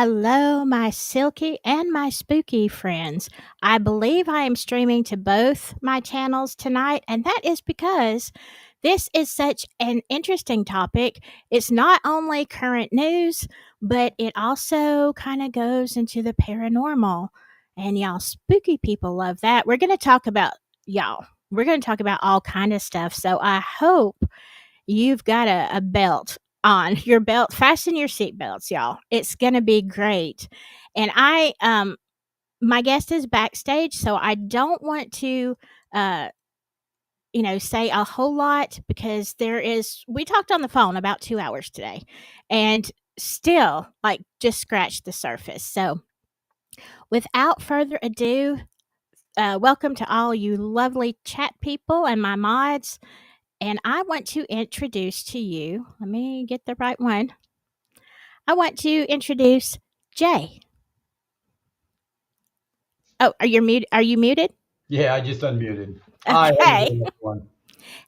Hello, my silky and my spooky friends. I believe I am streaming to both my channels tonight, and that is because this is such an interesting topic. It's not only current news, but it also kind of goes into the paranormal. And y'all, spooky people love that. We're going to talk about all kind of stuff. So I hope you've got a belt on your belt. Fasten your seatbelts, y'all. It's gonna be great. And my guest is backstage, so I don't want to, uh, say a whole lot because we talked on the phone about 2 hours today, and still, like, just scratched the surface. So, without further ado, welcome to all you lovely chat people and my mods. And I want to introduce to you, let me get the right one. I want to introduce Jay. Oh, are you muted? Yeah, I just unmuted. Hi, how you Okay. doing, everyone?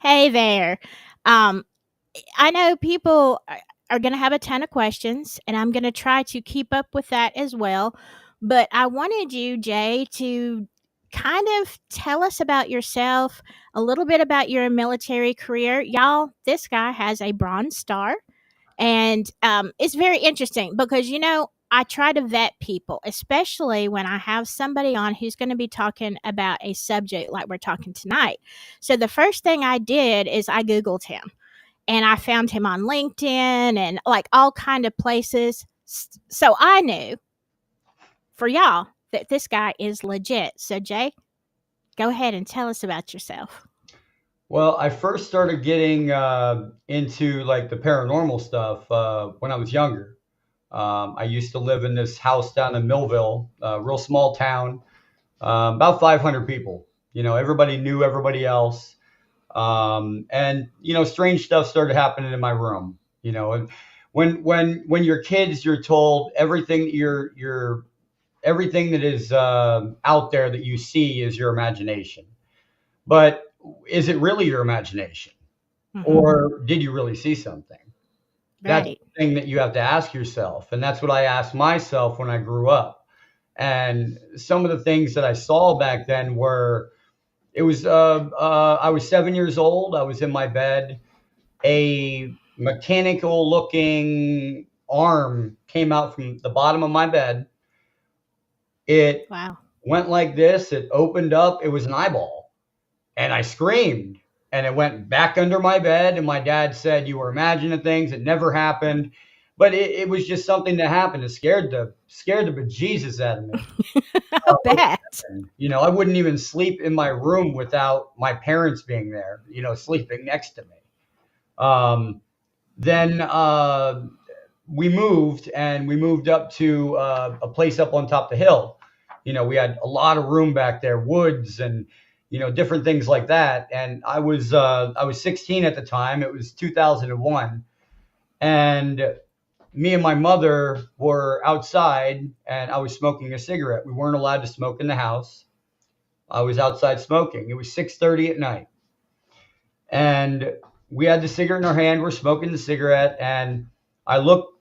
Hey there. Um, I know people are going to have a ton of questions, and I'm going to try to keep up with that as well. But I wanted you, Jay, to kind of tell us about yourself, a little bit about your military career. Y'all, this guy has a Bronze Star. And it's very interesting because, I try to vet people, especially when I have somebody on who's going to be talking about a subject like we're talking tonight. So the first thing I did is I Googled him and I found him on LinkedIn and like all kind of places. So I knew for y'all that this guy is legit. So Jay, go ahead and tell us about yourself. Well, I first started getting into like the paranormal stuff when I was younger. I used to live in this house down in Millville, a real small town, about 500 people. Everybody knew everybody else, and strange stuff started happening in my room. And when you're kids, you're told everything that is out there that you see is your imagination. But is it really your imagination? Mm-hmm. Or did you really see something? That's Right. the thing that you have to ask yourself. And that's what I asked myself when I grew up. And some of the things that I saw back then were I was 7 years old. I was in my bed. A mechanical looking arm came out from the bottom of my bed. It Wow. went like this, it opened up, it was an eyeball. And I screamed and it went back under my bed. And my dad said, "You were imagining things. It never happened." But it was just something that happened. It scared the bejesus out of me. I bet. And, I wouldn't even sleep in my room without my parents being there, sleeping next to me. Then we moved up to a place up on top of the hill. We had a lot of room back there, woods and different things like that. And I was 16 at the time. It was 2001, and me and my mother were outside, and I was smoking a cigarette. We weren't allowed to smoke in the house. I was outside smoking. It was 6:30 at night, and we had the cigarette in our hand. We're smoking the cigarette, and I looked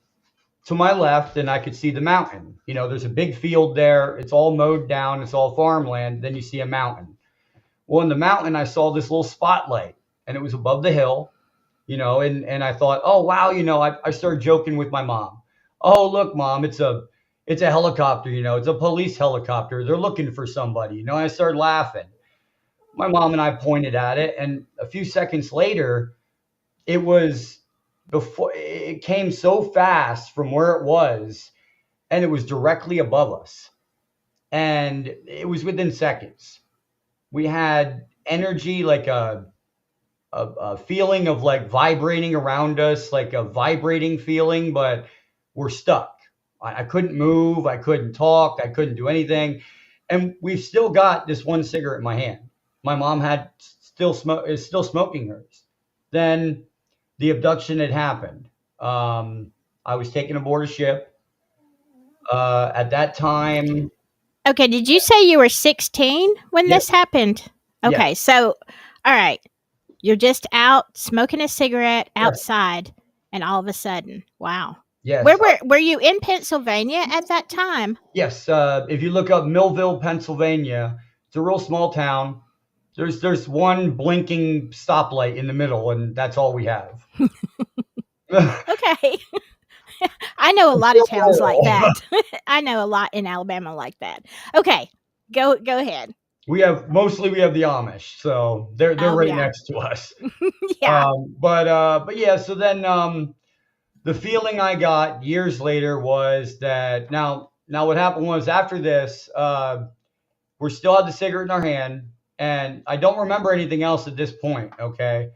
to my left and I could see the mountain. There's a big field there. It's all mowed down. It's all farmland. Then you see a mountain. Well, in the mountain, I saw this little spotlight and it was above the hill, and I thought, oh, wow. I started joking with my mom. Oh, look, mom, it's a helicopter, it's a police helicopter. They're looking for somebody, and I started laughing. My mom and I pointed at it. And a few seconds later, it was before it came so fast from where it was, and it was directly above us, and it was within seconds. We had energy, like a feeling of like vibrating around us, like a vibrating feeling, but we're stuck. I couldn't move, I couldn't talk, I couldn't do anything. And we've still got this one cigarette in my hand. My mom had still smoke is still smoking hers. Then the abduction had happened. I was taken aboard a ship. At that time, Okay, did you say you were 16 when yeah, this happened? yeah, Okay, so, all right, you're just out smoking a cigarette right. outside, and all of a sudden, wow. Where Yes, were you in Pennsylvania at that time? yes. If you look up Millville, Pennsylvania, it's a real small town. There's one blinking stoplight in the middle, and that's all we have. Okay. I know a It's lot of real towns like rural. that. I know a lot in Alabama like that. Okay. Go ahead. We have the Amish, so they're Oh right yeah. next to us. Yeah. But yeah, so then the feeling I got years later was that now what happened was after this, we still had the cigarette in our hand, and I don't remember anything else at this point. Okay,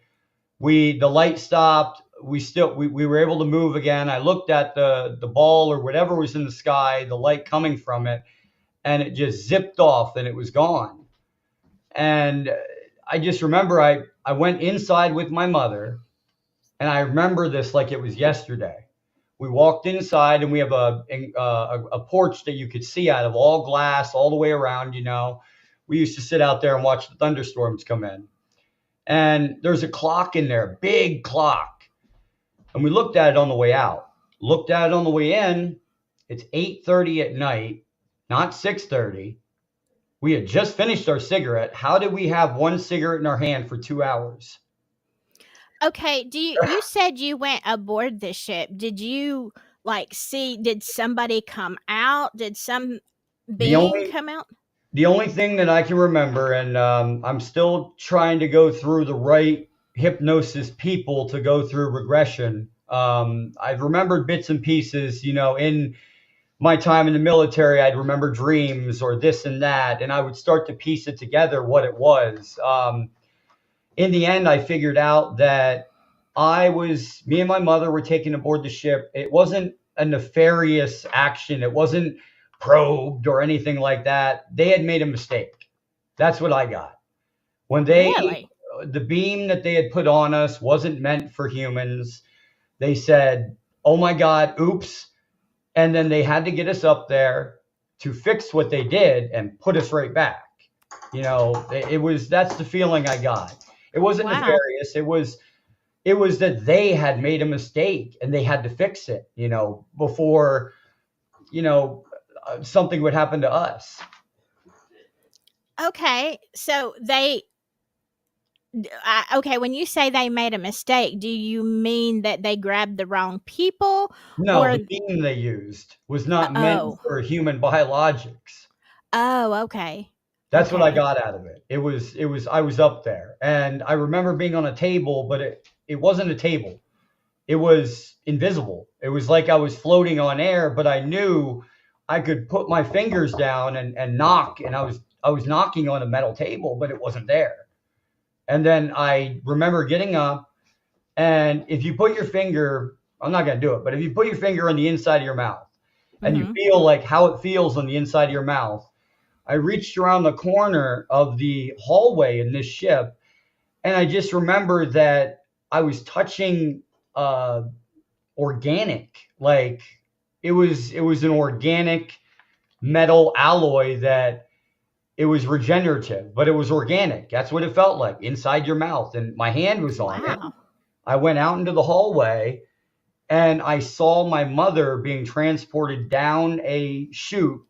the light stopped. We were able to move again. I looked at the ball or whatever was in the sky, the light coming from it, and it just zipped off and it was gone. And I just remember I went inside with my mother, and I remember this like it was yesterday. We walked inside, and we have a porch that you could see out of, all glass all the way around. We used to sit out there and watch the thunderstorms come in. And there's a clock in there, big clock. And we looked at it on the way out. Looked at it on the way in. It's 8:30 at night, not 6:30. We had just finished our cigarette. How did we have one cigarette in our hand for 2 hours? Okay, you said you went aboard the ship. Did you like see did somebody come out? Did some The being only come out? the only thing that I can remember, and I'm still trying to go through the right hypnosis people to go through regression. I've remembered bits and pieces, in my time in the military. I'd remember dreams or this and that, and I would start to piece it together what it was. In the end, I figured out that me and my mother were taken aboard the ship. It wasn't a nefarious action. It wasn't probed or anything like that. They had made a mistake. That's what I got. When Really? the beam that they had put on us wasn't meant for humans. They said, "Oh my God, oops." And then they had to get us up there to fix what they did and put us right back. That's the feeling I got. It wasn't Wow. nefarious. It was that they had made a mistake and they had to fix it, before, you know, something would happen to us. Okay. So okay, when you say they made a mistake, do you mean that they grabbed the wrong people No, or the beam they used was not meant oh. for human biologics. Oh, okay. That's what I Okay. got out of it. I was up there, and I remember being on a table, but it wasn't a table. It was invisible. It was like I was floating on air, but I knew I could put my fingers down and knock, and I was knocking on a metal table, but it wasn't there. And then I remember getting up, and if you put your finger, I'm not going to do it, but if you put your finger on the inside of your mouth and you Mhm. feel like how it feels on the inside of your mouth, I reached around the corner of the hallway in this ship, and I just remember that I was touching uh, organic. Like it was an organic metal alloy that it was regenerative, but it was organic. That's what it felt like inside your mouth. And my hand was on it. Wow. I went out into the hallway, and I saw my mother being transported down a chute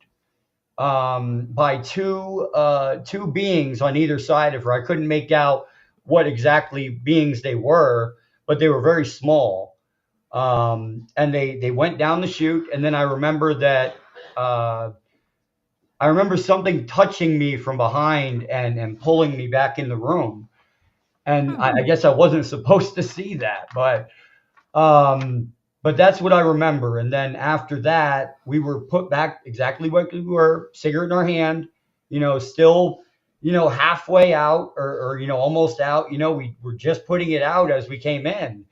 by two beings on either side of her. I couldn't make out what exactly beings they were, but they were very small. And they went down the chute, and then uh, I remember something touching me from behind and pulling me back in the room. And Hmm. I guess I wasn't supposed to see that, um, but that's what I remember. And then after that, we were put back exactly what we were, cigarette in our hand, still, halfway out or almost out. We were just putting it out as we came in.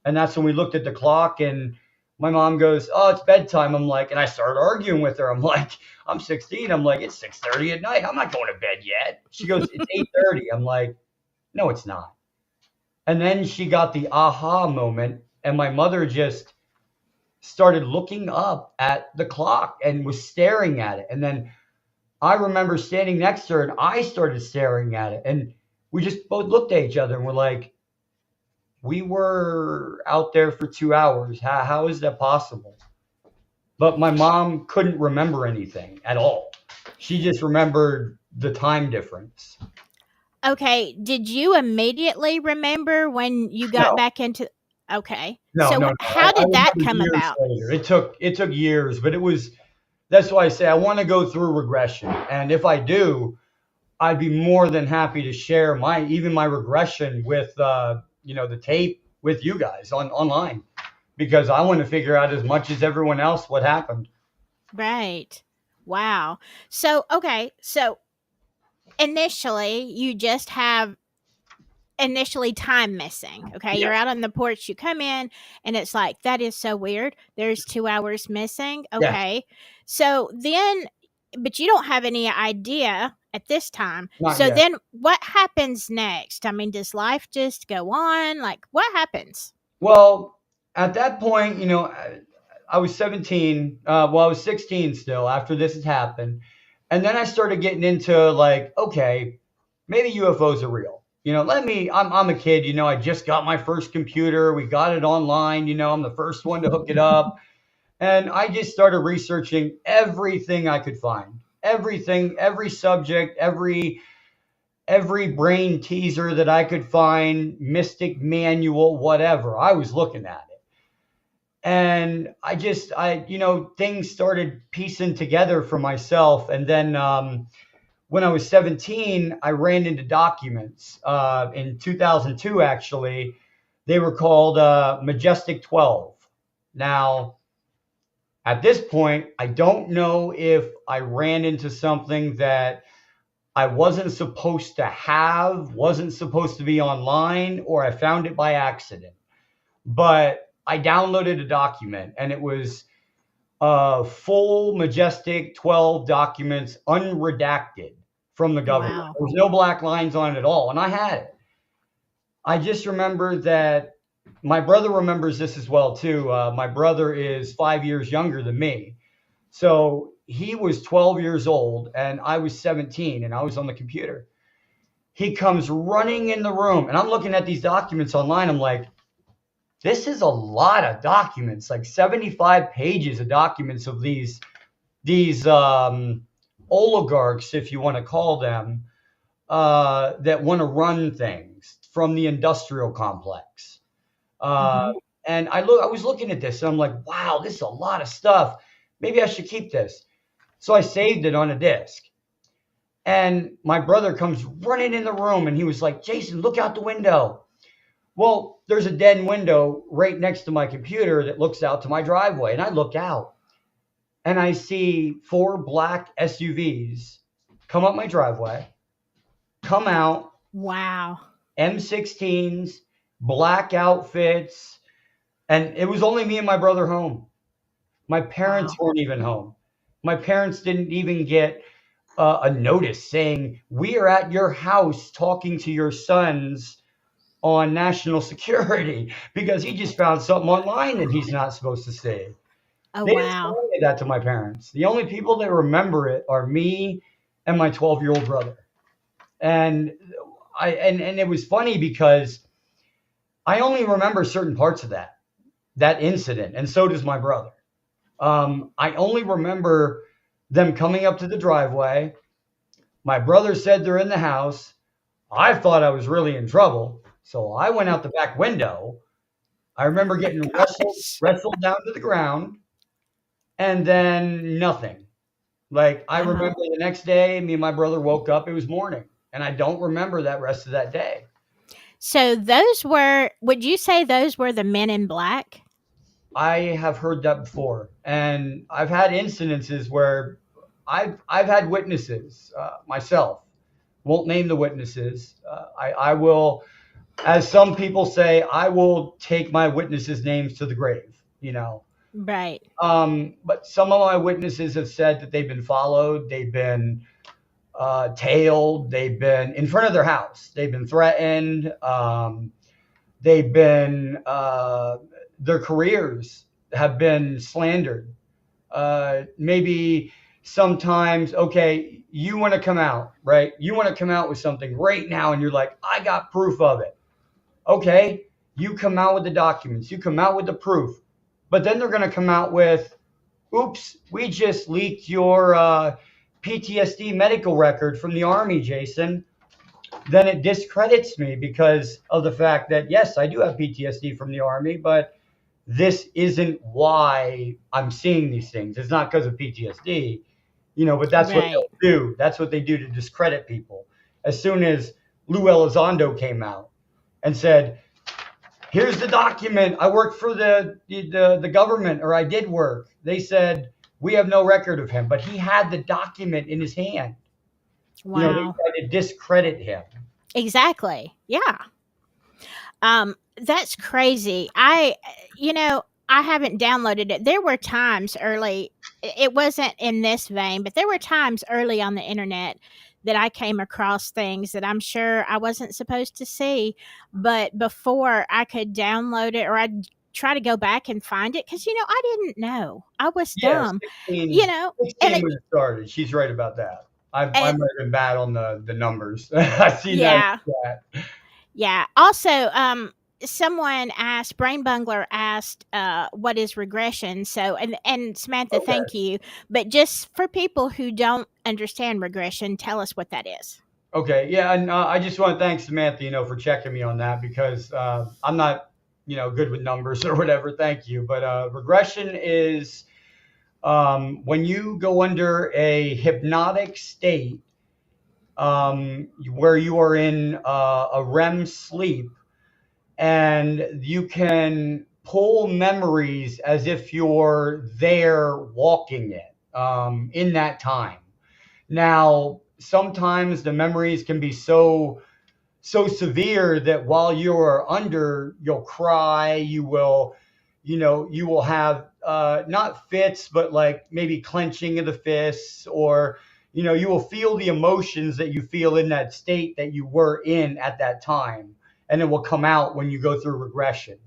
And that's when we looked at the clock, and my mom goes, "Oh, it's bedtime." I'm like, and I started arguing with her. I'm like, I'm 16. I'm like, it's 6:30 at night. I'm not going to bed yet. She goes, it's 8:30. I'm like, no, it's not. And then she got the aha moment, and my mother just started looking up at the clock and was staring at it. And then I remember standing next to her, and I started staring at it. And we just both looked at each other and we're like, We were out there for 2 hours. How is that possible? But my mom couldn't remember anything at all. She just remembered the time difference. Okay, did you immediately remember when you got No, back into Okay. no, So no, no. how I did that remember come years about? later. It took years, but it was. That's why I say I want to go through regression, and if I do, I'd be more than happy to share my even my regression with the tape with you guys on online because I want to figure out as much as everyone else what happened. Right. Wow. So initially you just have initially time missing. Okay, Yeah. you're out on the porch, you come in, and it's like, that is so weird. There's 2 hours missing. Yes. Okay, so then, but you don't have any idea at this time. Not So yet. then, what happens next? I mean, does life just go on? Like, what happens? Well, at that point, I was 17. Well, I was 16 still after this had happened. And then I started getting into like, okay, maybe UFOs are real. I'm a kid, I just got my first computer. We got it online, I'm the first one to hook it up. And I just started researching everything I could find. Everything, every subject, every brain teaser that I could find, mystic manual, whatever. I was looking at it. And things started piecing together for myself. And then when I was 17, I ran into documents in 2002, actually. They were called Majestic 12. Now, at this point, I don't know if I ran into something that I wasn't supposed to have, wasn't supposed to be online, or I found it by accident. But I downloaded a document and it was full Majestic 12 documents, unredacted from the government. Wow. There was no black lines on it at all. And I had it. I just remember that my brother remembers this as well, too. My brother is 5 years younger than me. So he was 12 years old and I was 17 and I was on the computer. He comes running in the room and I'm looking at these documents online. I'm like, this is a lot of documents, like 75 pages of documents of these oligarchs, if you want to call them, that want to run things from the industrial complex. Uh, Hmm. and I was looking at this and I'm like, wow, this is a lot of stuff. Maybe I should keep this. So I saved it on a disk. And my brother comes running in the room and he was like, Jason, look out the window. Well, there's a dead window right next to my computer that looks out to my driveway. And I look out and I see four black SUVs come up my driveway, come out, Wow. M16s, black outfits. And it was only me and my brother home. My parents Wow. weren't even home. My parents didn't even get a notice saying, we are at your house talking to your sons on national security because he just found something online that he's not supposed to see. Oh, They didn't say wow. any of that to my parents. The only people that remember it are me and my 12-year-old brother. And and it was funny because I only remember certain parts of that incident, and so does my brother. I only remember them coming up to the driveway. My brother said they're in the house. I thought I was really in trouble, so I went out the back window. I remember My getting gosh. wrestled down to the ground, and then nothing. Like I Wow. remember the next day, me and my brother woke up. It was morning, and I don't remember that rest of that day. So those were, would you say those were the men in black? I have heard that before, and I've had incidences where I've had witnesses myself. Won't name the witnesses. I will, as some people say, I will take my witnesses' names to the grave. Right. But some of my witnesses have said that they've been followed, they've been tailed, they've been in front of their house, they've been threatened, they've been their careers have been slandered. Maybe sometimes, okay, you want to come out, right? You want to come out with something right now, and you're like, I got proof of it. Okay, You come out with the documents, you come out with the proof, but then they're going to come out with, oops, we just leaked your PTSD medical record from the Army, Jason. Then it discredits me because of the fact that, yes, I do have PTSD from the Army, but this isn't why I'm seeing these things. It's not because of PTSD, but that's what Right. they'll do. That's what they do to discredit people. As soon as Lou Elizondo came out and said, here's the document. I worked for the government, or I did work. They said, we have no record of him, but he had the document in his hand. They Wow. tried to discredit him. Exactly. Yeah. That's crazy. I haven't downloaded it. There were times early, it wasn't in this vein, but there were times early on the internet that I came across things that I'm sure I wasn't supposed to see. But before I could download it, or I'd try to go back and find it, because, I didn't know. I was Yeah, dumb, you 16, know, and 16 when it started. She's right about that. I and might have been bad on the numbers. I see that. yeah. Yeah. Also, someone asked, Brain Bungler asked, what is regression? So, and Samantha, Okay. thank you. But just for people who don't understand regression, tell us what that is. Okay. Yeah. And I just want to thank Samantha, for checking me on that because I'm not, good with numbers or whatever. Thank you. But regression is when you go under a hypnotic state where you are in a REM sleep and you can pull memories as if you're there walking it in that time. Now, sometimes the memories can be so severe that while you're under, you'll cry, you will have not fits, but like maybe clenching of the fists, or you will feel the emotions that you feel in that state that you were in at that time, and it will come out when you go through regression.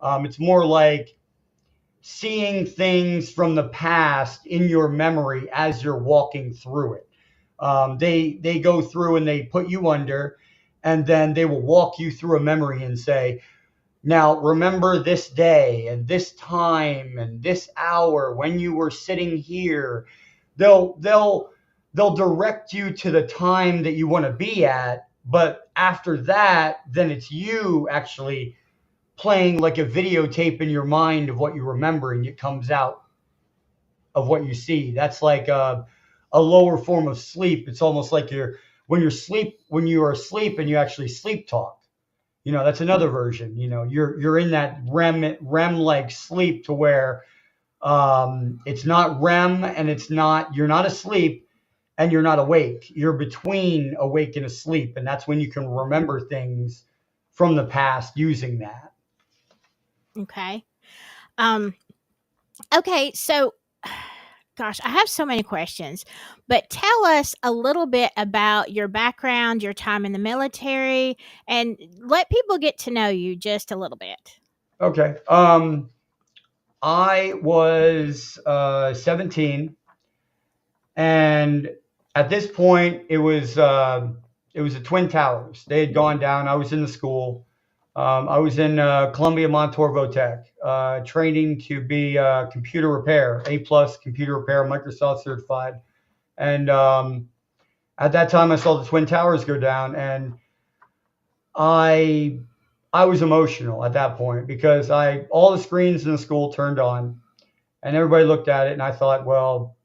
It's more like seeing things from the past in your memory as you're walking through it. They go through and they put you under, and then they will walk you through a memory and say, now remember this day and this time and this hour when you were sitting here. They'll direct you to the time that you want to be at, but after that, then it's you actually playing like a videotape in your mind of what you remember, and it comes out of what you see. That's like a lower form of sleep. It's almost like when you are asleep and you actually sleep talk. That's another version. You're in that REM like sleep to where it's not REM and you're not asleep and you're not awake. You're between awake and asleep, and that's when you can remember things from the past using that. Okay. Um, okay. So, gosh, I have so many questions, but tell us a little bit about your background, your time in the military, and let people get to know you just a little bit. Okay. I was 17, and at this point, it was the Twin Towers. They had gone down. I was in the school. I was in Columbia Montour Votech, training to be computer repair, A+ computer repair, Microsoft certified. And at that time, I saw the Twin Towers go down, and I I was emotional at that point because I all the screens in the school turned on, and everybody looked at it, and I thought, well,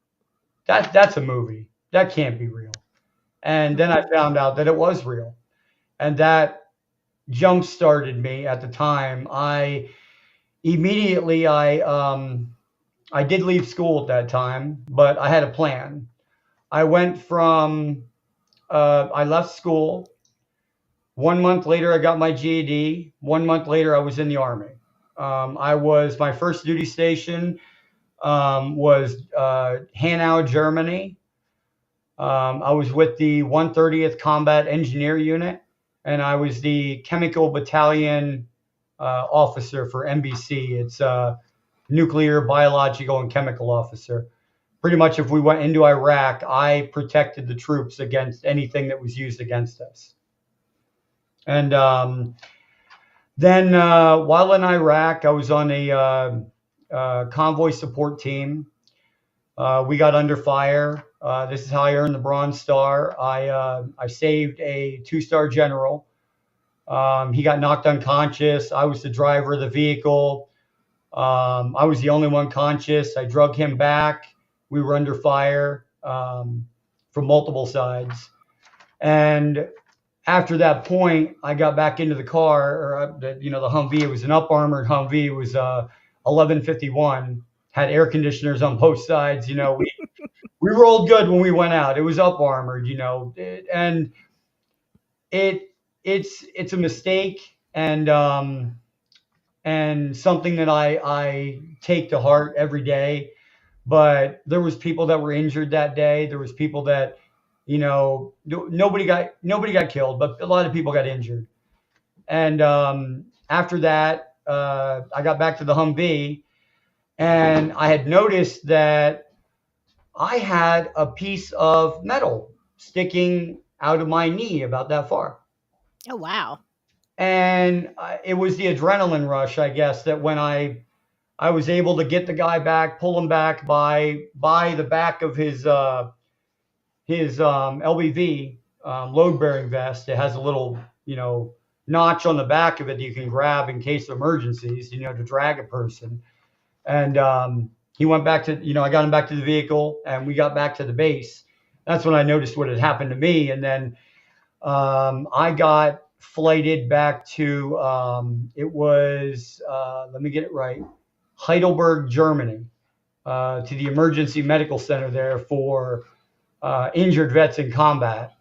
that's a movie. That can't be real. And then I Mhm. found out that it was real, and that jump started me at the time. I immediately I did leave school at that time, but I had a plan. I went from I left school. 1 month later, I got my GED. 1 month later, I was in the Army. I was my first duty station was Hanau, Germany. I was with the 130th Combat Engineer Unit, and I was the Chemical Battalion officer for NBC. It's Nuclear, Biological, and Chemical Officer. Pretty much, if we went into Iraq, I protected the troops against anything that was used against us. And Then while in Iraq, I was on a convoy support team. We got under fire. This is how I earned the Bronze Star. I saved a 2-star general. He got knocked unconscious. I was the driver of the vehicle. I was the only one conscious. I drug him back. We were under fire from multiple sides. And after that point, I got back into the car, or the Humvee. It was an up armored Humvee. It was 1151. Had air conditioners on both sides. We rolled good when we went out. It was up armored. And it's a mistake, and something that I take to heart every day. But there was people that were injured that day. There was people that, nobody got killed, but a lot of people got injured. And after that, I got back to the Humvee, and I had noticed that I had a piece of metal sticking out of my knee about that far. Oh, wow. And it was the adrenaline rush, I guess, that when I was able to get the guy back, pull him back by the back of his LBV, load bearing vest. It has a little notch on the back of it that you can grab in case of emergencies, to drag a person. And he went back to I got him back to the vehicle, and we got back to the base. That's when I noticed what had happened to me, and then I got flighted back to it was let me get it right, Heidelberg, Germany, to the emergency medical center there for injured vets in combat.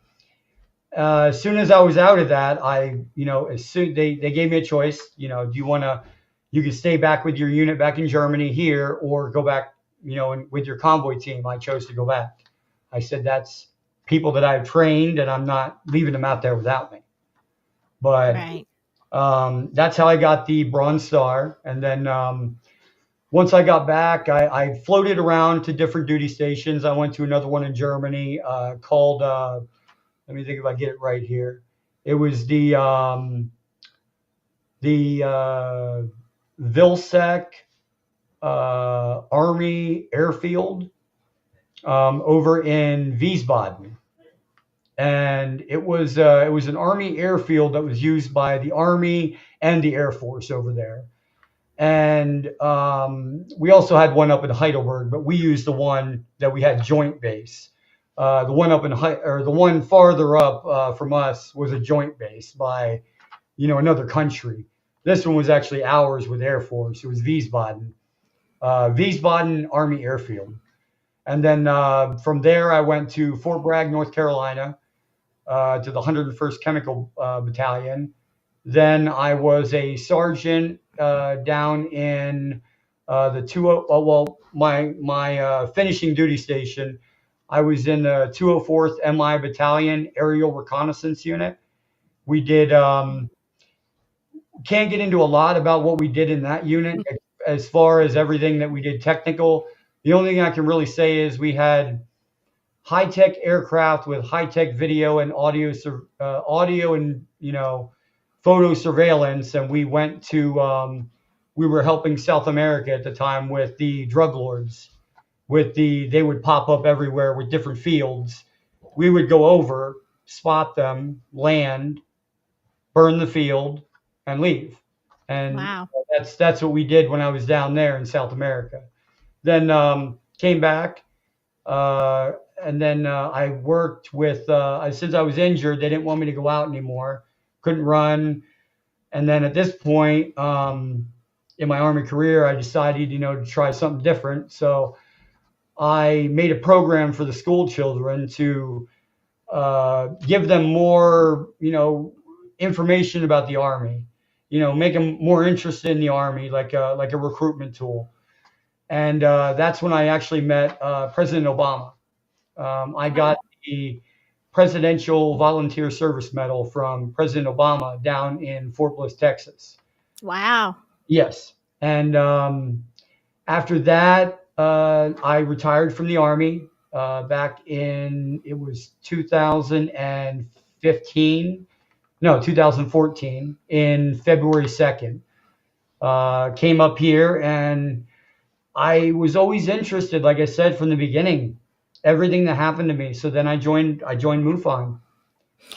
As soon as I was out of that, as soon they gave me a choice. Do you want to? You can stay back with your unit back in Germany here, or go back, with your convoy team. I chose to go back. I said that's people that I've trained, and I'm not leaving them out there without me. But Right. that's how I got the Bronze Star. And then once I got back, I floated around to different duty stations. I went to another one in Germany called, let me think if I get it right here. It was the Vilsec Army Airfield over in Wiesbaden. And it was an Army airfield that was used by the Army and the Air Force over there. And we also had one up in Heidelberg, but we used the one that we had joint base. The one up in or the one farther up from us was a joint base by, another country. This one was actually ours with Air Force. It was Wiesbaden Army Airfield. And then from there, I went to Fort Bragg, North Carolina, to the 101st Chemical Battalion. Then I was a sergeant down in the 20. Well, my finishing duty station, I was in the 204th MI Battalion Aerial Reconnaissance Unit. We did. Can't get into a lot about what we did in that unit as far as everything that we did technical. The only thing I can really say is we had high-tech aircraft with high-tech video and audio and photo surveillance, and we went to we were helping South America at the time with the drug lords. They would pop up everywhere with different fields. We would go over, spot them, land, burn the field, and leave. And Wow. that's what we did when I was down there in South America. Then came back, and then I worked with. Since I was injured, they didn't want me to go out anymore. Couldn't run, and then at this point in my Army career, I decided, to try something different. So I made a program for the school children to give them more, information about the Army. Make them more interested in the Army, like a recruitment tool. And that's when I actually met President Obama. I got the Presidential Volunteer Service Medal from President Obama down in Fort Bliss, Texas. Wow. Yes. And after that, I retired from the Army back in, it was 2015. no, 2014 in February 2nd. Came up here, and I was always interested, like I said from the beginning, everything that happened to me. So then I joined MUFON.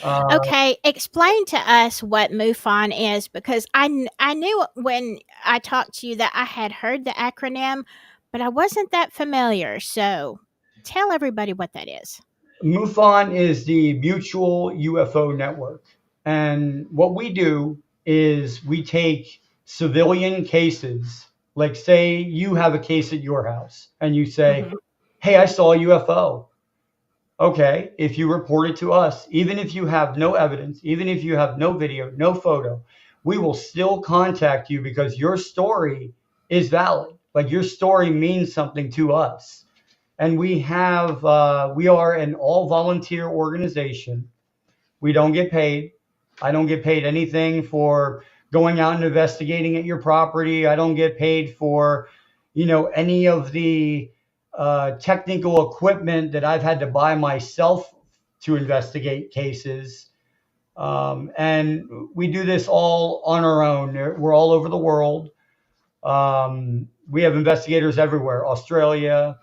Uh, Okay, explain to us what MUFON is because I knew when I talked to you that I had heard the acronym, but I wasn't that familiar. So tell everybody what that is. MUFON is the Mutual UFO Network. And what we do is we take civilian cases, like say you have a case at your house and you say, Mhm. hey, I saw a UFO. Okay, if you report it to us, even if you have no evidence, even if you have no video, no photo, we will still contact you because your story is valid. Like your story means something to us. And we are an all volunteer organization. We don't get paid. I don't get paid anything for going out and investigating at your property. I don't get paid for, any of the technical equipment that I've had to buy myself to investigate cases. And we do this all on our own. We're all over the world. We have investigators everywhere, Australia,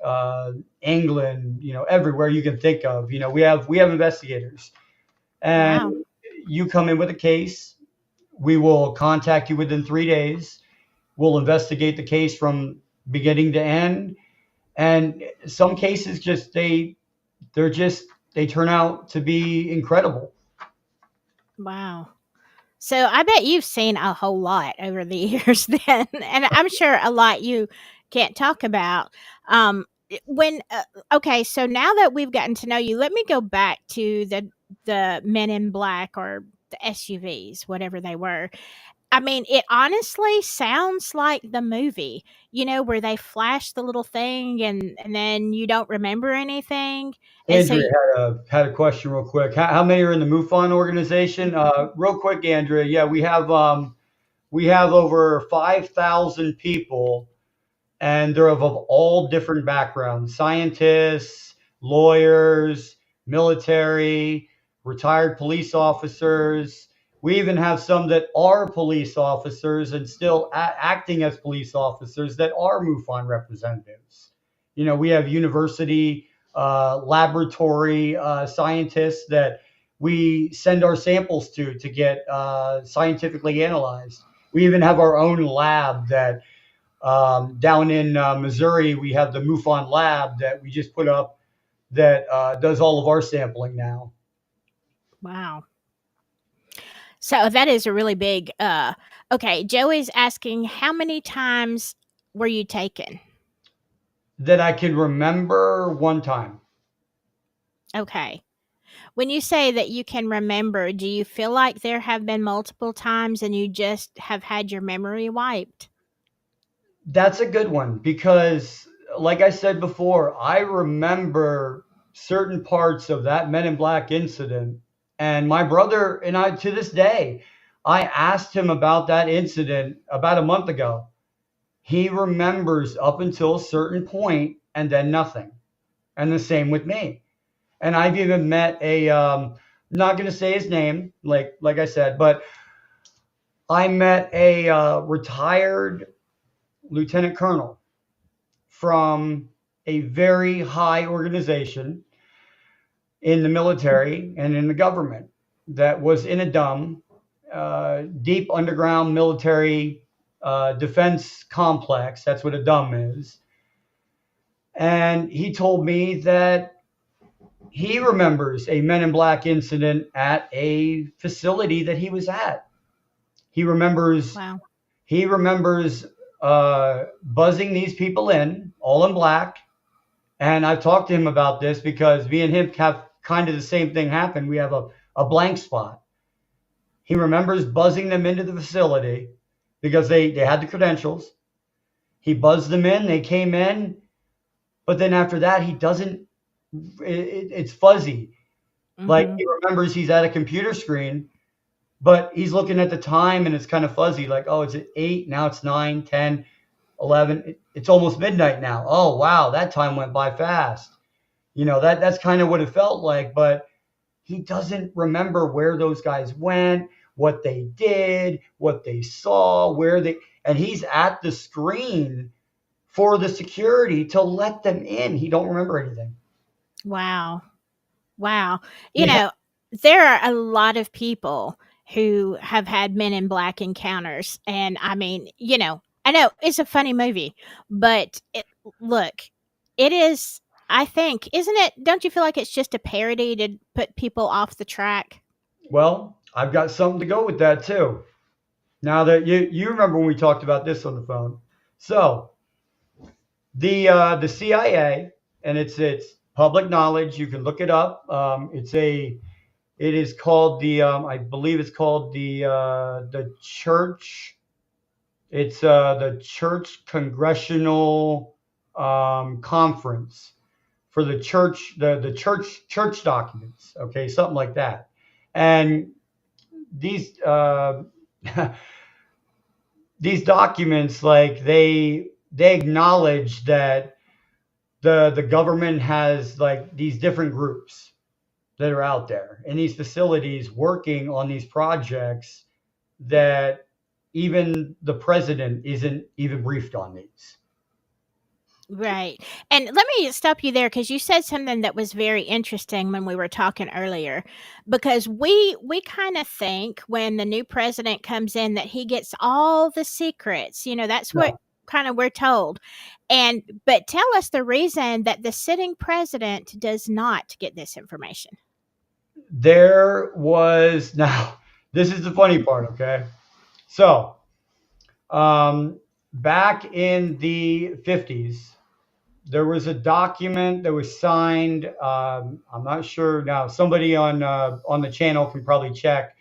uh, England, everywhere you can think of. We have investigators, and Wow. you come in with a case. We will contact you within 3 days. We'll investigate the case from beginning to end. And some cases they're just they turn out to be incredible. Wow. So I bet you've seen a whole lot over the years then, and I'm sure a lot you can't talk about. When okay, so now that we've gotten to know you, let me go back to the Men in Black or the SUVs, whatever they were. I mean, it honestly sounds like the movie, where they flash the little thing and then you don't remember anything. And so Andrea had a question real quick. How many are in the MUFON organization? Real quick, Andrea. Yeah, we have over 5,000 people, and they're of all different backgrounds: scientists, lawyers, military, retired police officers. We even have some that are police officers and still acting as police officers that are MUFON representatives. We have university laboratory scientists that we send our samples to get scientifically analyzed. We even have our own lab that down in Missouri, we have the MUFON lab that we just put up that does all of our sampling now. wow. So that is a really big okay, Joey's asking how many times were you taken? That I can remember one time. Okay. When you say that you can remember, do you feel like there have been multiple times and you just have had your memory wiped? That's a good one because, like I said before, I remember certain parts of that Men in Black incident. And my brother and I, to this day, I asked him about that incident about a month ago. He remembers up until a certain point and then nothing. And the same with me. And I've even met not going to say his name, like I said, but I met a retired lieutenant colonel from a very high organization in the military and in the government that was in a deep underground military defense complex. That's what a dumb is. And he told me that he remembers a Men in Black incident at a facility that he was at. He remembers Wow. he remembers buzzing these people in, all in black. And I've talked to him about this because me and him have kind of the same thing happen. We have a blank spot. He remembers buzzing them into the facility because they had the credentials. He buzzed them in, they came in, but then after that, he doesn't, it's fuzzy. Like Mhm. he remembers he's at a computer screen, but he's looking at the time and it's kind of fuzzy. Like, oh, it's at 8, now it's 9, 10, 11. It's almost midnight now. Oh, wow, that time went by fast. That's kind of what it felt like. But he doesn't remember where those guys went, what they did, what they saw, and he's at the screen for the security to let them in. He don't remember anything. Wow. Wow. You Yeah. know, there are a lot of people who have had Men in Black encounters. And I mean, I know it's a funny movie, but look, it is, I think, isn't it? Don't you feel like it's just a parody to put people off the track? Well, I've got something to go with that too. Now that you remember when we talked about this on the phone. So the CIA, and it's public knowledge. You can look it up. It is called I believe it's called the church. It's the Church Congressional Conference for the church, the church documents. Okay, something like that. And these these documents, like they acknowledge that the government has like these different groups that are out there in these facilities working on these projects that even the president isn't even briefed on these. Right. And let me stop you there because you said something that was very interesting when we were talking earlier. Because we kind of think when the new president comes in that he gets all the secrets. That's what No, kind of we're told. And but tell us the reason that the sitting president does not get this information. there was now. This is the funny part. Okay, so um, back in the 50s, there was a document that was signed. I'm not sure now. Somebody on the channel can probably check.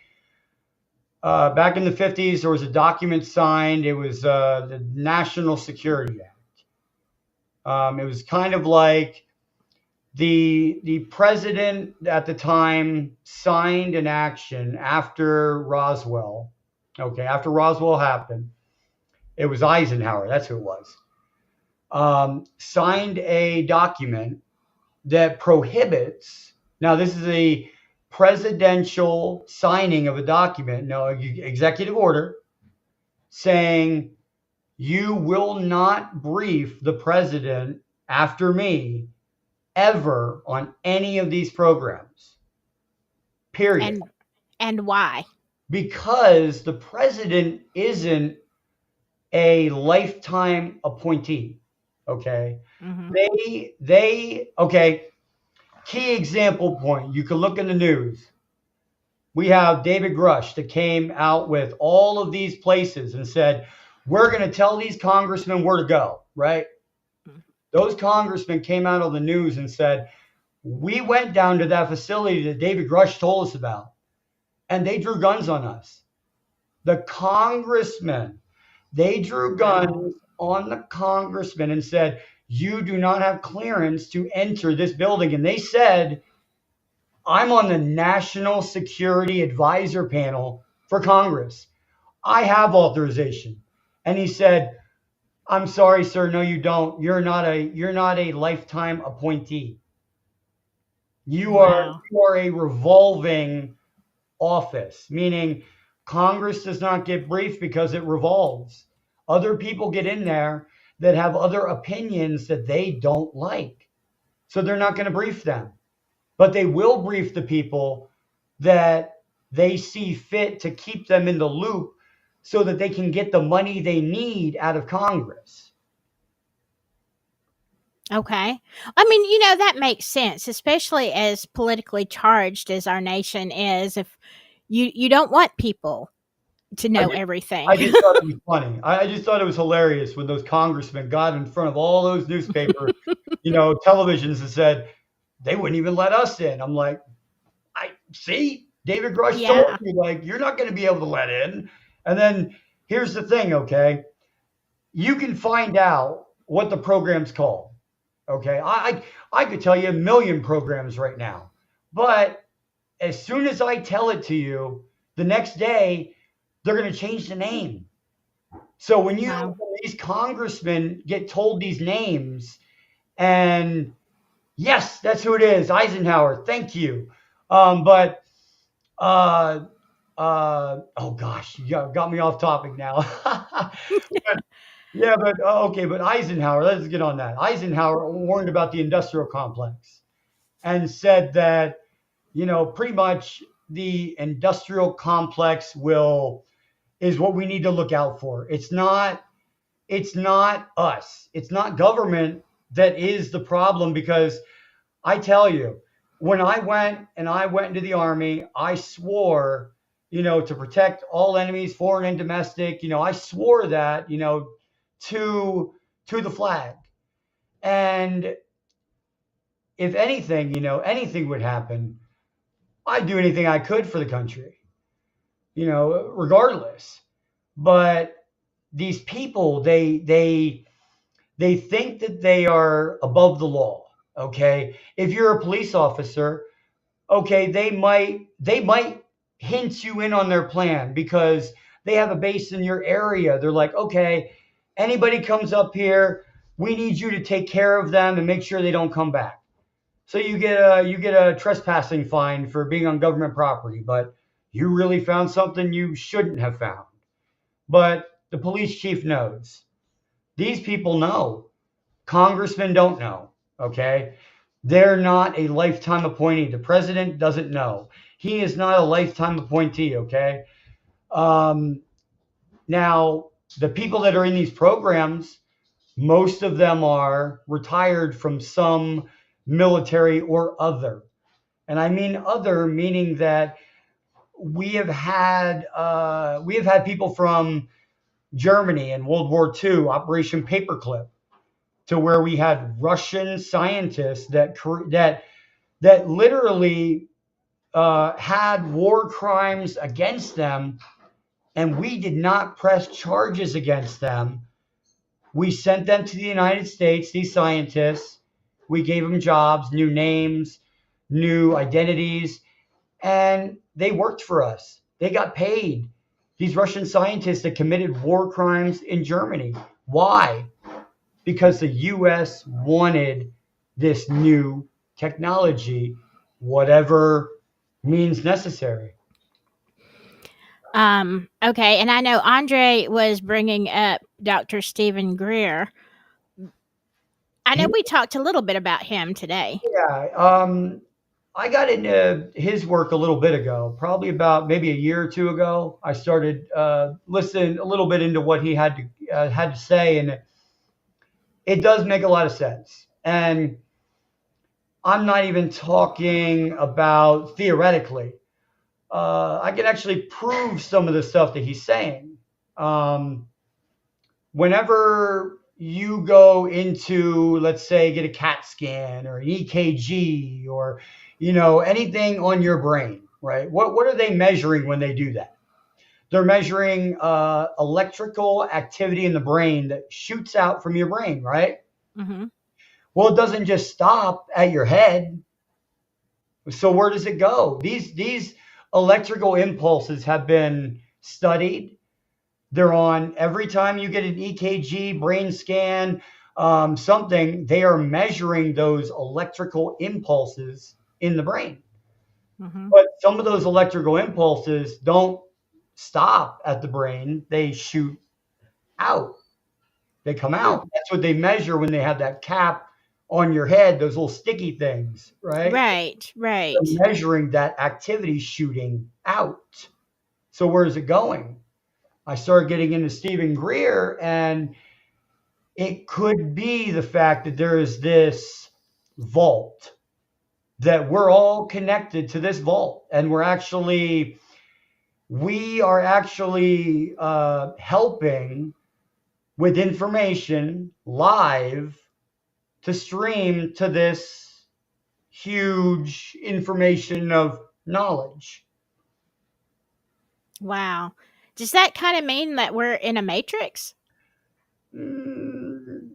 Back in the 50s, there was a document signed. It was the National Security Act. It was kind of like the president at the time signed an action after Roswell. Okay, after Roswell happened, it was Eisenhower. That's who it was. Signed a document that prohibits. Now, this is a presidential signing of a document, no executive order, saying you will not brief the president after me ever on any of these programs. Period. And why? Because the president isn't a lifetime appointee. Okay. Hmm. They okay. Key example point. You can look in the news. We have David Grush that came out with all of these places and said, we're going to tell these congressmen where to go, right? Those congressmen came out on the news and said, we went down to that facility that David Grush told us about, and they drew guns on us. The congressmen, they drew Wow. guns on the congressmen and said, you do not have clearance to enter this building. And they said, I'm on the National Security Advisor panel for Congress. I have authorization. And he said, I'm sorry, sir. No, you don't. You're not a lifetime appointee. You are Wow. you are a revolving office, meaning Congress does not get briefed because it revolves. Other people get in there that have other opinions that they don't like. So they're not going to brief them. But they will brief the people that they see fit to keep them in the loop so that they can get the money they need out of Congress. Okay. I mean, that makes sense, especially as politically charged as our nation is. If you don't want people to I know just, everything. I just thought it was funny. I just thought it was hilarious when those congressmen got in front of all those newspaper, televisions and said they wouldn't even let us in. I'm like, I see. David Grush told Yeah. you, like, you're not going to be able to let in. And then here's the thing, okay? You can find out what the program's called. Okay. I could tell you a million programs right now. But as soon as I tell it to you, the next day, they're going to change the name. So Wow. when these congressmen get told these names, and yes, that's who it is, Eisenhower, thank you. But uh, oh gosh, you got me off topic now. Yeah, but okay, but Eisenhower, let's get on that. Eisenhower warned about the industrial complex and said that, pretty much the industrial complex will is what we need to look out for. It's not us. It's not government that is the problem because I tell you, when I went into the army, I swore, to protect all enemies, foreign and domestic. I swore that, to the flag. And if anything, anything would happen, I'd do anything I could for the country, regardless. But these people, they think that they are above the law. Okay, if you're a police officer, okay, they might hint you in on their plan because they have a base in your area. They're like, okay, anybody comes up here, we need you to take care of them and make sure they don't come back. So you get a trespassing fine for being on government property, but you really found something you shouldn't have found. But the police chief knows. These people know. Congressmen don't know. Okay, they're not a lifetime appointee. The president doesn't know. He is not a lifetime appointee. Okay. Um, Now, the people that are in these programs, most of them are retired from some military or other. And I mean other, meaning that we have had people from Germany in World War II, Operation Paperclip, to where we had Russian scientists that literally had war crimes against them, and we did not press charges against them. We sent them to the United States, these scientists. We gave them jobs, new names, new identities, and they worked for us. They got paid. These Russian scientists that committed war crimes in Germany. Why? Because the US wanted this new technology, whatever means necessary. Okay, and I know Andre was bringing up Dr. Stephen Greer. I know He- we talked a little bit about him today. yeah, I got into his work a little bit ago, probably about maybe a year or two ago. I started listening a little bit into what he had to say, and it does make a lot of sense. And I'm not even talking about theoretically. I can actually prove some of the stuff that he's saying. Um, Whenever you go into, let's say, get a CAT scan or an EKG or anything on your brain, right? What are they measuring when they do that? They're measuring electrical activity in the brain that shoots out from your brain, right? Hmm. Well, it doesn't just stop at your head. So where does it go? These electrical impulses have been studied. They're on every time you get an EKG, brain scan, something. They are measuring those electrical impulses in the brain. Hmm. But some of those electrical impulses don't stop at the brain. They shoot out. They come Hmm. out. That's what they measure when they have that cap on your head, those little sticky things, right? Right, right. They're measuring that activity shooting out. So where is it going? I started getting into Stephen Greer, and it could be the fact that there is this vault, that we're all connected to this vault, and we are actually helping with information live to stream to this huge information of knowledge. Wow. Does that kind of mean that we're in a matrix? Mm,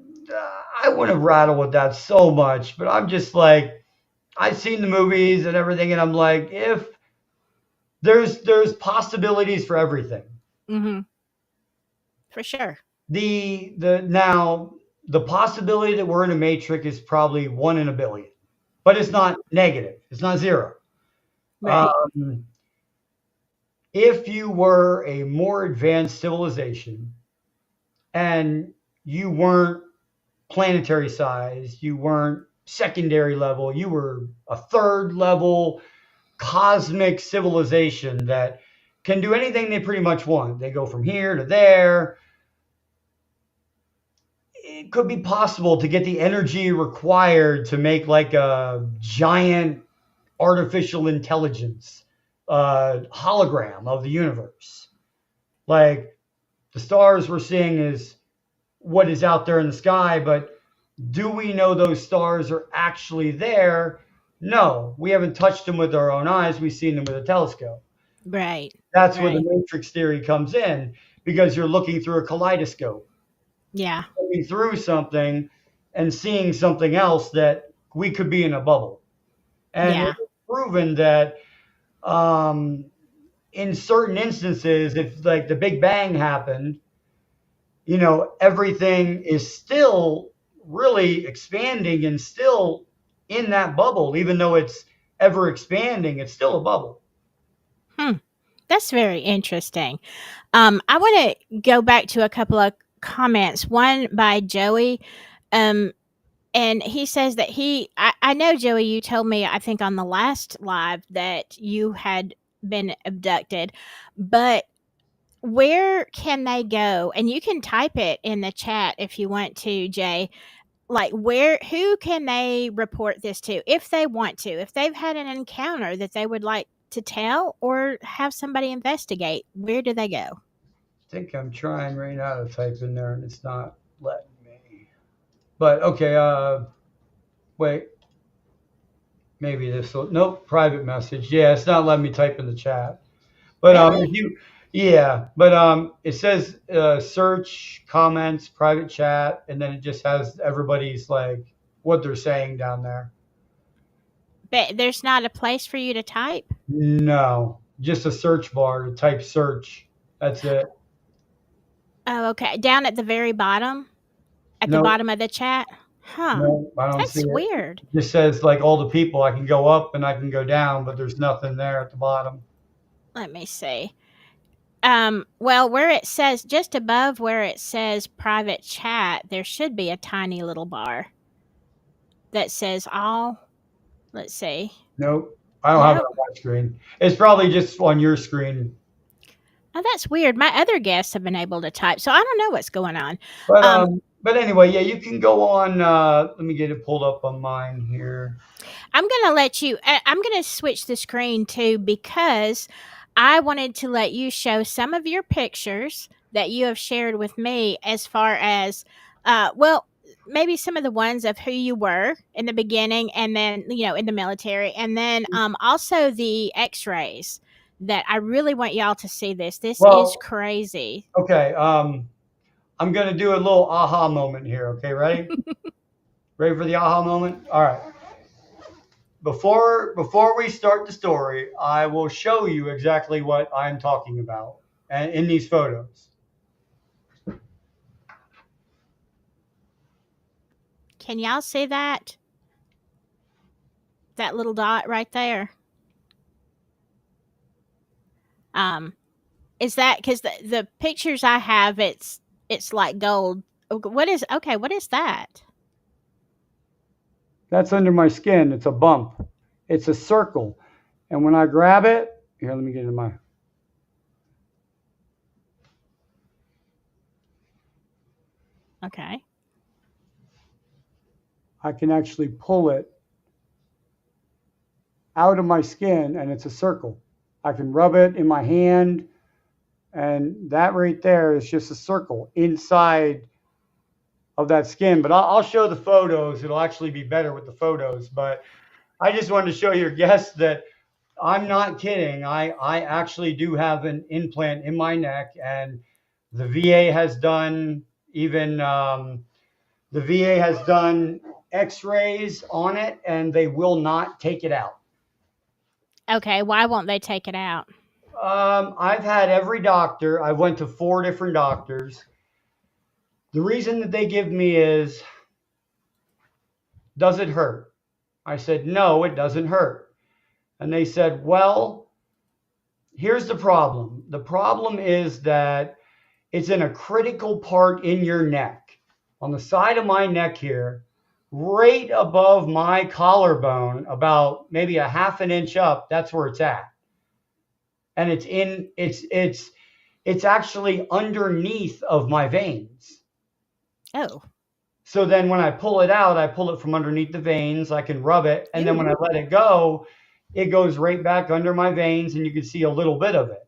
I wouldn't rattle with that so much, but I'm just like, I've seen the movies and everything, and I'm like, if there's possibilities for everything. Hmm. For sure. The possibility that we're in a matrix is probably one in a billion, but it's not negative. It's not zero. Right. Um, if you were a more advanced civilization and you weren't planetary size, you weren't secondary level, you were a third level cosmic civilization that can do anything they pretty much want. They go from here to there. It could be possible to get the energy required to make like a giant artificial intelligence hologram of the universe. Like the stars we're seeing is what is out there in the sky, but do we know those stars are actually there? No, we haven't touched them with our own eyes. We've seen them with a telescope. Right. That's where the Right. matrix theory comes in because you're looking through a kaleidoscope, Yeah. looking through something and seeing something else that we could be in a bubble. And Yeah. it's proven that um, in certain instances, if like the Big Bang happened, everything is still really expanding and still in that bubble, even though it's ever expanding, it's still a bubble. Hmm. That's very interesting. I want to go back to a couple of comments. One by Joey. Um, and he says that I know, Joey, you told me, I think on the last live, that you had been abducted, but where can they go? And you can type it in the chat if you want to, Jay. Like, who can they report this to if they want to? If they've had an encounter that they would like to tell or have somebody investigate, where do they go? I think I'm trying right now to type in there and it's not letting me. But okay, wait, maybe this will, nope, private message. Yeah, it's not letting me type in the chat. But if Really? you, yeah, but it says search comments, private chat, and then it just has everybody's like what they're saying down there. But there's not a place for you to type? No, just a search bar to type search. That's it. Oh, okay. Down at the very bottom? At the No, bottom of the chat? Huh. no, I don't see That's it. weird. It just says like all the people. I can go up and I can go down, but there's nothing there at the bottom. Let me see. Well, where it says, just above where it says private chat, there should be a tiny little bar that says all. Let's see. Nope, I don't have it Nope. on my screen. It's probably just on your screen. Oh, that's weird. My other guests have been able to type, so I don't know what's going on. But Um, anyway, yeah, you can go on. Let me get it pulled up on mine here. I'm going to let you, I'm going to switch the screen too, because I wanted to let you show some of your pictures that you have shared with me, as far as, well, maybe some of the ones of who you were in the beginning, and then, in the military, and then also the x rays that I really want y'all to see this. This is Well, crazy. okay. I'm gonna do a little aha moment here. Okay, ready? Ready for the aha moment? All right. Before we start the story, I will show you exactly what I'm talking about, and in these photos. Can y'all see that? That little dot right there? Um, Is that because the pictures I have, it's like gold. What is, okay? What is that? That's under my skin. It's a bump. It's a circle, and when I grab it, here, let me get into my. Okay. I can actually pull it out of my skin, and it's a circle. I can rub it in my hand, and that right there is just a circle inside of that skin. But I'll show the photos. It'll actually be better with the photos. But I just wanted to show your guests that I'm not kidding. I actually do have an implant in my neck, and the VA has done even the VA has done X-rays on it, and they will not take it out. Okay. Why won't they take it out? I've had every doctor. I went to 4 different doctors. The reason that they give me is, does it hurt? I said, no, it doesn't hurt. And they said, well, here's the problem. The problem is that it's in a critical part in your neck, on the side of my neck here, right above my collarbone, about maybe a half an inch up. That's where it's at. And it's actually underneath of my veins. Oh. So then when I pull it out, I pull it from underneath the veins. I can rub it. And then when Ew. I let it goes right back under my veins and you can see a little bit of it.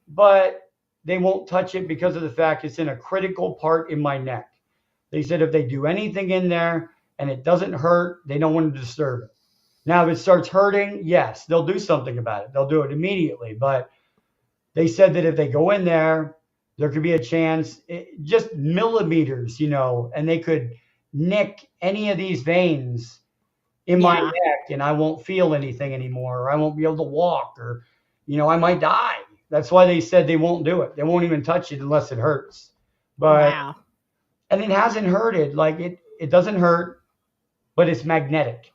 But they won't touch it because of the fact it's in a critical part in my neck. They said if they do anything in there and it doesn't hurt, they don't want to disturb it. Now, if it starts hurting, yes, they'll do something about it. They'll do it immediately. But they said that if they go in there, there could be a chance, just millimeters, and they could nick any of these veins in my Yeah. neck and I won't feel anything anymore, or I won't be able to walk, or, I might die. That's why they said they won't do it. They won't even touch it unless it hurts. But, Wow. and it hasn't hurted. Like it doesn't hurt, but it's magnetic.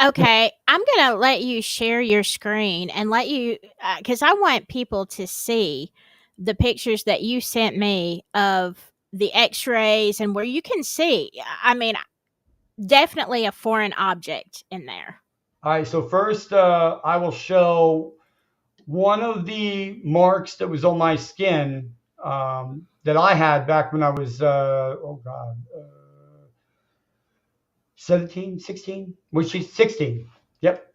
Okay, I'm gonna let you share your screen and let you, because I want people to see the pictures that you sent me of the X-rays and where you can see. I mean, definitely a foreign object in there. All right. So first, I will show one of the marks that was on my skin that I had back when I was, oh God, 17, 16? Was she 16? Yep.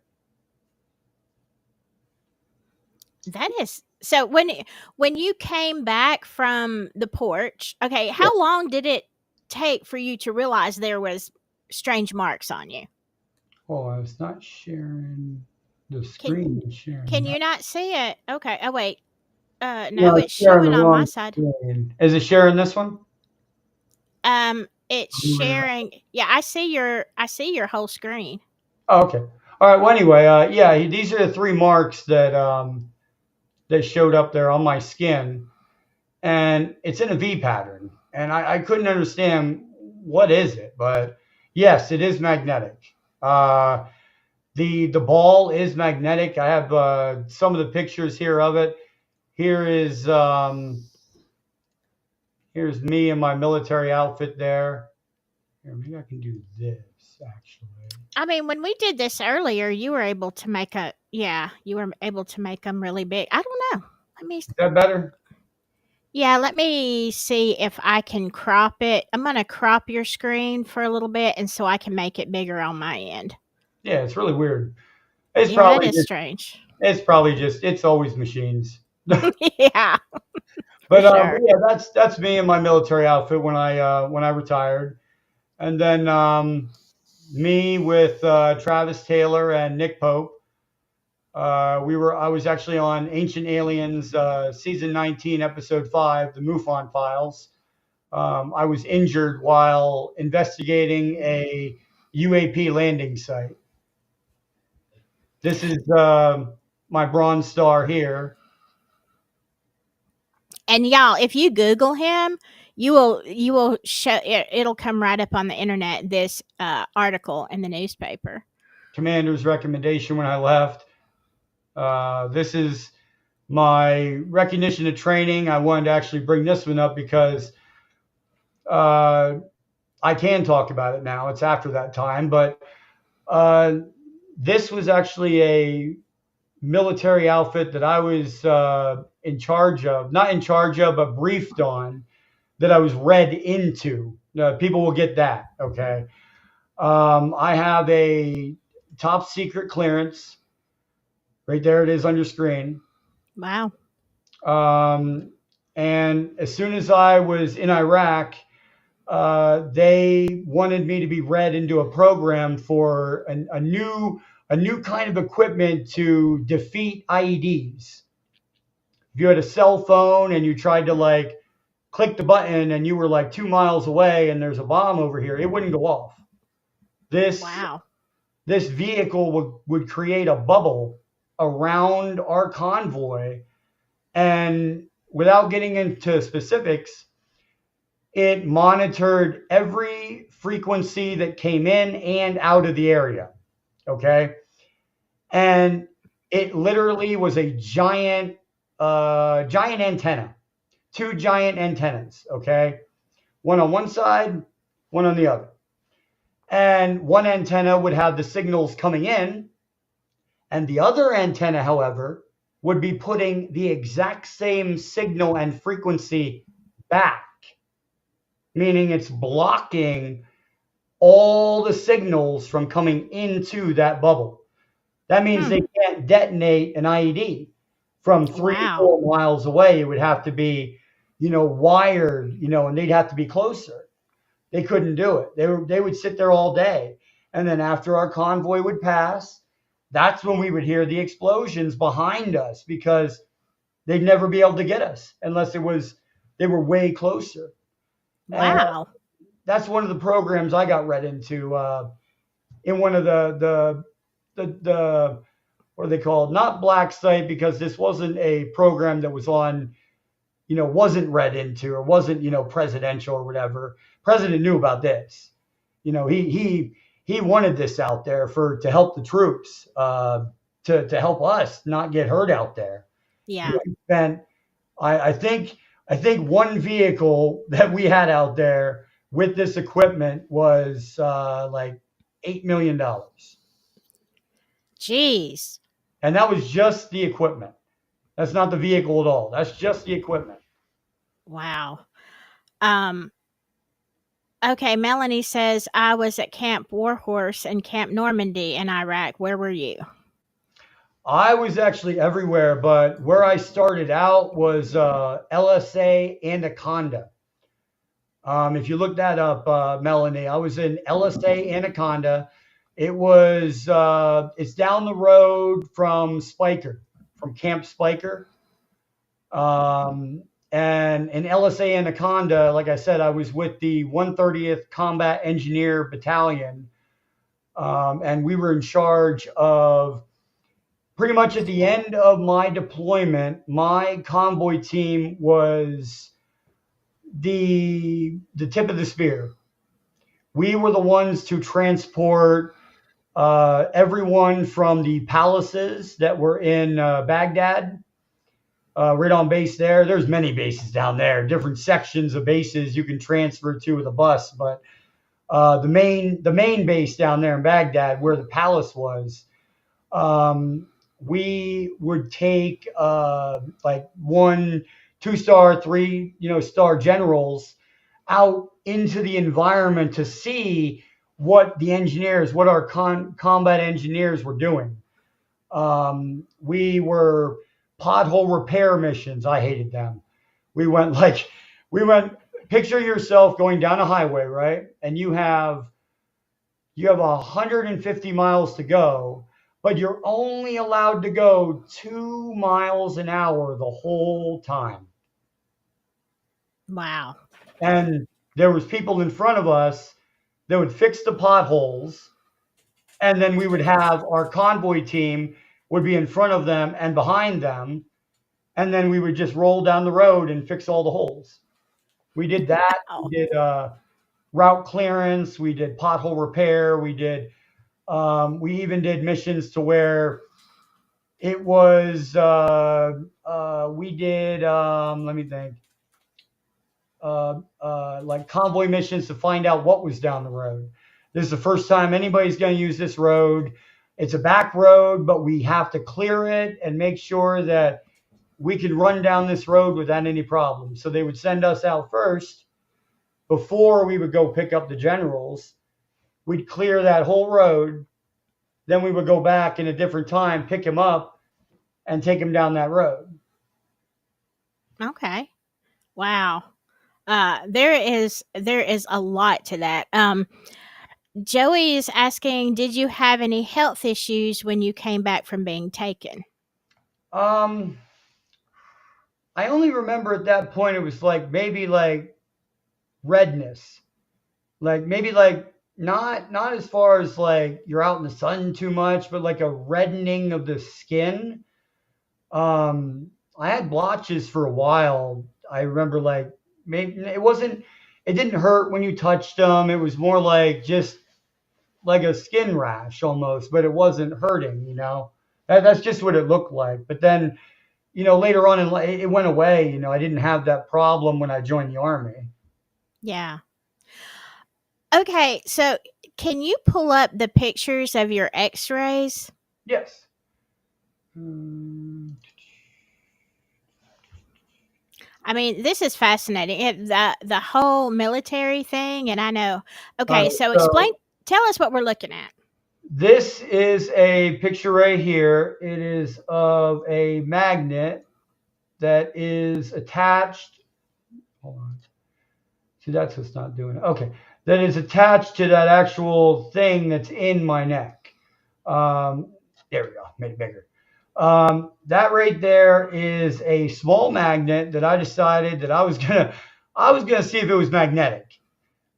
That is so. When you came back from the porch, okay, Yeah. how long did it take for you to realize there was strange marks on you? Oh, I was not sharing the Can screen. Sharing can that. you not see it? Okay. Oh wait. No, No, it's it's sharing the showing on my wrong side. screen. Is it sharing this one? It's sharing. Yeah, I see your whole screen. Oh, okay. All right. Well, anyway, yeah, these are the three marks that showed up there on my skin, and it's in a V pattern. And I couldn't understand what is it, but yes, it is magnetic. The ball is magnetic. I have some of the pictures here of it. Here is here's me in my military outfit there. Here, maybe I can do this actually. I mean, when we did this earlier, you were able to make a yeah, you were able to make them really big. I don't know. Let me Is that better? Yeah, let me see if I can crop it. I'm gonna crop your screen for a little bit, and so I can make it bigger on my end. Yeah, it's really weird. It's Yeah, that probably is just strange. it's always machines. Yeah, for But sure. yeah, that's me in my military outfit when I retired, and then me with Travis Taylor and Nick Pope. I was actually on Ancient Aliens season 19, episode 5, the MUFON files. I was injured while investigating a UAP landing site. This is my Bronze Star here. And y'all, if you Google him, you will show it'll come right up on the internet. This article in the newspaper. Commander's recommendation when I left. This is my recognition of training. I wanted to actually bring this one up because uh, I can talk about it now. It's after that time, but uh, this was actually a military outfit that I was in charge of, not in charge of, but briefed on, that I was read into. People will get that, okay? I have a top secret clearance. Right there it is on your screen. Wow. Um, and as soon as I was in Iraq, they wanted me to be read into a program for a new kind of equipment to defeat IEDs. If you had a cell phone and you tried to like click the button and you were like 2 miles away and there's a bomb over here, it wouldn't go off. This Wow. this vehicle would create a bubble around our convoy, and without getting into specifics, it monitored every frequency that came in and out of the area. Okay. And it literally was a giant antenna, two giant antennas. Okay, one on one side, one on the other. And one antenna would have the signals coming in, and the other antenna, however, would be putting the exact same signal and frequency back, meaning it's blocking all the signals from coming into that bubble. That means Hmm. they can't detonate an IED from Wow. 3 or 4 miles away. It would have to be, wired, and they'd have to be closer. They couldn't do it. They would sit there all day. And then after our convoy would pass, that's when we would hear the explosions behind us because they'd never be able to get us unless they were way closer. And Wow. that's one of the programs I got read into in one of the what are they called? Not black site, because this wasn't a program that was on, wasn't read into or wasn't, presidential or whatever. President knew about this. He wanted this out there to help the troops, to help us not get hurt out there. Yeah. He spent, I think one vehicle that we had out there with this equipment was like $8 million, Jeez. and that was just the equipment. That's not the vehicle at all. That's just the equipment. Wow. Um, okay, Melanie says, I was at Camp Warhorse and Camp Normandy in Iraq. Where were you? I was actually everywhere, but where I started out was LSA Anaconda. If you look that up, Melanie, I was in LSA Anaconda. It's down the road from Spiker, from Camp Spiker. Um, and in LSA Anaconda, like I said, I was with the 130th Combat Engineer Battalion, and we were in charge of pretty much at the end of my deployment. My convoy team was the tip of the spear. We were the ones to transport everyone from the palaces that were in Baghdad, right on base there. There's many bases down there, different sections of bases you can transfer to with a bus, but the main base down there in Baghdad, where the palace was, we would take like 1, 2 star, three star generals out into the environment to see what our combat engineers were doing. We were pothole repair missions. I hated them. We went like we went. Picture yourself going down a highway, right? And you have 150 miles to go, but you're only allowed to go 2 miles an hour the whole time. Wow. And there was people in front of us that would fix the potholes, and then we would have our convoy team would be in front of them and behind them, and then we would just roll down the road and fix all the holes. We did that. We Oh, did route clearance. We did pothole repair. We even did missions to where it was. We did. Let me think. Like convoy missions to find out what was down the road. This is the first time anybody's going to use this road. It's a back road, but we have to clear it and make sure that we can run down this road without any problems. So they would send us out first before we would go pick up the generals. We'd clear that whole road. Then we would go back in a different time, pick him up, and take him down that road. okay. Wow. There is a lot to that. Joey is asking, did you have any health issues when you came back from being taken? Um, I only remember at that point it was like maybe like redness, like maybe like not as far as like you're out in the sun too much, but like a reddening of the skin. I had blotches for a while. I remember like maybe it didn't hurt when you touched them. It was more like just like a skin rash almost, but it wasn't hurting. That's just what it looked like. But then, later on in life, it went away. I didn't have that problem when I joined the army. Yeah. Okay, so can you pull up the pictures of your X-rays? Yes. Hmm. I mean, this is fascinating. The whole military thing, and I know. All Okay, right. so explain. So Tell us what we're looking at. this is a picture right here. It is of a magnet that is attached. Hold on. See, that's what's not doing it. Okay. That is attached to that actual thing that's in my neck. There we go. Made it bigger. That right there is a small magnet that I decided that I was gonna see if it was magnetic.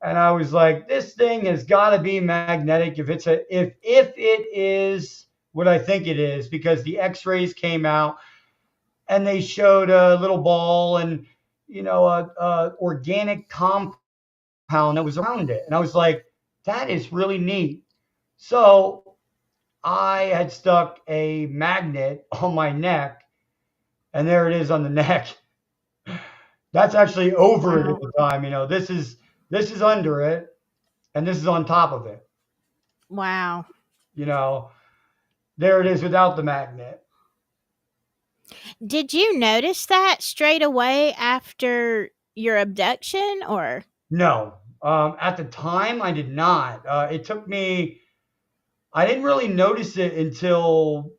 And I was like, this thing has got to be magnetic if it is what I think it is, because the X-rays came out and they showed a little ball and a organic compound that was around it, and I was like, that is really neat. So I had stuck a magnet on my neck, and there it is on the neck. That's actually over it at Wow. the time. This is under it, and this is on top of it. Wow. You know, there it is without the magnet. Did you notice that straight away after your abduction, or? No, at the time I did not. It took me. I didn't really notice it until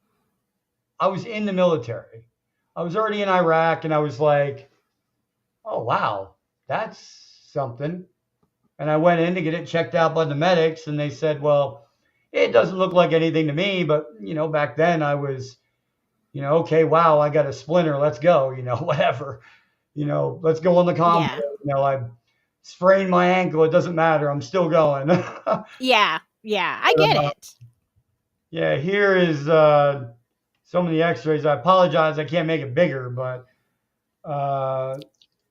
I was in the military. I was already in Iraq, and I was like, "Oh wow, that's something." And I went in to get it checked out by the medics, and they said, "Well, it doesn't look like anything to me, but back then I was, okay, wow, I got a splinter. Let's go. Whatever. Let's go on the combat. Yeah. I sprained my ankle. It doesn't matter. I'm still going." Yeah. Yeah. I get Uh, it. yeah, here is some of the X-rays. I apologize, I can't make it bigger, but uh,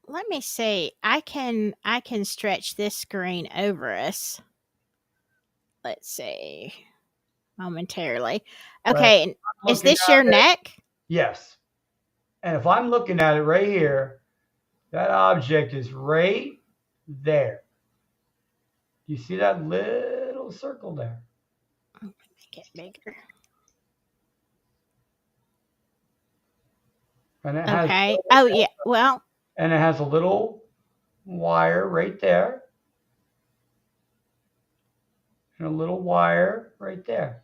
Let me see. I can stretch this screen over us. Let's see. Momentarily. right. Okay, and I'm is looking this your at it. neck? Yes, and if I'm looking at it right here, that object is right there. You see that little circle there, Make it bigger. and it has Okay. Oh yeah. Well, and it has a little wire right there, and a little wire right there.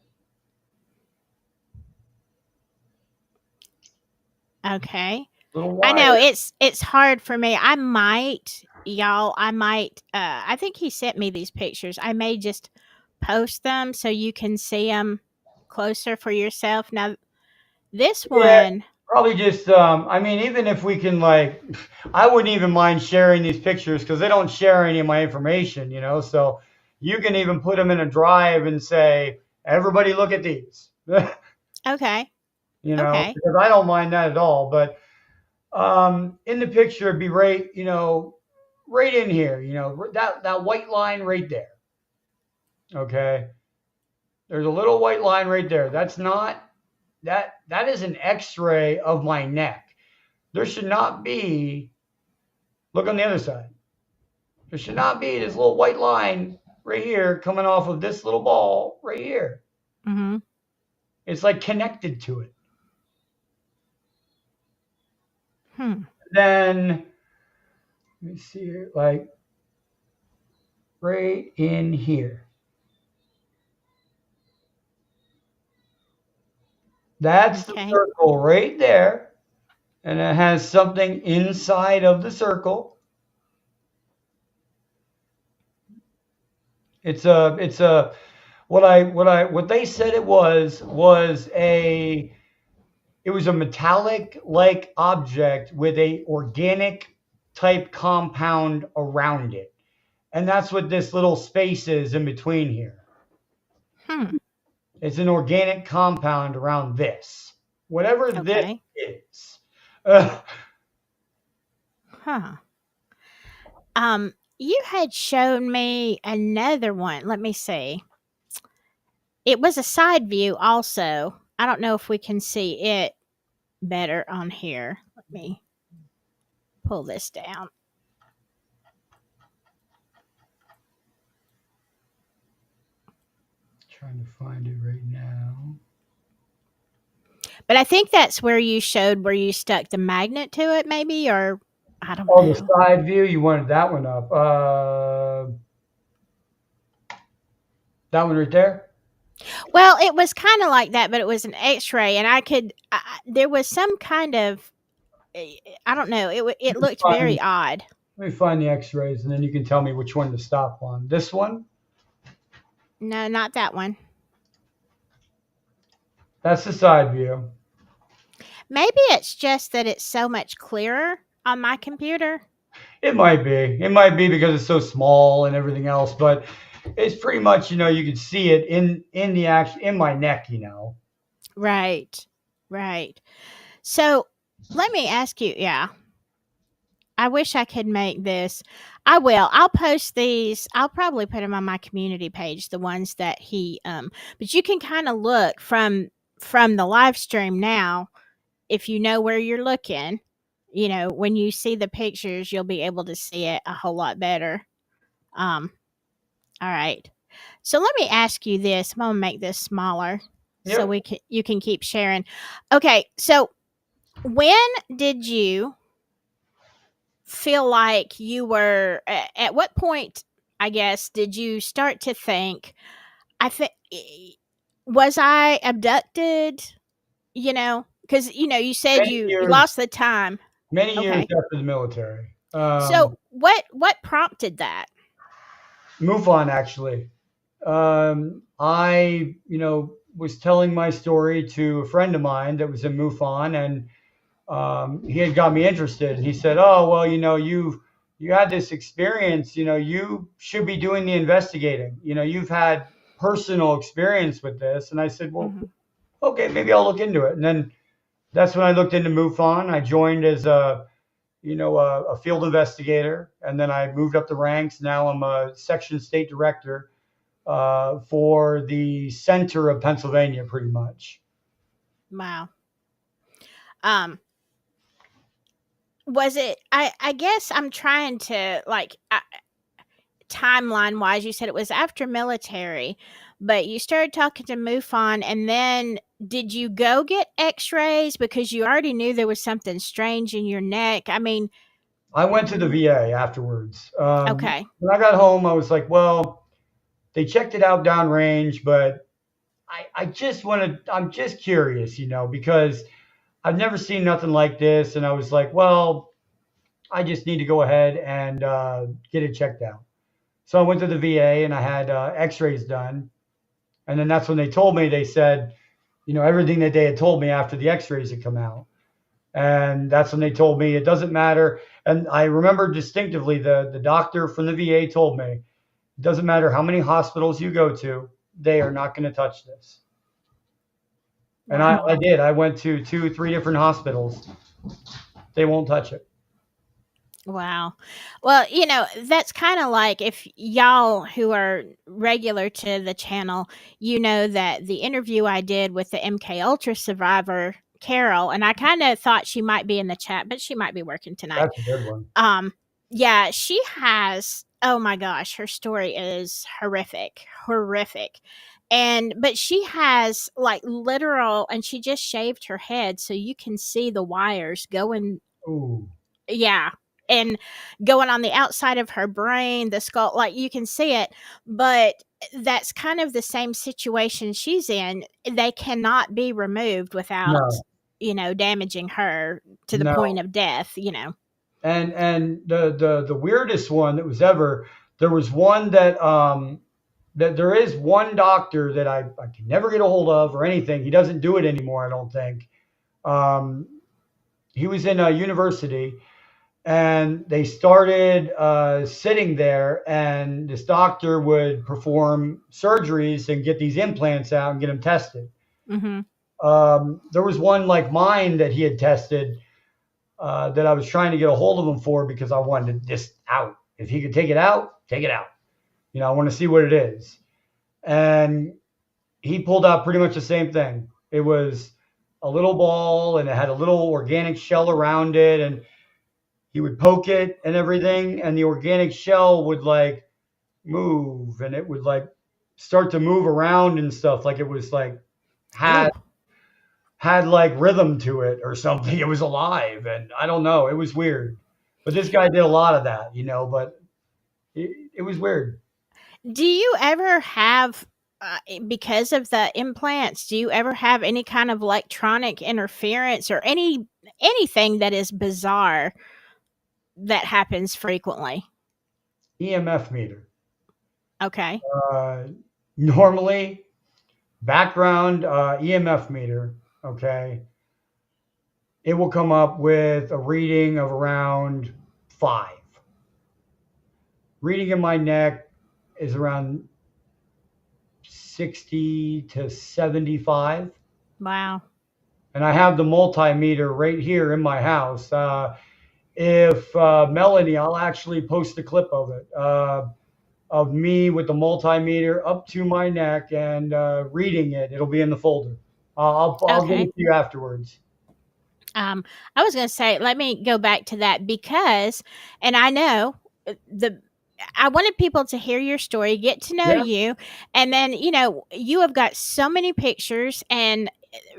okay. Little I know wire. it's hard for me. I might, y'all, I think he sent me these pictures. I may just post them so you can see them closer for yourself. Now, this Yeah, one, probably just. I mean, even if we can, like, I wouldn't even mind sharing these pictures because they don't share any of my information. So you can even put them in a drive and say, "Everybody, look at these." okay. Okay. Because I don't mind that at all. But in the picture, it'd be right, right in here. That white line right there. Okay, there's a little white line right there. That's not that is an X-ray of my neck. There should not be. Look on the other side. There should not be this little white line right here coming off of this little ball right here. Mhm. It's like connected to it. Hmm. Then let me see here, like right in here. That's the Okay. circle right there, and it has something inside of the circle. It's a what they said it was a metallic like object with a organic type compound around it. And that's what this little space is in between here. Hmm. It's an organic compound around this. Whatever this Okay. is. Uh, Huh. You had shown me another one. Let me see. It was a side view also. I don't know if we can see it better on here. Let me pull this down. Trying to find it right now. But I think that's where you showed where you stuck the magnet to it, maybe, or I don't Oh, the know. side view. You wanted that one up. That one right there. Well, it was kind of like that, but it was an X-ray, and there was some kind of I don't know. Let It me looked find, very odd. let me find the X-rays, and then you can tell me which one to stop on. This one. No, not that one. That's the side view. Maybe it's just that it's so much clearer on my computer. It might be. It might be because it's so small and everything else, but it's pretty much, you can see it in the action in my neck, Right. Right. So, let me ask you, yeah. I wish I could make this. I will. I'll post these. I'll probably put them on my community page, the ones that but you can kind of look from the live stream now if you know where you're looking. When you see the pictures, you'll be able to see it a whole lot better. Um all right. So let me ask you this. I'm going to make this smaller so Yep. you can keep sharing. Okay. So when did you feel like you were at what point, I guess, did you start to think, I think, was I abducted? Because you said Many you years, lost the time. many years Okay. after the military. So what prompted that? MUFON actually. I, was telling my story to a friend of mine that was in MUFON, and he had got me interested. And he said, "Oh, well, you had this experience. You should be doing the investigating. You've had personal experience with this." And I said, "Well, Mhm. okay, maybe I'll look into it." And then that's when I looked into MUFON. I joined as a field investigator, and then I moved up the ranks. Now I'm a section state director for the center of Pennsylvania, pretty much. Wow. Um, was it? I guess I'm trying to timeline wise. You said it was after military, but you started talking to MUFON, and then did you go get X-rays because you already knew there was something strange in your neck? I mean, I went to the VA afterwards. okay. When I got home, I was like, well, they checked it out downrange, but I just want to, I'm just curious, because I've never seen nothing like this. And I was like, well, I just need to go ahead and get it checked out. So I went to the VA and I had x-rays done. And then that's when they told me, they said, everything that they had told me after the x-rays had come out. And that's when they told me it doesn't matter. And I remember distinctively the doctor from the VA told me, it doesn't matter how many hospitals you go to, they are not going to touch this. And I Wow. did. I went to 3 different hospitals. They won't touch it. Wow. Well, that's kind of like if y'all who are regular to the channel, you know that the interview I did with the MK Ultra survivor, Carol, and I kind of thought she might be in the chat, but she might be working tonight. That's a good one. Yeah, she has, oh my gosh, her story is horrific, horrific. But she has like literal, and she just shaved her head so you can see the wires going. Ooh. Yeah. And going on the outside of her brain, the skull, like you can see it, but that's kind of the same situation she's in. They cannot be removed without, No, damaging her to the point no. of death. And the weirdest one that was ever, there was one that there is one doctor that I can never get a hold of or anything. He doesn't do it anymore, I don't think. Um, he was in a university, and they started sitting there, and this doctor would perform surgeries and get these implants out and get them tested. Mhm. There was one like mine that he had tested that I was trying to get a hold of him for because I wanted this out. If he could take it out, take it out. I want to see what it is. And he pulled out pretty much the same thing. It was a little ball and it had a little organic shell around it, and he would poke it and everything, and the organic shell would like move, and it would like start to move around and stuff, like it was like had Ooh. had like rhythm to it or something. It was alive, and I don't know. It was weird. But this guy did a lot of that, but it was weird. Do you ever have, because of the implants, do you ever have any kind of electronic interference or anything that is bizarre that happens frequently? EMF meter. Okay. Uh, Normally, background EMF meter, okay, it will come up with a reading of around 5. Reading in my neck is around 60 to 75. Wow. And I have the multimeter right here in my house. If Melanie, I'll actually post a clip of it, of me with the multimeter up to my neck and reading it. It'll be in the folder. I'll get Okay. it to you afterwards. Um, I was going to say, let me go back to that because, and I know the, I wanted people to hear your story, get to know Yeah. you, and then, you have got so many pictures. And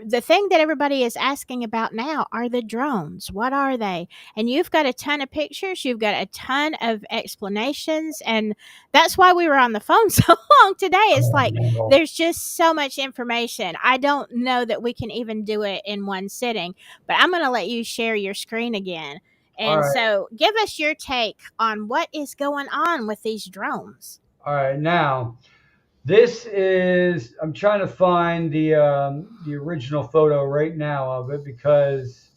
the thing that everybody is asking about now are the drones. What are they? And you've got a ton of pictures, you've got a ton of explanations, and that's why we were on the phone so long today. It's Oh, like no. there's just so much information. I don't know that we can even do it in one sitting, but I'm going to let you share your screen again. All And right. so give us your take on what is going on with these drones. All right. Now, this is, I'm trying to find the original photo right now of it because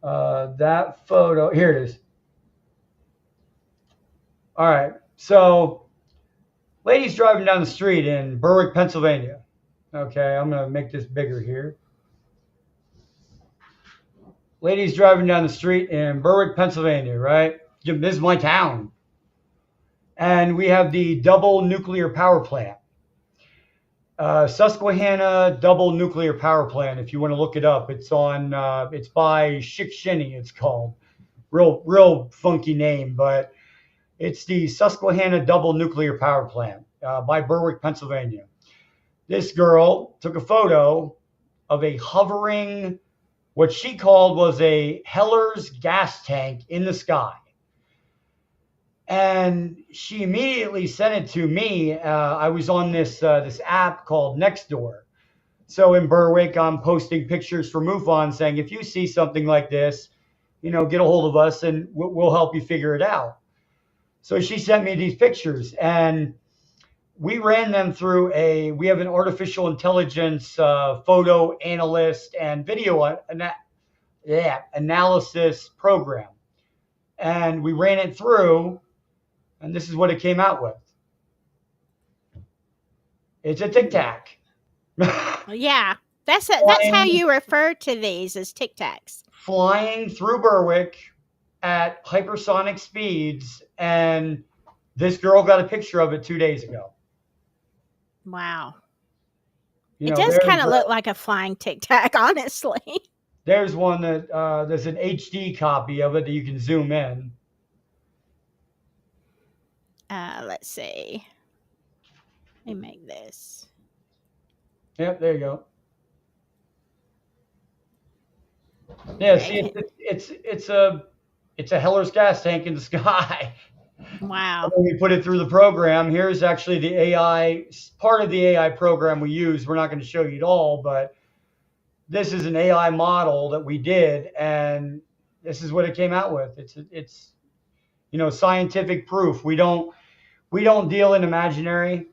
that photo, here it is. All right. So, ladies driving down the street in Berwick, Pennsylvania. Okay, I'm going to make this bigger here. Ladies driving down the street in Berwick, Pennsylvania, right? This is my town. And we have the double nuclear power plant. Susquehanna double nuclear power plant. If you want to look it up, it's on. It's by Shikshinny. It's called. Real funky name, but it's the Susquehanna double nuclear power plant by Berwick, Pennsylvania. This girl took a photo of a hovering, what she called was a Heller's gas tank in the sky. And she immediately sent it to me. I was on this app called Nextdoor. So in Berwick, I'm posting pictures for MUFON saying, if you see something like this, get a hold of us and we'll help you figure it out. So she sent me these pictures, and we ran them through we have an artificial intelligence photo analyst and video analysis program. And we ran it through, and this is what it came out with. It's a tic tac. Yeah, that's how flying, you refer to these, as Tic Tacs. flying through Berwick at hypersonic speeds, and this girl got a picture of it 2 days ago. Wow. You It know, does there's kind of look like a flying Tic Tac, honestly. there's one that there's an HD copy of it that you can zoom in. Let's see. Let me make this. Yep, there you go. Yeah, see, Okay. it's a Heller's gas tank in the sky. Wow. When we put it through the program, here's actually the AI part of the AI program we use. We're not going to show you it all, but this is an AI model that we did, and this is what it came out with. It's scientific proof. We don't deal in imaginary.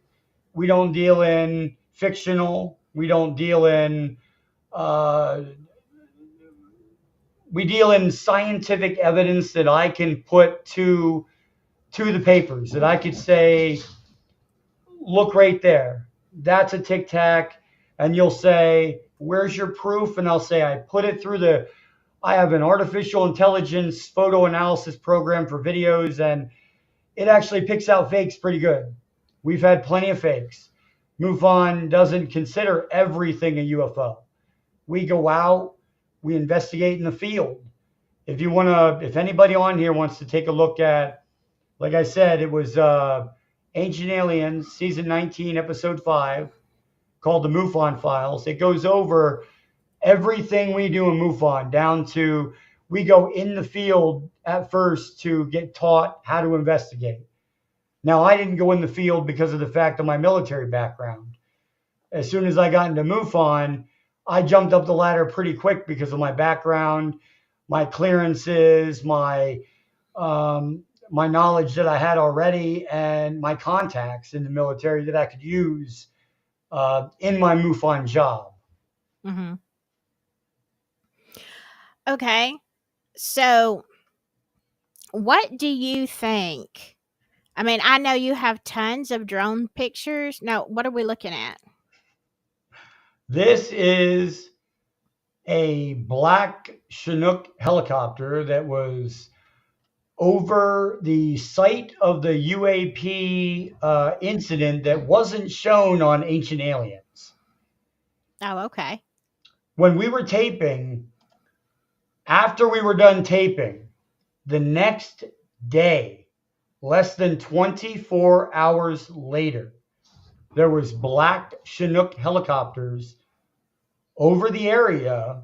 We don't deal in fictional. We don't deal in uh, we deal in scientific evidence that I can put to the papers, that I could say, look right there. That's a tic tac. And you'll say, where's your proof? And I'll say, I have an artificial intelligence photo analysis program for videos, and it actually picks out fakes pretty good. We've had plenty of fakes. MUFON doesn't consider everything a UFO. We go out, we investigate in the field. If anybody on here wants to take a look at, like I said, it was Ancient Aliens, season 19, episode 5, called the MUFON Files. It goes over everything we do in MUFON, down to we go in the field at first to get taught how to investigate. Now, I didn't go in the field because of the fact of my military background. As soon as I got into MUFON, I jumped up the ladder pretty quick because of my background, my clearances, my knowledge that I had already, and my contacts in the military that I could use in my MUFON job. Mm-hmm. Okay. So, what do you think? I mean, I know you have tons of drone pictures. Now, what are we looking at? This is a black Chinook helicopter that was over the site of the UAP incident that wasn't shown on Ancient Aliens. Oh, okay. When we were taping, after we were done taping, the next day, less than 24 hours later, there was black Chinook helicopters over the area.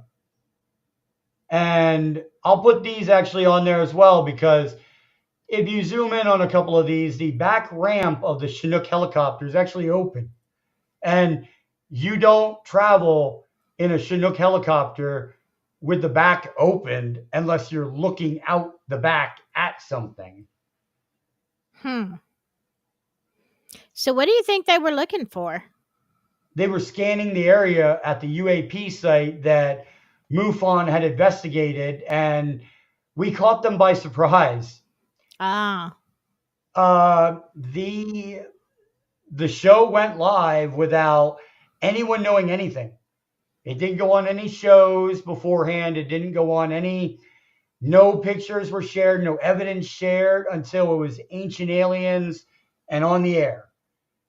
And I'll put these actually on there as well, because if you zoom in on a couple of these, the back ramp of the Chinook helicopter is actually open. And you don't travel in a Chinook helicopter with the back opened unless you're looking out the back at something. So, what do you think they were looking for? They were scanning the area at the UAP site that MUFON had investigated, and we caught them by surprise. Ah. The show went live without anyone knowing anything. It didn't go on any shows beforehand. It didn't go on any, no pictures were shared, no evidence shared until it was Ancient Aliens and on the air.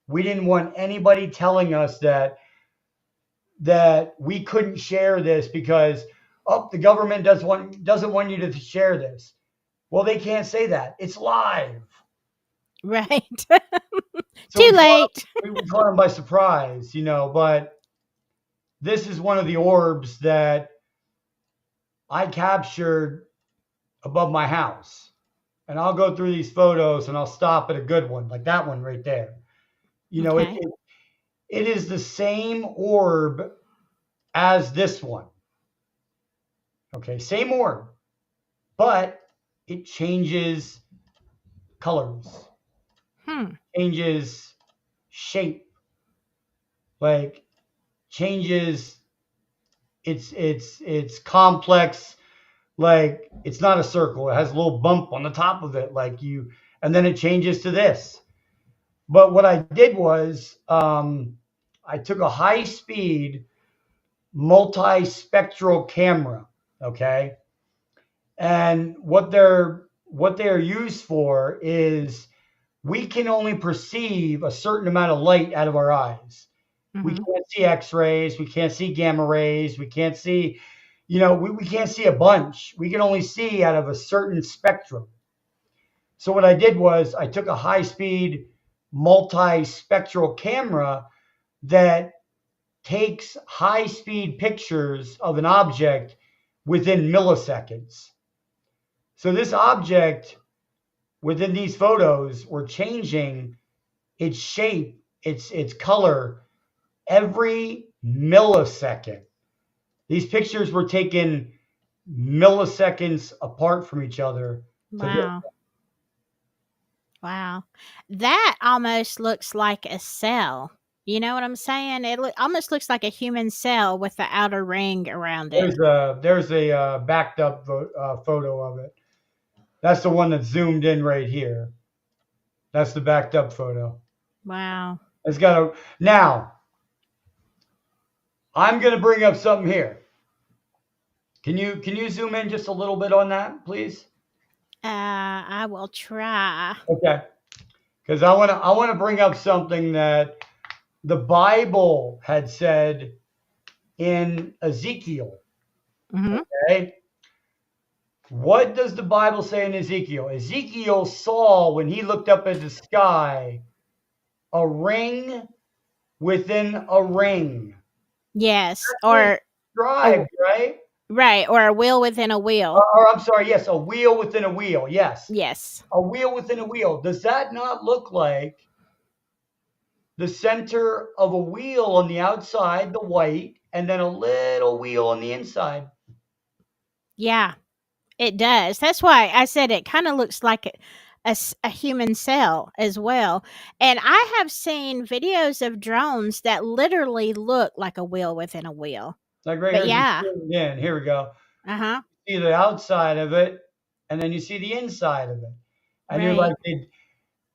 We didn't want anybody telling us that we couldn't share this because the government doesn't want you to share this. Well, they can't say that. It's live. Right. So Too late. We caught them by surprise, but this is one of the orbs that I captured above my house. And I'll go through these photos and I'll stop at a good one, like that one right there. Okay. It is the same orb as this one. Okay, same orb, but it changes colors, changes shape, like changes it's complex. Like, it's not a circle, it has a little bump on the top of it, and then it changes to this. But what I did was I took a high-speed multi-spectral camera, okay? And what they're used for is we can only perceive a certain amount of light out of our eyes. We can't see X-rays, we can't see gamma rays, we can't see, we can't see a bunch. We can only see out of a certain spectrum. So what I did was I took a high-speed multi-spectral camera that takes high-speed pictures of an object within milliseconds. So this object within these photos were changing its shape, its color every millisecond. These pictures were taken milliseconds apart from each other. Wow. Wow. That almost looks like a cell. You know what I'm saying? It almost looks like a human cell with the outer ring around it. There's a backed up photo of it. That's the one that's zoomed in right here. That's the backed up photo. Wow. Now, I'm going to bring up something here. Can you zoom in just a little bit on that, please? I will try. Okay. Because I want to bring up something that the Bible had said in Ezekiel. Hmm. Okay. What does the Bible say in Ezekiel? Ezekiel saw, when he looked up at the sky, a ring within a ring. Yes. That's what it A described, right? right, or a wheel within a wheel. Or I'm sorry, yes, a wheel within a wheel. Yes, Yes. a wheel within a wheel. Does that not look like the center of a wheel on the outside, the white, and then a little wheel on the inside? Yeah, it does. That's why I said it kind of looks like a human cell as well. And I have seen videos of drones that literally look like a wheel within a wheel. Like right But here, just yeah. zoom it in. Here we go. Uh-huh. See the outside of it, and then you see the inside of it. And you're like, Right.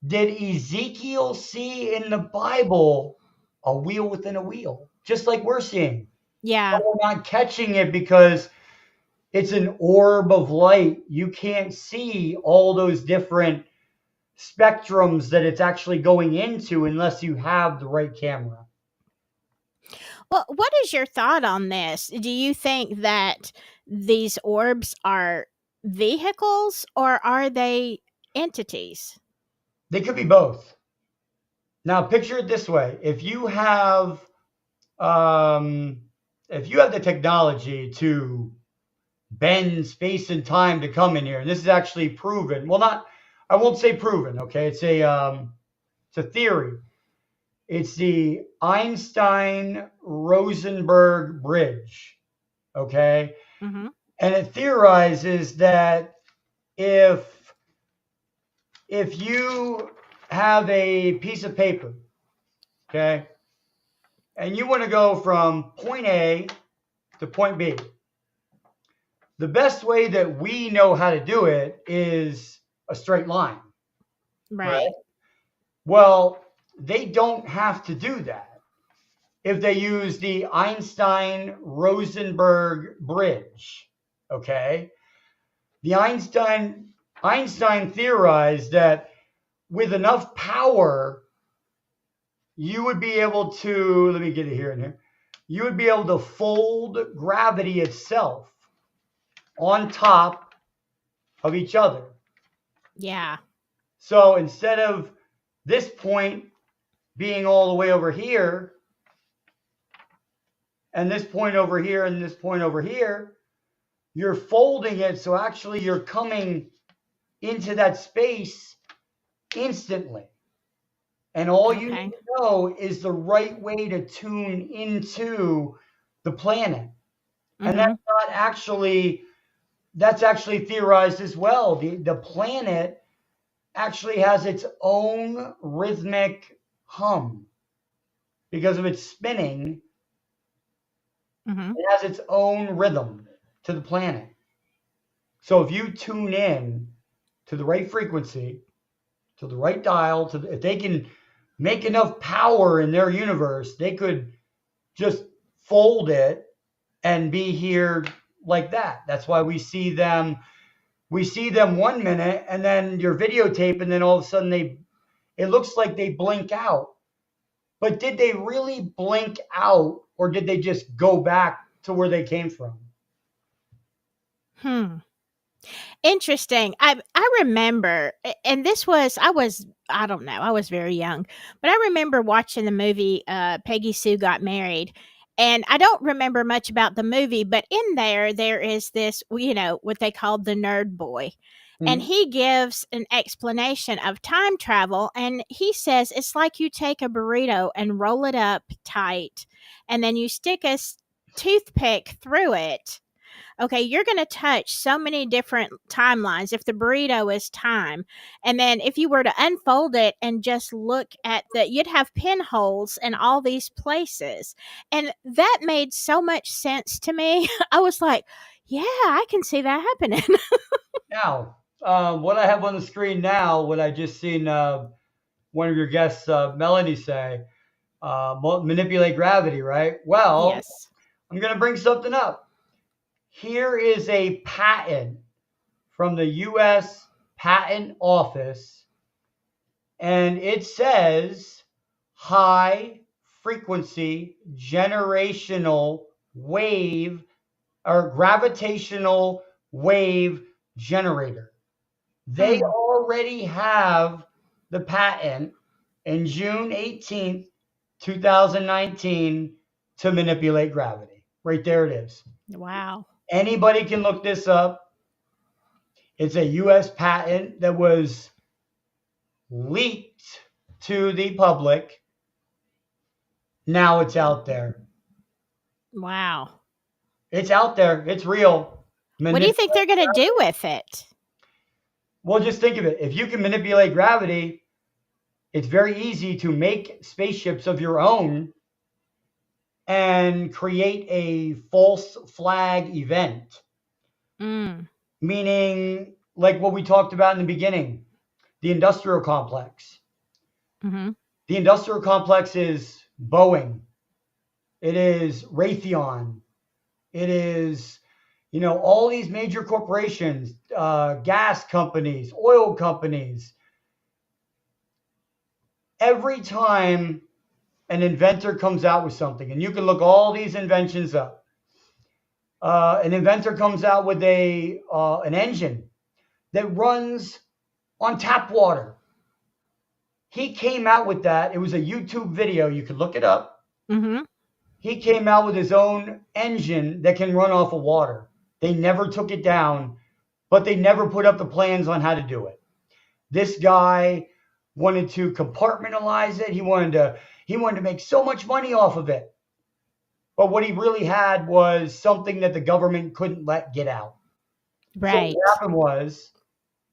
did Ezekiel see in the Bible a wheel within a wheel? Just like we're seeing. But Yeah. we're not catching it because it's an orb of light. You can't see all those different spectrums that it's actually going into unless you have the right camera. Well, what is your thought on this? Do you think that these orbs are vehicles or are they entities? They could be both. Now, picture it this way: um, if you have the technology to bend space and time to come in here, and this is actually proven. Well, not I won't say proven. Okay, it's a theory. It's the Einstein Rosenberg bridge. Okay, Mhm. and it theorizes that if if you have a piece of paper, okay, and you want to go from point A to point B, the best way that we know how to do it is a straight line, right? Right. Well, they don't have to do that if they use the Einstein Rosenberg bridge, okay? The Einstein theorized that with enough power, you would be able to, let me get it here and here. You would be able to fold gravity itself on top of each other. Yeah. So instead of this point being all the way over here, and this point over here, and this point over here, you're folding it. So actually, you're coming into that space instantly. And all you need Okay. to know is the right way to tune into the planet. And Mhm. that's actually theorized as well. The planet actually has its own rhythmic hum because of its spinning. Mhm. It has its own rhythm to the planet. So if you tune in to the right frequency, to the right dial, if they can make enough power in their universe, they could just fold it and be here like that. That's why we see them 1 minute and then your videotape, and then all of a sudden it looks like they blink out. But did they really blink out, or did they just go back to where they came from? Hmm. Interesting. I remember, and this was I don't know, I was very young, but I remember watching the movie Peggy Sue Got Married, and I don't remember much about the movie, but in there is this, what they called the nerd boy, and Mhm. he gives an explanation of time travel, and he says it's like you take a burrito and roll it up tight, and then you stick toothpick through it. Okay, you're going to touch so many different timelines if the burrito is time. And then if you were to unfold it and just look at you'd have pinholes in all these places. And that made so much sense to me. I was like, yeah, I can see that happening. Now, what I have on the screen now, what I just seen one of your guests, Melanie, say, manipulate gravity, right? Well, Yes. I'm going to bring something up. Here is a patent from the U.S. Patent Office, and it says high frequency generational wave or gravitational wave generator. They Mm. already have the patent in June 18th, 2019 to manipulate gravity. Right there it is. Wow. Anybody can look this up. It's a US patent that was leaked to the public. Now it's out there. Wow. It's out there. It's real. What do you think they're Manipulate. going to do with it? Well, just think of it. If you can manipulate gravity, it's very easy to make spaceships of your own and create a false flag event, Mm. meaning like what we talked about in the beginning, the industrial complex. Mhm. The industrial complex is Boeing. It is Raytheon. It is, all these major corporations, gas companies, oil companies. Every time an inventor comes out with something, and you can look all these inventions up, an inventor comes out with an engine that runs on tap water. He came out with that. It was a YouTube video. You could look it up. Mhm. He came out with his own engine that can run off of water. They never took it down, but they never put up the plans on how to do it. This guy wanted to compartmentalize it. He wanted to make so much money off of it. But what he really had was something that the government couldn't let get out. So what Right. happened was,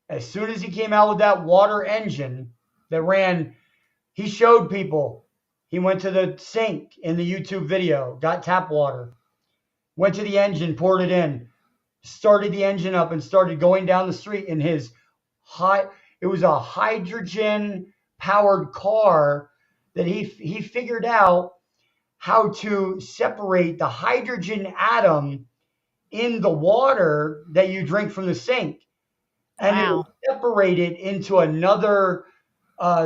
as soon as he came out with that water engine that ran, he showed people. He went to the sink in the YouTube video, got tap water, went to the engine, poured it in, started the engine up, and started going down the street in his it was a hydrogen powered car that he figured out how to separate the hydrogen atom in the water that you drink from the sink, and it would Wow. separate it into another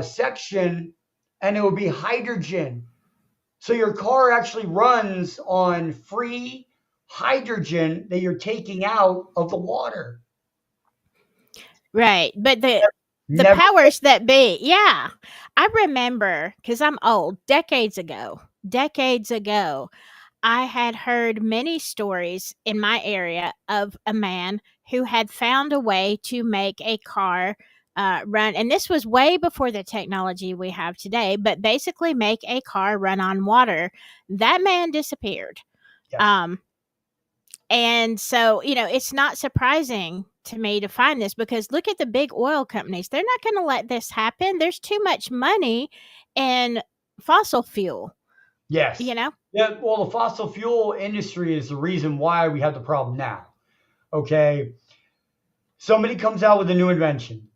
section, and it would be hydrogen. So your car actually runs on free hydrogen that you're taking out of the water. Right. But the Never. powers that be. Yeah. I remember cuz I'm old, decades ago, I had heard many stories in my area of a man who had found a way to make a car run, and this was way before the technology we have today, but basically make a car run on water. That man disappeared. Yes. Um, and so, it's not surprising to me to find this because look at the big oil companies. They're not going to let this happen. There's too much money in fossil fuel, you Yes. know? Yeah. Well, the fossil fuel industry is the reason why we have the problem now. Okay. Somebody comes out with a new invention.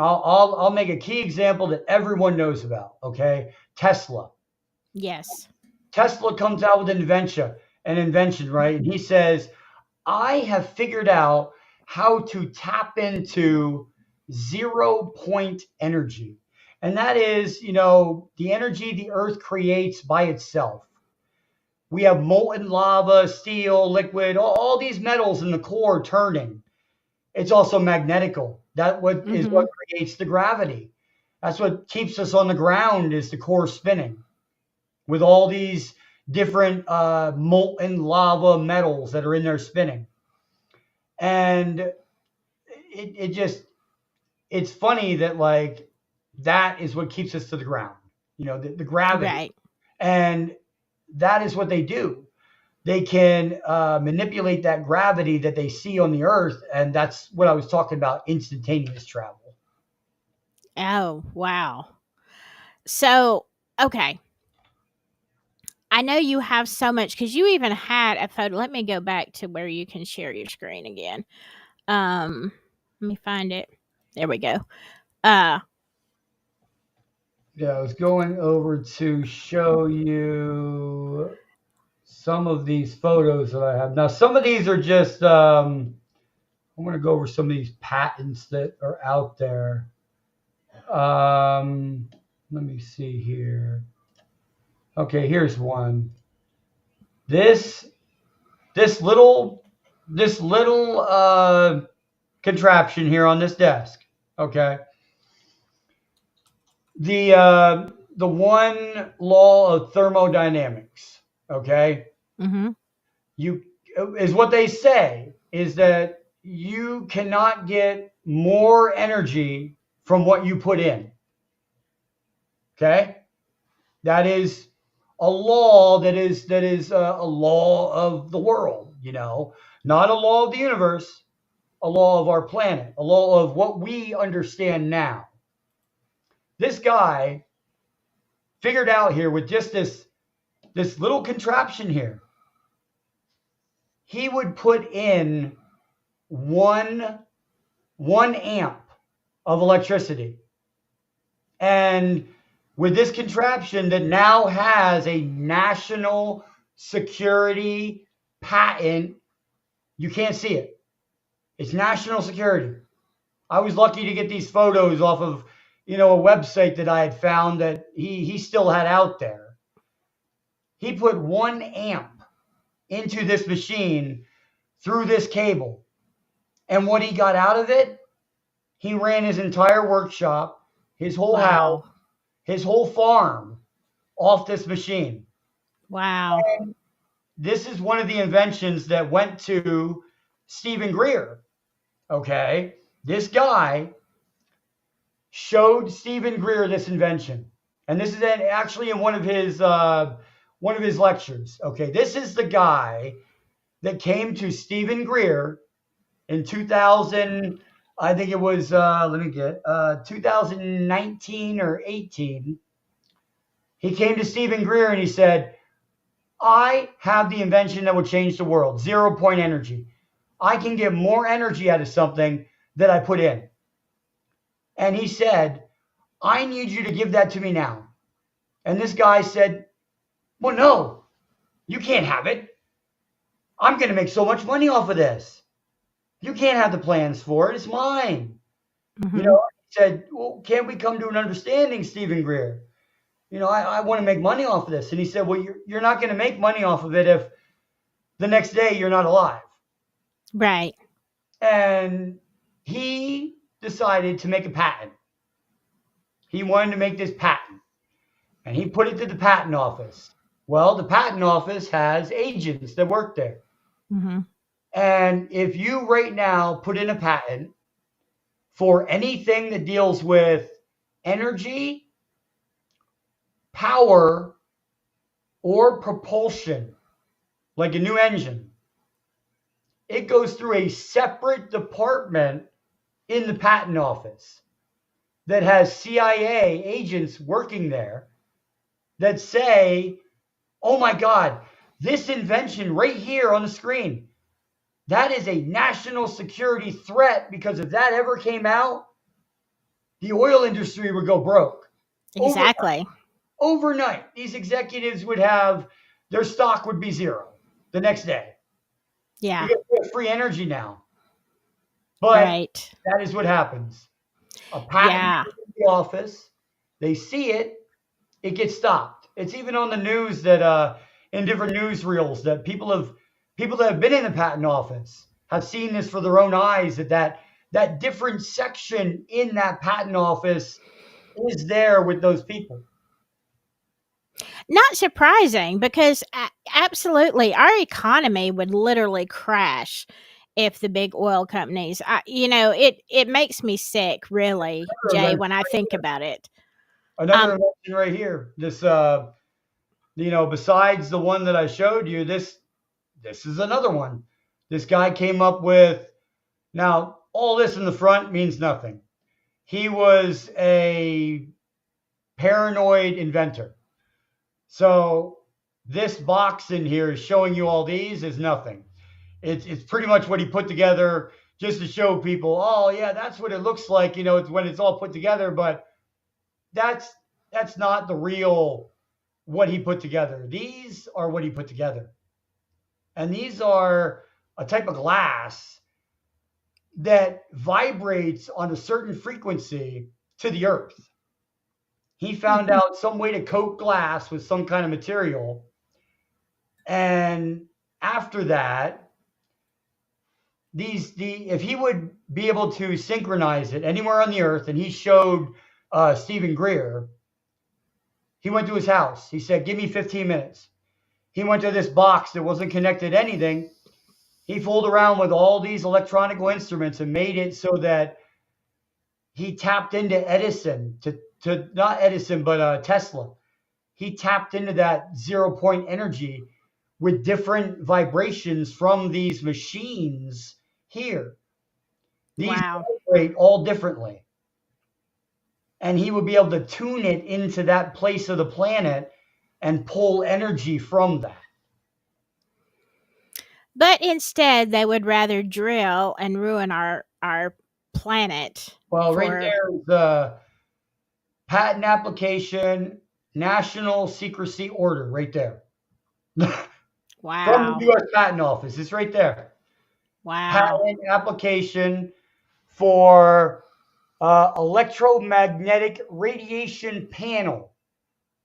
I'll make a key example that everyone knows about. Okay. Tesla. Yes. Tesla comes out with an invention, right? And he says, I have figured out how to tap into 0 point energy. And that is, the energy the earth creates by itself. We have molten lava, steel, liquid, all these metals in the core turning. It's also magnetical. That what is what Mhm. creates the gravity. That's what keeps us on the ground is the core spinning with all these different molten lava metals that are in there spinning. And it just it's funny that like that is what keeps us to the ground, the gravity. Right. And that is what they do. They can manipulate that gravity that they see on the earth. And that's what I was talking about, instantaneous travel. Oh, wow. So, okay. I know you have so much because you even had a photo. Let me go back to where you can share your screen again. Let me find it. There we go. Uh, Yeah, I was going over to show you some of these photos that I have. Now, some of these are just, I'm going to go over some of these patents that are out there. Let me see here. Okay, here's one. This this little this little contraption here on this desk. Okay, the one law of thermodynamics. Okay, Mm-hmm. you is what they say is that you cannot get more energy from what you put in. Okay, that is a law that is a law of the world. Not a law of the universe, a law of our planet, a law of what we understand now. This guy figured out here with just this little contraption here. He would put in one amp of electricity. And with this contraption that now has a national security patent, you can't see it. It's national security. I was lucky to get these photos off of, a website that I had found that he still had out there. He put 1 amp into this machine through this cable. And what he got out of it, he ran his entire workshop, his whole house, Wow. his whole farm off this machine. Wow. And this is one of the inventions that went to Stephen Greer. Okay. This guy showed Stephen Greer this invention. And this is actually in one of his lectures. Okay. This is the guy that came to Stephen Greer in 2000. I think it was 2019 or 18. He came to Stephen Greer and he said, I have the invention that will change the world, 0 point energy. I can get more energy out of something that I put in. And he said, I need you to give that to me now. And this guy said, well, no, you can't have it. I'm going to make so much money off of this. You can't have the plans for it. It's mine. Mm-hmm. He said, well, can't we come to an understanding, Stephen Greer? I want to make money off of this. And he said, well, you're not going to make money off of it if the next day you're not alive. Right. And he decided to make a patent. He wanted to make this patent. And he put it to the patent office. Well, the patent office has agents that work there. Mm-hmm. And if you right now put in a patent for anything that deals with energy, power, or propulsion, like a new engine, it goes through a separate department in the patent office that has CIA agents working there that say, oh my God, this invention right here on the screen, that is a national security threat, because if that ever came out, the oil industry would go broke. Exactly. Overnight, these executives would have, their stock would be zero the next day. Yeah. Because we have free energy now. But Right. that is what happens. A patent Yeah. goes in the office, they see it, it gets stopped. It's even on the news that in different newsreels that people that have been in the patent office have seen this for their own eyes, that different section in that patent office is there with those people. Not surprising, because absolutely our economy would literally crash if the big oil companies, it makes me sick, really, Jay, when I think about it. Another Um, invention right here. This, besides the one that I showed you, this is another one. This guy came up with. Now, all this in the front means nothing. He was a paranoid inventor. So this box in here is showing you all these is nothing. It's pretty much what he put together just to show people, oh yeah, that's what it looks like, it's when it's all put together, but that's not the real what he put together. These are what he put together. And these are a type of glass that vibrates on a certain frequency to the earth. He found out some way to coat glass with some kind of material. And after that, if he would be able to synchronize it anywhere on the earth, and he showed Stephen Greer, he went to his house. He said, "Give me 15 minutes." He went to this box that wasn't connected to anything. He fooled around with all these electronical instruments and made it so that he tapped into Edison to not Edison, but Tesla. He tapped into that 0 point energy with different vibrations from these machines here. These Wow. vibrate all differently. And he would be able to tune it into that place of the planet and pull energy from that. But instead, they would rather drill and ruin our planet Well, right for there is the patent application, national secrecy order, right there. From the wow. U.S. Patent Office. It's right there. Wow. Patent application for electromagnetic radiation panel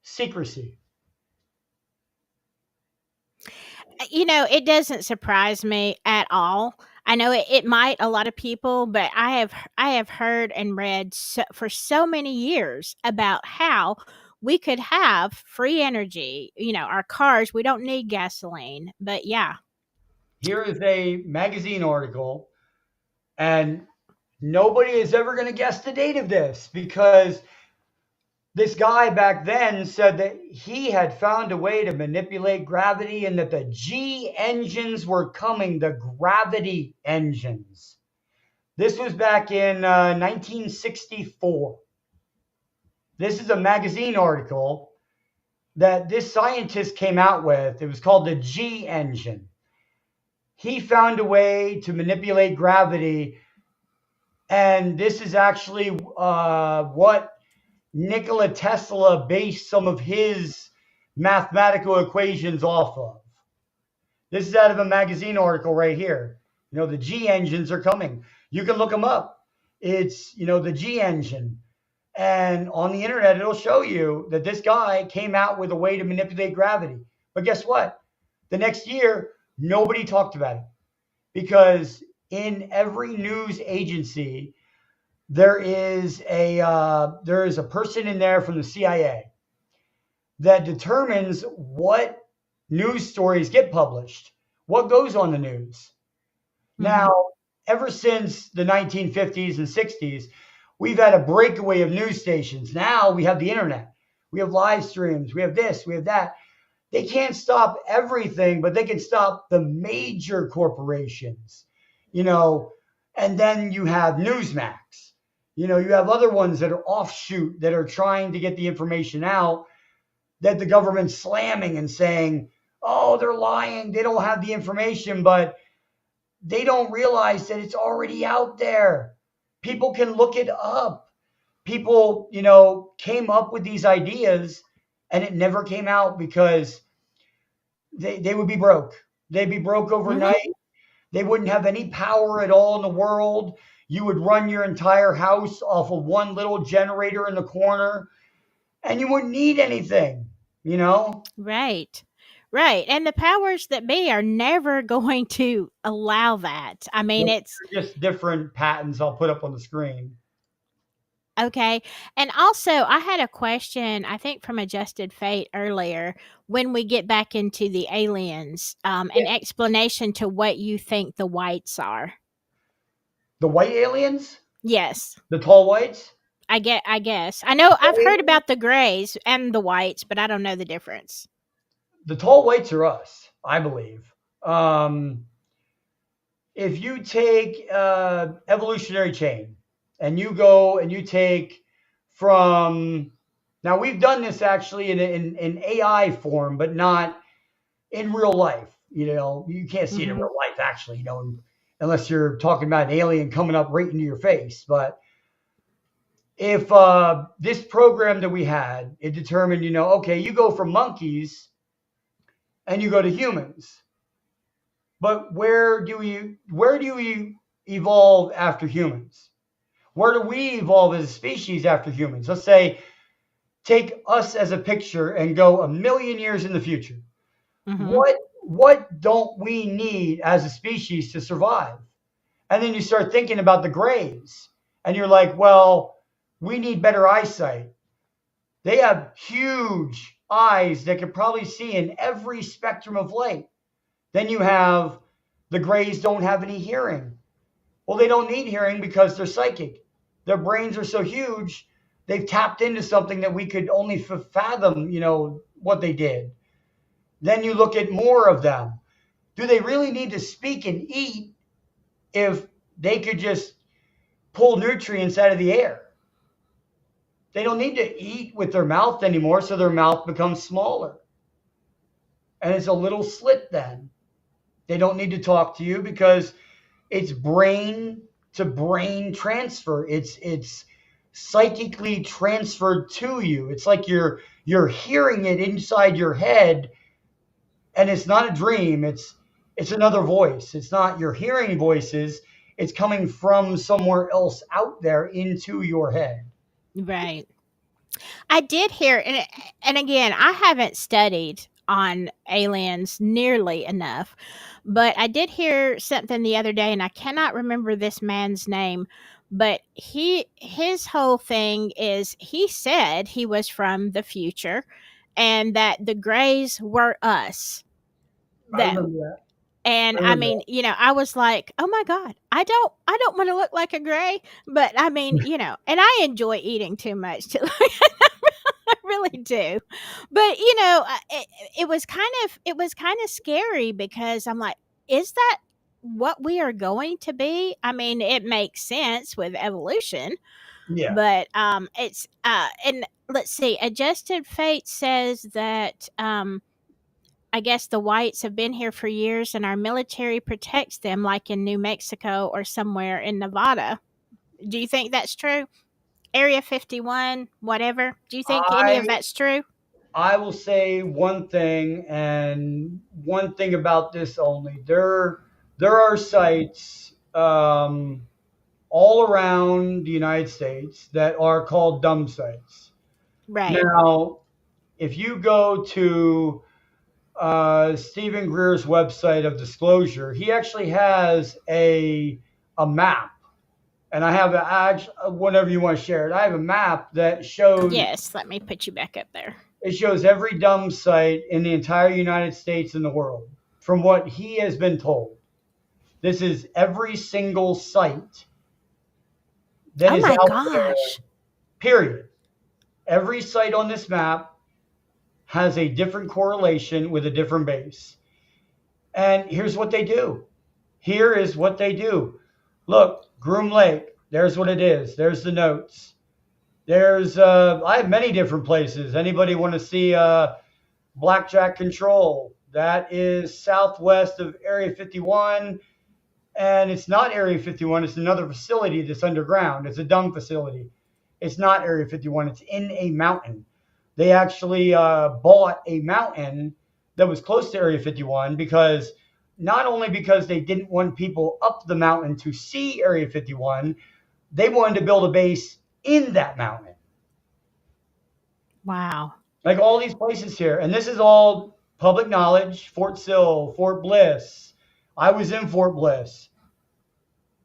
secrecy. It doesn't surprise me at all. I know it might a lot of people, but I have heard and read for so many years about how we could have free energy. Our cars, we don't need gasoline. But yeah. Here is a magazine article, and nobody is ever going to guess the date of this because this guy back then said that he had found a way to manipulate gravity and that the G engines were coming, the gravity engines. This was back in 1964. This is a magazine article that this scientist came out with. It was called the G engine. He found a way to manipulate gravity, and this is actually what Nikola Tesla based some of his mathematical equations off of. This is out of a magazine article right here. The G engines are coming. You can look them up. It's, the G engine. And on the internet, it'll show you that this guy came out with a way to manipulate gravity. But guess what? The next year, nobody talked about it because in every news agency, there is a person in there from the CIA that determines what news stories get published, what goes on the news. Mhm. Now, ever since the 1950s and 60s, we've had a breakaway of news stations. Now we have the internet. We have live streams. We have this, we have that. They can't stop everything, but they can stop the major corporations, and then you have Newsmax. You have other ones that are offshoot that are trying to get the information out that the government's slamming and saying, oh, they're lying. They don't have the information, but they don't realize that it's already out there. People can look it up. People, came up with these ideas and it never came out because they would be broke. They'd be broke Mhm. overnight. They wouldn't have any power at all in the world. You would run your entire house off of one little generator in the corner and you wouldn't need anything. Right. Right. And the powers that be are never going to allow that. I mean, it's They're just different patents I'll put up on the screen. okay. And also, I had a question, I think from Adjusted Fate earlier, when we get back into the aliens, an Yeah. explanation to what you think the whites are. The white aliens, Yes. the tall whites, I guess. I know I've heard about the grays and the whites, but I don't know the difference. the tall whites are us, I believe. If you take evolutionary chain and you go and you take from now we've done this actually in AI form, but not in real life. You can't see it in Mhm. real life actually, unless you're talking about an alien coming up right into your face. But if this program that we had, it determined, okay, you go from monkeys and you go to humans. But where do you evolve after humans? Where do we evolve as a species after humans? Let's say take us as a picture and go a million years in the future. Mhm. What don't we need as a species to survive? And then you start thinking about the grays, and you're like, well, we need better eyesight. They have huge eyes that can probably see in every spectrum of light. Then you have the grays don't have any hearing. Well, they don't need hearing because they're psychic. Their brains are so huge, they've tapped into something that we could only fathom, what they did. Then you look at more of them. Do they really need to speak and eat if they could just pull nutrients out of the air? They don't need to eat with their mouth anymore, so their mouth becomes smaller. And it's a little slit then. They don't need to talk to you because it's brain to brain transfer. It's psychically transferred to you. It's like you're hearing it inside your head, and it's not a dream. It's another voice. It's not your hearing voices. It's coming from somewhere else out there into your head. Right. I did hear, and again, I haven't studied on aliens nearly enough, but I did hear something the other day, and I cannot remember this man's name, but his whole thing is he said he was from the future, and that the Greys were us. I That remember that. and I I remember mean, I was like, "Oh my god, I don't want to look like a gray," but I mean, and I enjoy eating too much to I really do. But, it was kind of scary because I'm like, is that what we are going to be? I mean, it makes sense with evolution, that. Yeah. but it's and let's see, Adjusted Fate says that I guess the whites have been here for years and our military protects them like in New Mexico or somewhere in Nevada. Do you think that's true? Area 51, whatever. Do you think any of I that's true? I will say one thing, and one thing about this only. There are sites all around the United States that are called dumb sites. Right. Now, if you go to Stephen Greer's website of disclosure, he actually has a map, and I have whenever you want to share it. I have a map that shows Yes, let me put you back up there. it shows every dumb site in the entire United States and the world, from what he has been told. This is every single site that Oh is my out there, gosh. period. Every site on this map has a different correlation with a different base. And here's what they do. Here is what they do. Look, Groom Lake, there's what it is. There's the notes. I have many different places. Anybody want to see Blackjack Control? That is southwest of Area 51. And it's not Area 51. It's another facility that's underground. It's a dumb facility. It's not Area 51. It's in a mountain. They actually bought a mountain that was close to Area 51 because not only because they didn't want people up the mountain to see Area 51, they wanted to build a base in that mountain. Wow. Like all these places here. And this is all public knowledge. Fort Sill, Fort Bliss. I was in Fort Bliss.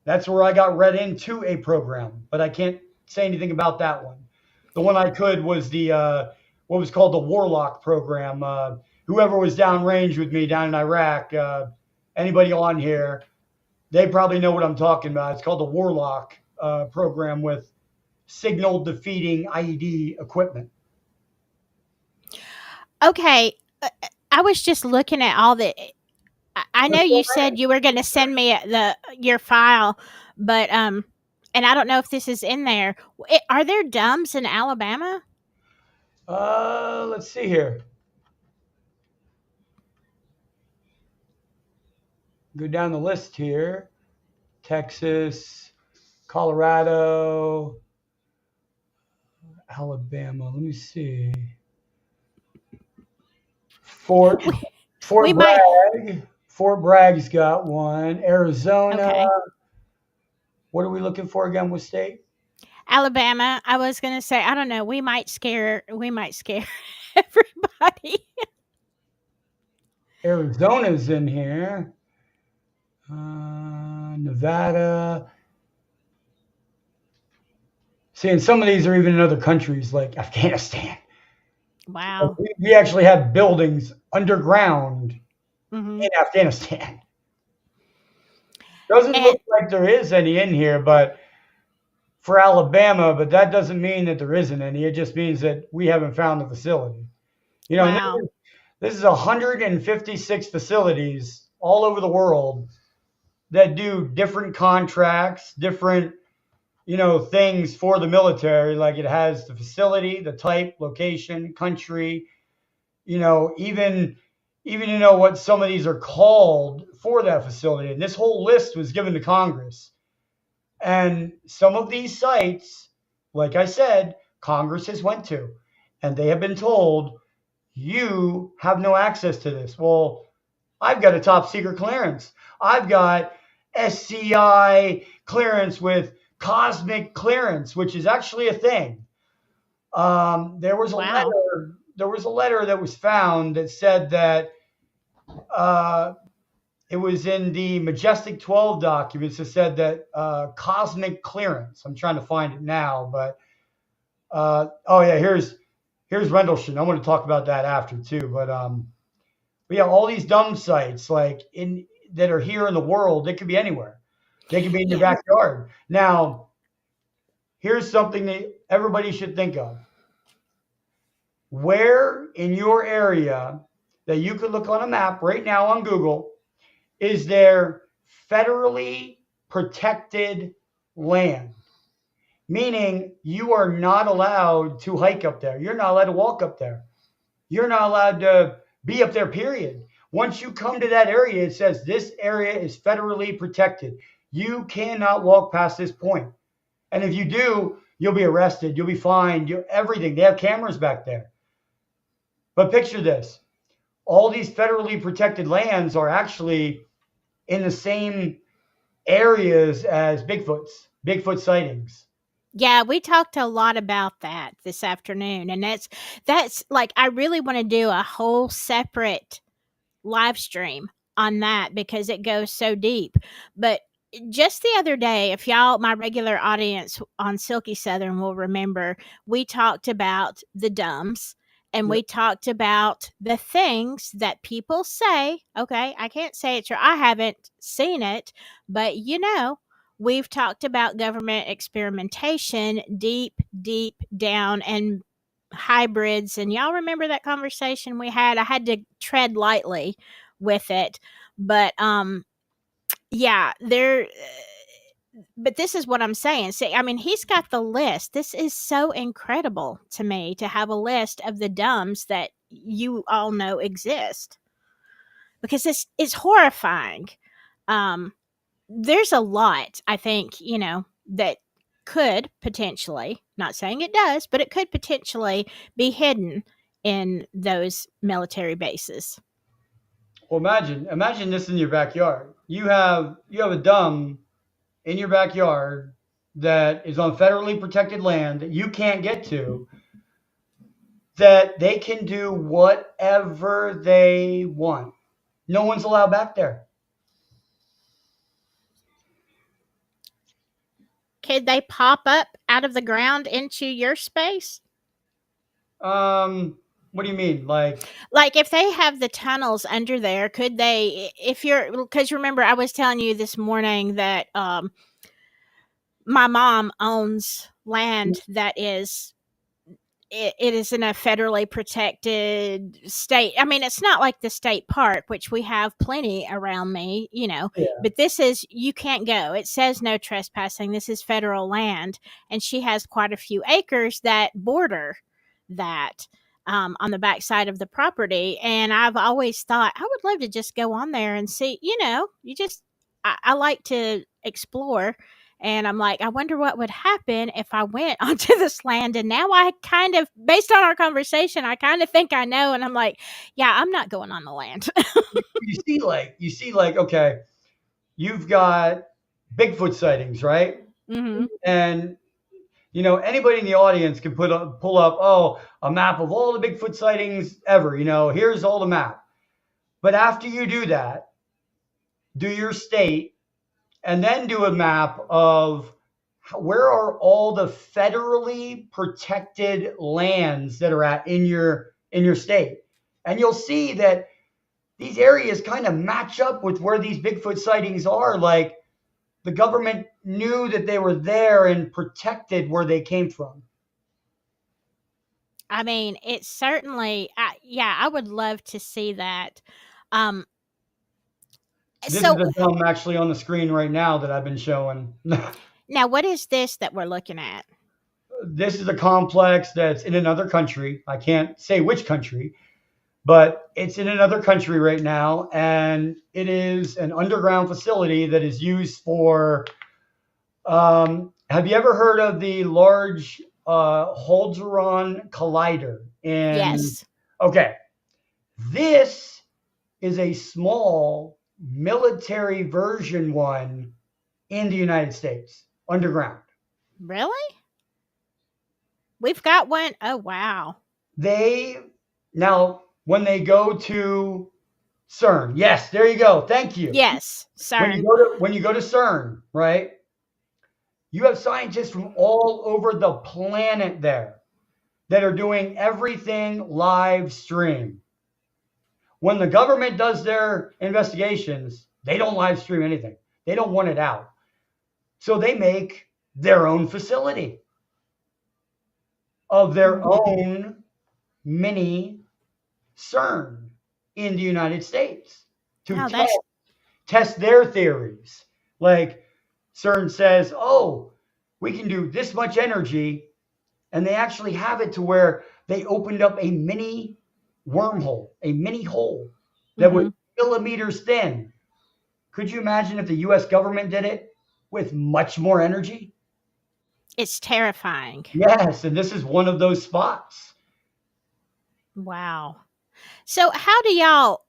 That's where I got read into a program, but I can't say anything about that one. The one I could was the what was called the Warlock program. Whoever was downrange with me down in Iraq, anybody on here, they probably know what I'm talking about. It's called the Warlock program with signal defeating IED equipment. Okay. I was just looking at all the I know Let's go you back. said you were going to send me your file, but and I don't know if this is in there. Are there dumbs in Alabama? Let's see here. Go down the list here. Texas, Colorado, Alabama. Let me see. Fort We, we Fort might Bragg. Fort Bragg's got one. Arizona. okay. What are we looking for again with state? Alabama, I was gonna say, I don't know, we might scare everybody. Arizona's in here. Nevada. See, and some of these are even in other countries like Afghanistan. So Wow. we actually have buildings underground Mhm. in Afghanistan. Doesn't And look like there is any in here, but for Alabama, but that doesn't mean that there isn't any. It just means that we haven't found the facility. And wow. this is 156 facilities all over the world that do different contracts, different things for the military. Like it has the facility, the type, location, country. Even what some of these are called for that facility. And this whole list was given to Congress. And some of these sites, like I said, Congress has went to, and they have been told you have no access to this. Well, I've got a top secret clearance. I've got SCI clearance with cosmic clearance, which is actually a thing. There was a Wow. letter. There was a letter that was found that said that uh, it was in the Majestic 12 documents that said that cosmic clearance. I'm trying to find it now, but oh yeah, here's Rendlesham. I want to talk about that after too. But yeah, all these dumb sites like in that are here in the world, they could be anywhere. They could be in your Yeah. backyard. Now, here's something that everybody should think of. Where in your area that you could look on a map right now on Google is there federally protected land? Meaning you are not allowed to hike up there. You're not allowed to walk up there. You're not allowed to be up there, period. Once you come to that area, it says this area is federally protected. You cannot walk past this point. And if you do, you'll be arrested. You'll be fined. Everything. They have cameras back there. But picture this. All these federally protected lands are actually in the same areas as Bigfoot sightings. Yeah, we talked a lot about that this afternoon, and that's like I really want to do a whole separate live stream on that because it goes so deep. But just the other day, if y'all, my regular audience on Silky Southern, will remember, we talked about the dumbs and Yep. we talked about the things that people say. Okay, I can't say it's true. I haven't seen it, but we've talked about government experimentation deep, deep down and hybrids. And y'all remember that conversation we had? I had to tread lightly with it, but yeah, but this is what I'm saying. See, I mean, he's got the list. This is so incredible to me to have a list of the dumbs that you all know exist because it's horrifying. Um, there's a lot, I think, that could potentially, not saying it does, but it could potentially be hidden in those military bases. Well, imagine this in your backyard. You have a dumb in your backyard that is on federally protected land that you can't get to, that they can do whatever they want. No one's allowed back there. Could they pop up out of the ground into your space? What do you mean? Like, Like if they have the tunnels under there, could they, if you're, because remember, I was telling you this morning that my mom owns land that is it is in a federally protected state. I mean, it's not like the state park, which we have plenty around me, yeah, but this is, you can't go. It says no trespassing. This is federal land. And she has quite a few acres that border that on the backside of the property. And I've always thought I would love to just go on there and see, I like to explore, and I'm like, I wonder what would happen if I went onto this land. And now I kind of, based on our conversation, I kind of think I know. And I'm like, yeah, I'm not going on the land. you see, like, okay, you've got Bigfoot sightings, right? Hmm. And Anybody in the audience can pull up, oh, a map of all the Bigfoot sightings ever. Here's all the map. But after you do that, do your state, and then do a map of where are all the federally protected lands that are in your state. And you'll see that these areas kind of match up with where these Bigfoot sightings are. Like, the government knew that they were there and protected where they came from. I mean, it's certainly, yeah, I would love to see that. Um, This is so the film actually on the screen right now that I've been showing. now, what is this that we're looking at? This is a complex that's in another country. I can't say which country, but it's in another country right now, and it is an underground facility that is used for. Have you ever heard of the Large Hadron Collider? Yes. Okay, this is a small military version one in the United States, underground. Really? We've got one. Oh, wow. They Now, when they go to CERN, yes, there you go. Thank you. Yes, CERN. When you go to CERN, right? You have scientists from all over the planet there that are doing everything live stream. When the government does their investigations, they don't live stream anything. They don't want it out. So they make their own facility of their own mini CERN in the United States to Oh, that's test their theories. Like, CERN says, oh, we can do this much energy. And they actually have it to where they opened up a mini wormhole, a mini hole that was millimeters thin. Could you imagine if the US government did it with much more energy? it's terrifying. Yes, and this is one of those spots. Wow. So, how do y'all?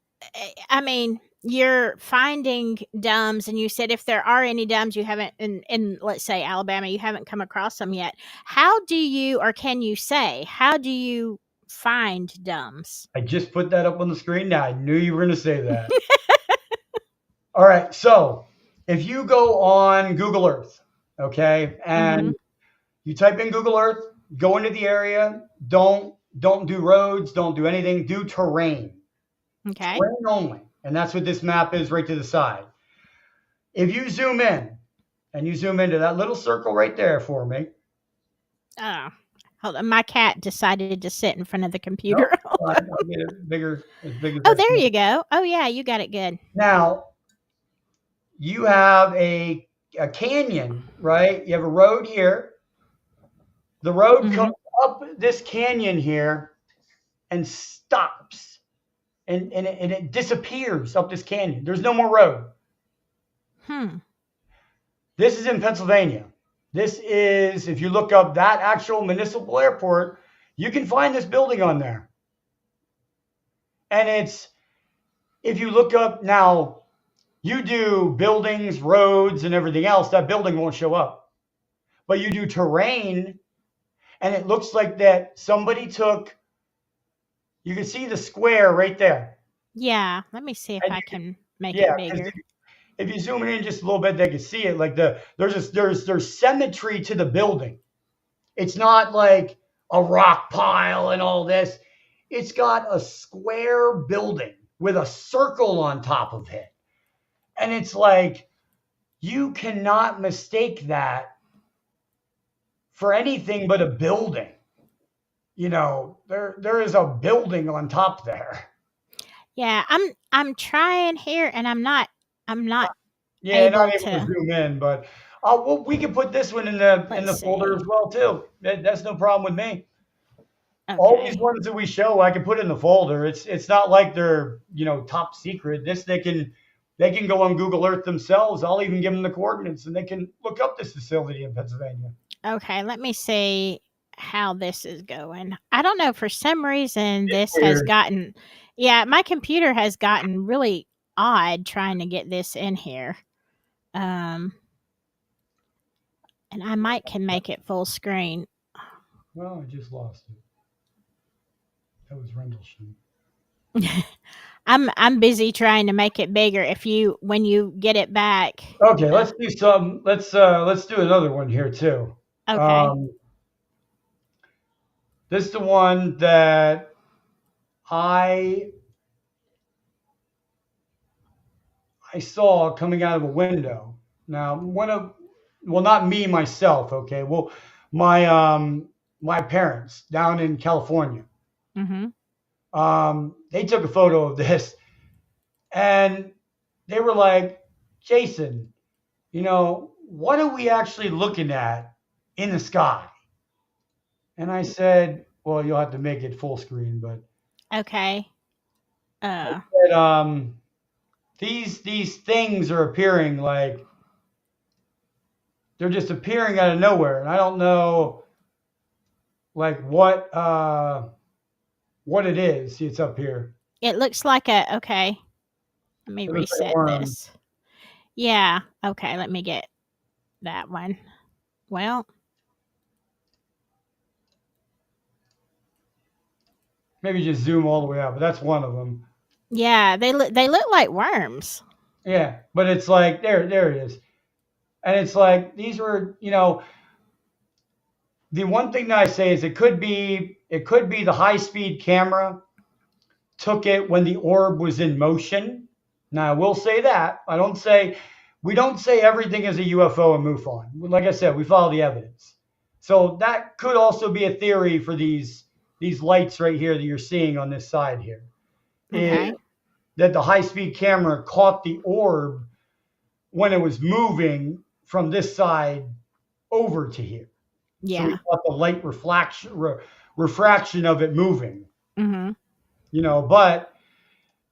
I mean, you're finding dumbs, and you said if there are any dumbs you haven't in let's say Alabama, you haven't come across them yet. How do you, or can you say, how do you find dumbs? I just put that up on the screen now. I knew you were going to say that. All right, so if you go on Google Earth, okay, and you type in Google Earth, go into the area, don't do roads, don't do anything, do terrain. Okay. Terrain only. And that's what this map is right to the side. If you zoom in and you zoom into that little circle right there for me. Oh, hold on. My cat decided to sit in front of the computer. I'll get it bigger, as big as Oh, I there can. you go. Oh, yeah, you got it good. Now, you have a canyon, right? You have a road here. The road comes up this canyon here and stops, and it disappears up this canyon. There's no more road. This is in Pennsylvania. This is, if you look up that actual municipal airport, you can find this building on there. And if you look up now, you do buildings, roads, and everything else, that building won't show up. But you do terrain, and it looks like that somebody took, you can see the square right there. Yeah, let me see if I can make it Yeah, because bigger. if you zoom in just a little bit, they can see it. Like there's symmetry to the building. It's not like a rock pile and all this. It's got a square building with a circle on top of it. And it's like, you cannot mistake that for anything but a building. There is a building on top there. Yeah, I'm trying here, and I'm not Yeah, not able able to to. zoom in, but well, we can put this one in the Let's folder see. as well too. That's no problem with me. All these Okay. ones that we show, I can put in the folder. It's not like they're top secret. This they can go on Google Earth themselves. I'll even give them the coordinates, and they can look up this facility in Pennsylvania. Okay, let me see how this is going. I don't know, for some reason this has Weird. gotten, yeah, my computer has gotten really odd trying to get this in here. Um And I might can make it full screen. Well, I just lost it. That was Rendlesham. I'm busy trying to make it bigger. If you when you get it back, Okay, uh, let's do some. Let's do another one here too. okay. Um, this is the one that I I saw coming out of a window. Now, one of well, not me myself. Okay, well, my my parents down in California. Mm-hmm. They took a photo of this, and they were like, "Jason, what are we actually looking at in the sky?" And I said, "Well, you'll have to make it full screen, but Okay. I Uh, said, these things are appearing like they're just appearing out of nowhere, and I don't know like what it is. See, it's up here. it looks like a okay. Let me It looks like a reset worm. this. Yeah. Okay. Let me get that one. Well, Maybe just zoom all the way out, but that's one of them. yeah. They look like worms. Yeah, but it's like there it is, and it's like these were the one thing that I say is it could be the high speed camera took it when the orb was in motion. Now I will say that we don't say everything is a UFO in MUFON. Like I said, we follow the evidence. So that could also be a theory for these lights right here that you're seeing on this side here. Is Okay. that the high speed camera caught the orb when it was moving from this side over to here. So we Yeah. caught the light refraction of it moving. Mhm. But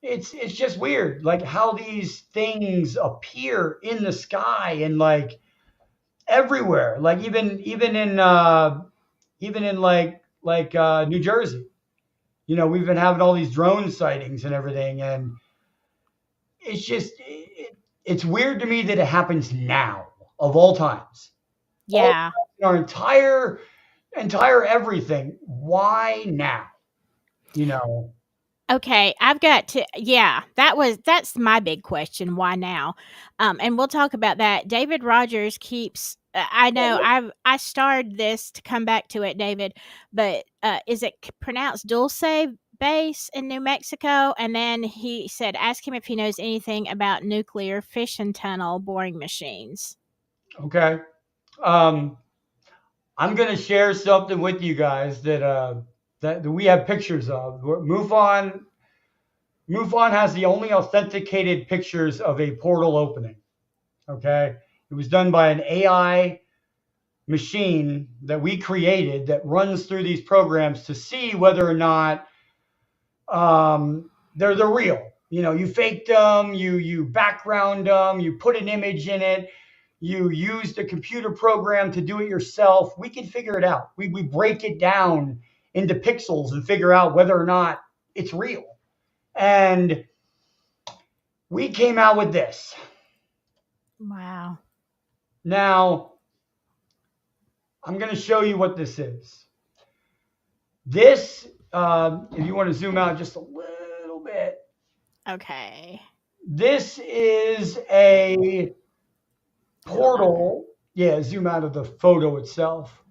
it's just weird, like how these things appear in the sky and like everywhere, like even in New Jersey. We've been having all these drone sightings and everything, and it's weird to me that it happens now of all times, all Yeah. in our entire everything. Why now? You know, Okay, I've got to yeah, that's my big question, why now? And we'll talk about that. David Rogers keeps I know I starred this to come back to it, David, but, is it c pronounced Dulce Base in New Mexico? And then he said, "Ask him if he knows anything about nuclear fission tunnel boring machines." okay. Um, I'm gonna share something with you guys that we have pictures of. MUFON has the only authenticated pictures of a portal opening. Okay, it was done by an AI machine that we created that runs through these programs to see whether or not they're real. You faked them, you background them, you put an image in it, you used a computer program to do it yourself. We can figure it out. We break it down into pixels and figure out whether or not it's real. And we came out with this. Wow. Now, I'm going to show you what this is. This, if you want to zoom out just a little bit, Okay. this is Wait, a hold on. portal. Yeah, zoom out of the photo itself.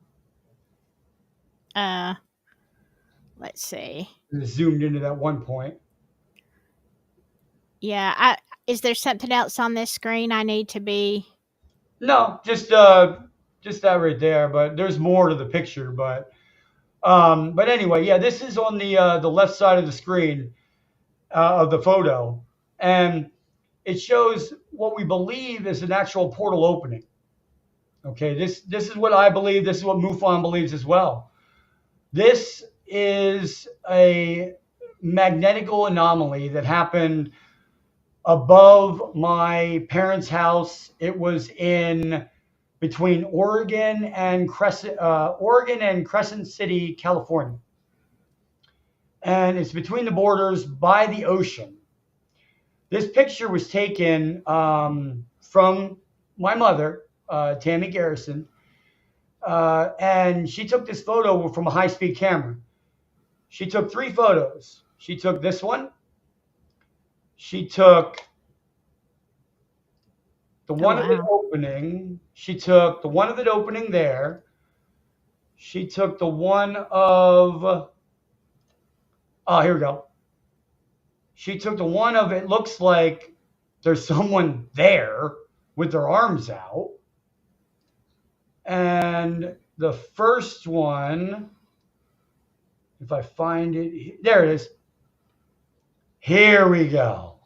Uh, let's see. It zoomed into that one point. Yeah, I is there something else on this screen I need to be No, just that right there. But there's more to the picture. But anyway, yeah, this is on the left side of the screen of the photo, and it shows what we believe is an actual portal opening. Okay, this is what I believe. This is what MUFON believes as well. This is a magnetical anomaly that happened above my parents' house. It was in between Oregon and Crescent City, California, and it's between the borders by the ocean. This picture was taken from my mother, Tammy Garrison. And she took this photo from a high speed camera. She took three photos. She took this one. She took the Oh, one of it wow. opening. She took the one of it opening there. She took the one of, oh, here we go. She took the one of it looks like there's someone there with their arms out. And the first one, if I find it, there it is. Here we go.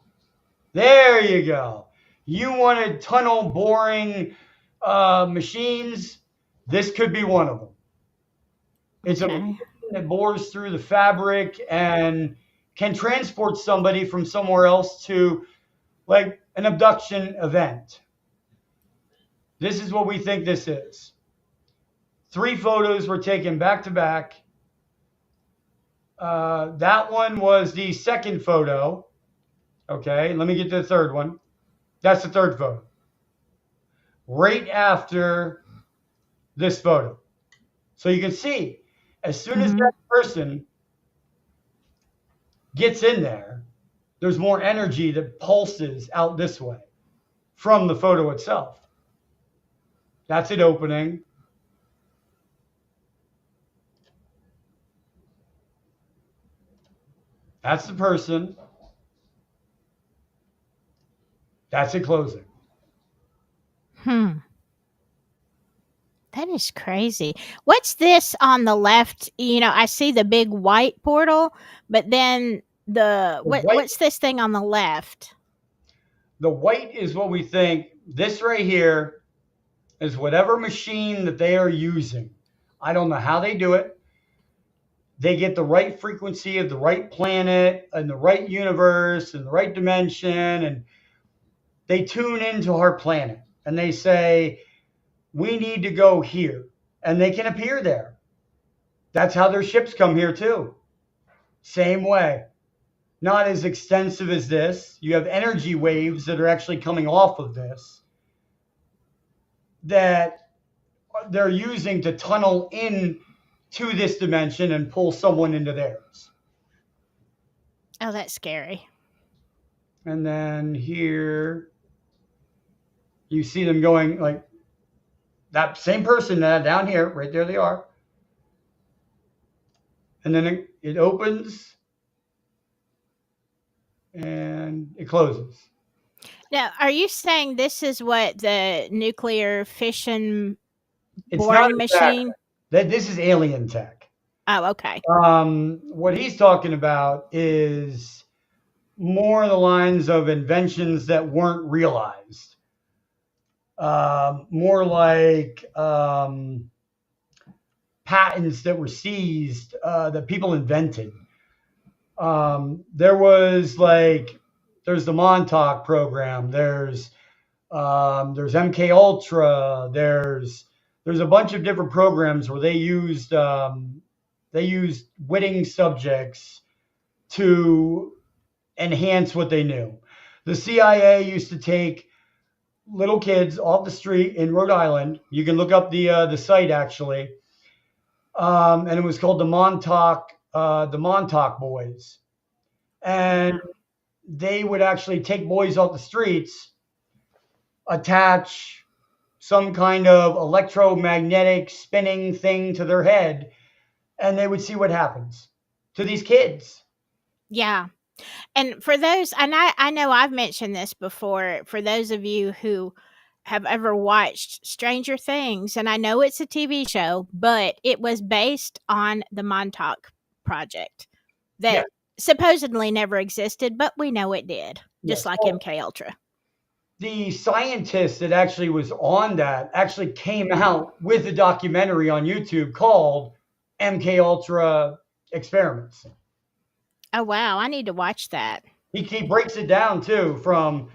There you go. You wanted tunnel boring machines. This could be one of them. It's a machine Okay. that bores through the fabric and can transport somebody from somewhere else to like an abduction event. This is what we think this is. Three photos were taken back to back. That one was the second photo. Okay, let me get to the third one. That's the third photo. Right after this photo. So you can see, as soon as Mm-hmm. that person gets in there, there's more energy that pulses out this way from the photo itself. That's it opening. That's the person. That's it closing. Hmm. That is crazy. What's this on the left? I see the big white portal, but then The white, what's this thing on the left? the white is what we think. This right here is whatever machine that they are using. I don't know how they do it. They get the right frequency of the right planet and the right universe and the right dimension, and they tune into our planet and they say, we need to go here. And they can appear there. That's how their ships come here, too. Same way. Not as extensive as this. You have energy waves that are actually coming off of this that they're using to tunnel in to this dimension and pull someone into theirs. Oh, that's scary. And then here you see them going like that same person down here, right there they are. And then it opens and it closes. Now, are you saying this is what the nuclear fission It's not boring exactly machine? that. This is alien tech. Oh, okay. What he's talking about is more the lines of inventions that weren't realized. More like patents that were seized that people invented. There was like there's the Montauk program. There's MK Ultra. There's a bunch of different programs where they used witting subjects to enhance what they knew. The CIA used to take little kids off the street in Rhode Island. You can look up the site actually, and it was called the Montauk Boys, and Wow. they would actually take boys off the streets, attach some kind of electromagnetic spinning thing to their head, and they would see what happens to these kids. Yeah. And for those, and I know I've mentioned this before, for those of you who have ever watched Stranger Things, and I know it's a TV show, but it was based on the Montauk Project Yeah, that supposedly never existed, but we know it did, just yes. like Well, MK Ultra. the scientist that actually was on that actually came out with a documentary on YouTube called MK Ultra Experiments. Oh wow, I need to watch that. He breaks it down too from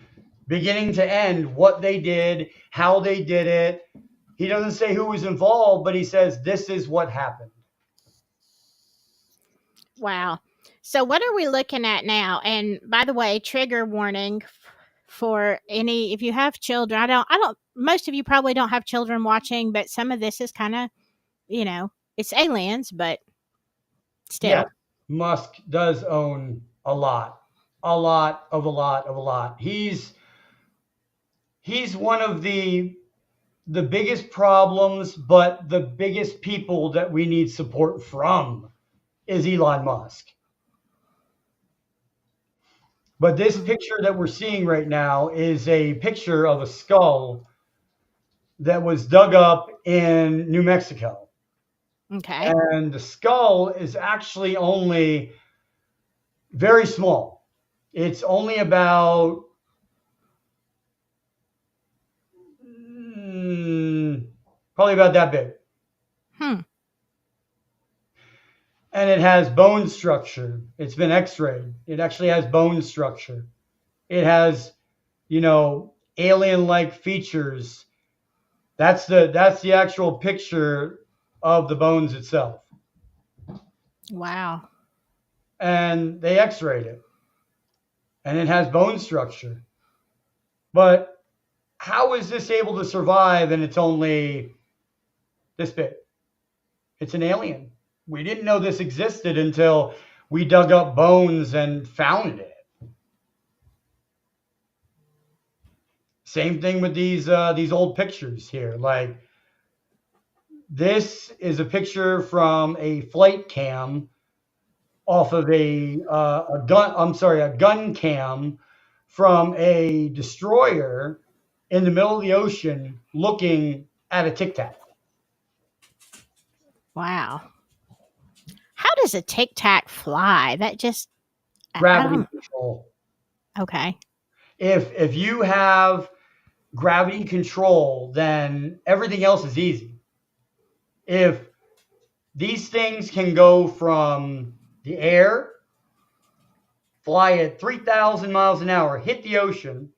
beginning to end, what they did, how they did it. He doesn't say who was involved, but he says this is what happened. Wow. So what are we looking at now? And by the way, trigger warning for any if you have children. I don't most of you probably don't have children watching, but some of this is kind of, it's aliens, but Yeah, still. Musk does own a lot. He's one of the biggest problems, but the biggest people that we need support from is Elon Musk. But this Mm, picture that we're seeing right now is a picture of a skull that was dug up in New Mexico. okay. And the skull is actually only very small. It's only about probably about that big. Hmm. And it has bone structure. It's been x-rayed. It actually has bone structure. It has, alien-like features. That's the actual picture of the bones itself. Wow. And they x-rayed it. And it has bone structure. But how is this able to survive and it's only this big? It's an alien. We didn't know this existed until we dug up bones and found it. Same thing with these old pictures here. Like this is a picture from a flight cam off of a gun. I'm sorry, a gun cam from a destroyer in the middle of the ocean, looking at a tic tac. Wow. How does a tic tac fly? That just, I Gravity don't, control. okay. If you have gravity control, then everything else is easy. If these things can go from the air, fly at 3,000 miles an hour, hit the ocean,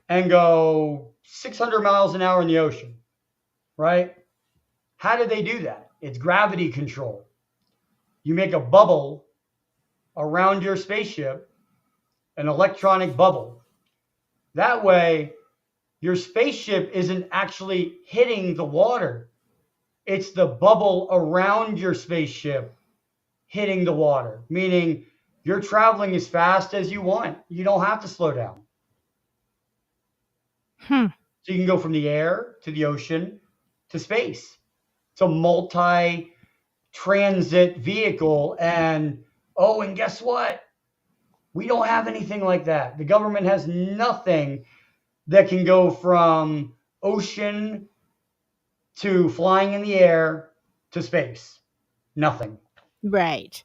and go 600 miles an hour in the ocean, right? How do they do that? It's gravity control. You make a bubble around your spaceship, an electronic bubble. That way, your spaceship isn't actually hitting the water. It's the bubble around your spaceship hitting the water, meaning you're traveling as fast as you want. You don't have to slow down. Hmm. So you can go from the air to the ocean to space. It's a multi transit vehicle. And oh, and guess what? We don't have anything like that. The government has nothing that can go from ocean to flying in the air to space. Nothing. Right.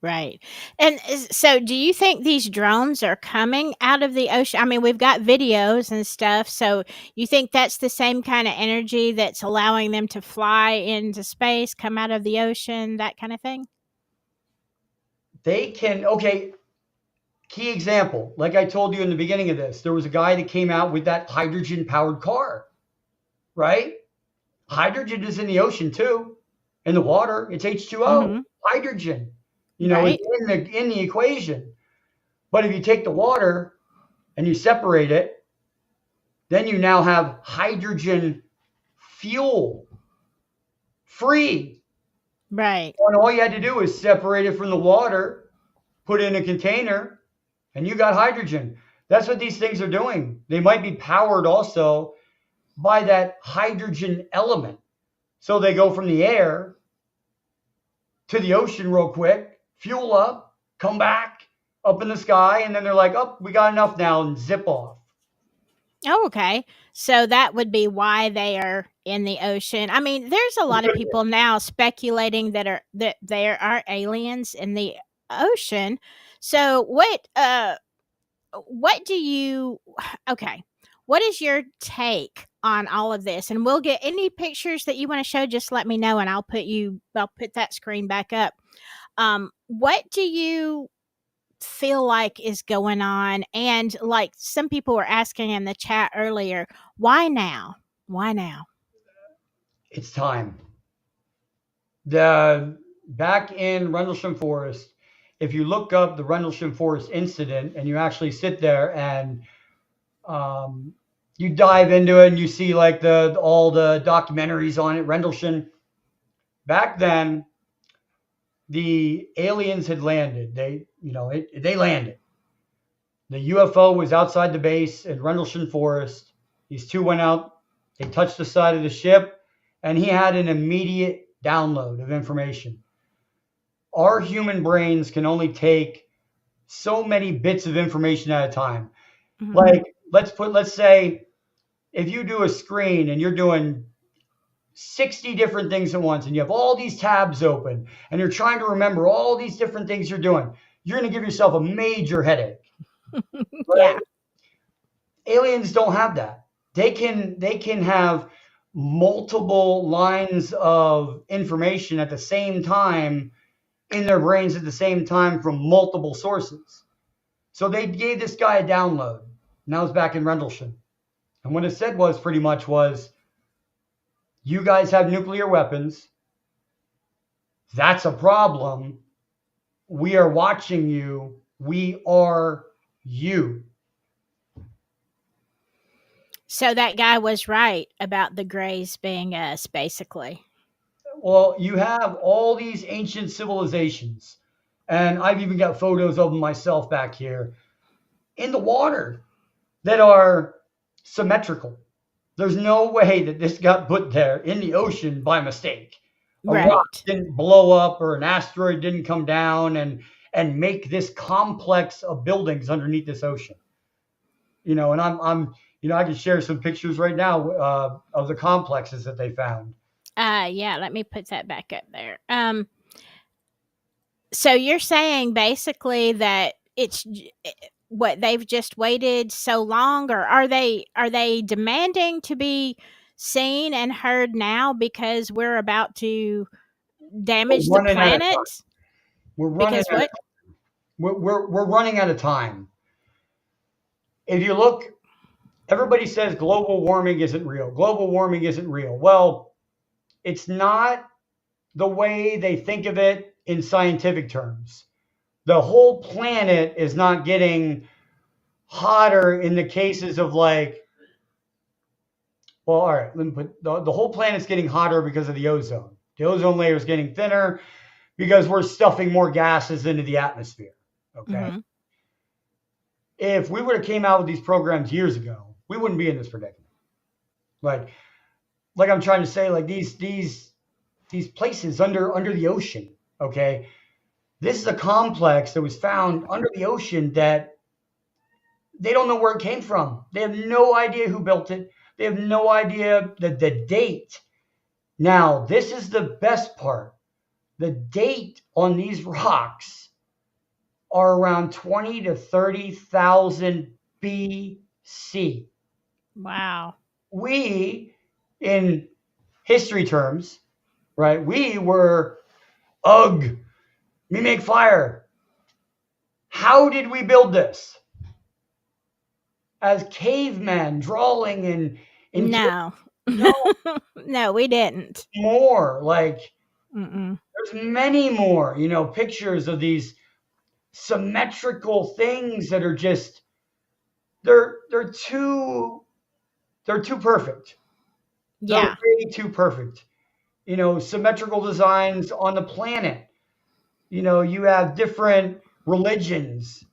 Right. And so do you think these drones are coming out of the ocean? I mean, we've got videos and stuff. So you think that's the same kind of energy that's allowing them to fly into space, come out of the ocean, that kind of thing? They can, okay, key example. Like I told you in the beginning of this, there was a guy that came out with that hydrogen powered car, right? Hydrogen is in the ocean too, in the water. It's H2O, Mhm. hydrogen. It's Right. in the equation. But if you take the water and you separate it, then you now have hydrogen fuel free. Right. And all you had to do is separate it from the water, put it in a container, and you got hydrogen. That's what these things are doing. They might be powered also by that hydrogen element. So they go from the air to the ocean real quick, fuel up, come back up in the sky, and then they're like, oh, we got enough now, and zip off. Oh, okay. So that would be why they are in the ocean. I mean, there's a lot of people now speculating that there are aliens in the ocean. So what do you okay, what is your take on all of this? And we'll get any pictures that you want to show, just let me know and I'll put that screen back up. What do you feel like is going on? And like some people were asking in the chat earlier, why now? Why now? It's time. The back in Rendlesham Forest, if you look up the Rendlesham Forest incident and you actually sit there and um, you dive into it and you see like the all the documentaries on it, Rendlesham. Back then, the aliens had landed. They landed. The UFO was outside the base in Rendlesham Forest. These two went out. They touched the side of the ship, and he had an immediate download of information. Our human brains can only take so many bits of information at a time. Mhm. Like let's say if you do a screen and you're doing 60 different things at once and you have all these tabs open and you're trying to remember all these different things you're doing, you're going to give yourself a major headache. Yeah. Right? Aliens don't have that. They can have multiple lines of information at the same time in their brains at the same time from multiple sources. So they gave this guy a download. And that was back in Rendlesham. And what it said was pretty much was, you guys have nuclear weapons. That's a problem. We are watching you. We are you. So that guy was right about the Greys being us, basically. Well, you have all these ancient civilizations, and I've even got photos of them myself back here in the water that are symmetrical. There's no way that this got put there in the ocean by mistake. A rock Right. didn't blow up or an asteroid didn't come down and make this complex of buildings underneath this ocean. And I can share some pictures right now of the complexes that they found. Yeah, let me put that back up there. So you're saying basically that what they've just waited so long, or are they demanding to be seen and heard now because we're about to damage We're the running out of time. planet? We're running Because out of what? we're running out of time. If you look, everybody says global warming isn't real. Global warming isn't real. Well, it's not the way they think of it in scientific terms. The whole planet is not getting hotter in the cases of like, well, all right, let me put the whole planet's getting hotter because of the ozone. The ozone layer is getting thinner because we're stuffing more gases into the atmosphere. Okay. Hmm. If we would have came out with these programs years ago, we wouldn't be in this predicament. Like, like I'm trying to say, like these places under the ocean. Okay, this is a complex that was found under the ocean that they don't know where it came from. They have no idea who built it. They have no idea the date. Now, this is the best part. The date on these rocks are around 20 to 30,000 BC. Wow. We, in history terms, right, we were, ugh, we make fire. How did we build this? As cavemen drawing in No. no No, we didn't. more. Like Mm-mm. there's many more, pictures of these symmetrical things that are just they're too perfect. They're Yeah. way too perfect. Symmetrical designs on the planet. You have different religions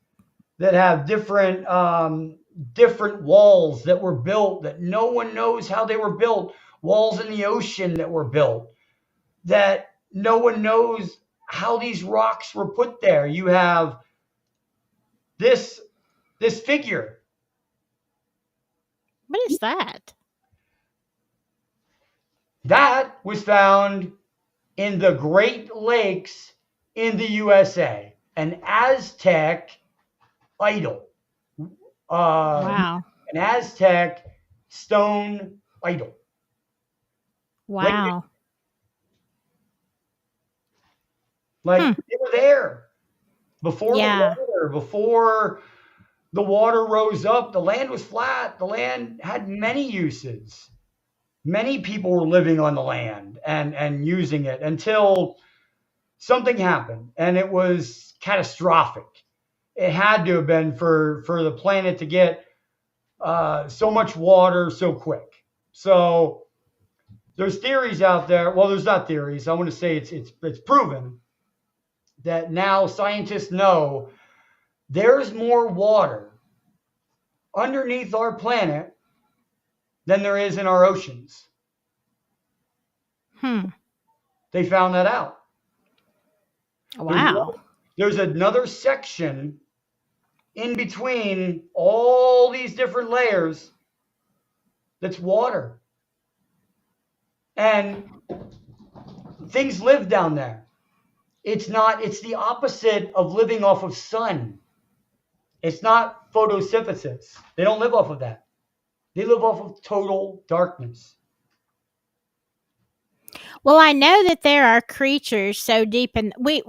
that have different walls that were built that no one knows how they were built. Walls in the ocean that were built that no one knows how these rocks were put there. You have this figure What is that? that was found in the Great Lakes in the USA, an Aztec idol, Wow. an Aztec stone idol. Like, Wow. like Hmm. they were there Yeah. before the water rose up. The land was flat. The land had many uses. Many people were living on the land and using it until something happened, and it was catastrophic. It had to have been for the planet to get so much water so quick. So there's theories out there. Well, there's not theories. I want to say it's proven that now scientists know there's more water underneath our planet than there is in our oceans. Hmm. They found that out. There's Wow. there's another section in between all these different layers that's water. And things live down there. It's the opposite of living off of sun. It's not photosynthesis. They don't live off of that. They live off of total darkness. Well, I know that there are creatures so deep in we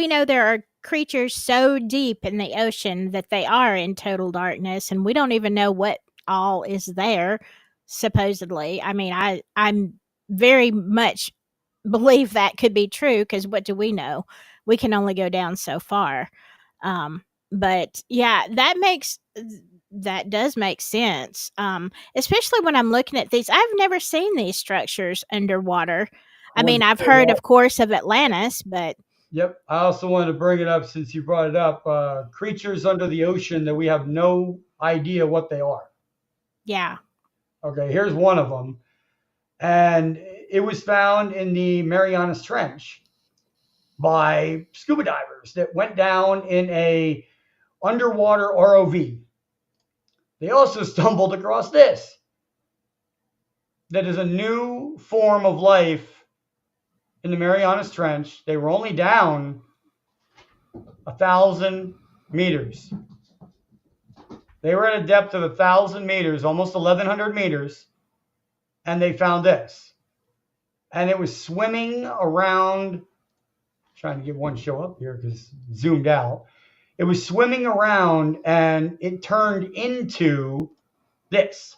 know there are creatures so deep in the ocean that they are in total darkness and we don't even know what all is there supposedly. I mean, I'm very much believe that could be true because what do we know? We can only go down so far. But yeah, that does make sense. Especially when I'm looking at these. I've never seen these structures underwater. I I wanted mean, to I've say heard, that. of course, of Atlantis, but Yep. I also wanted to bring it up since you brought it up. Creatures under the ocean that we have no idea what they are. yeah, Okay, here's one of them. And it was found in the Marianas Trench by scuba divers that went down in a underwater ROV. They also stumbled across this. That is a new form of life in the Marianas Trench. They were only down 1,000 meters. They were at a depth of 1,000 meters, almost 1,100 meters, and they found this. And it was swimming around. Trying to get one show up here because zoomed out. It was swimming around and it turned into this.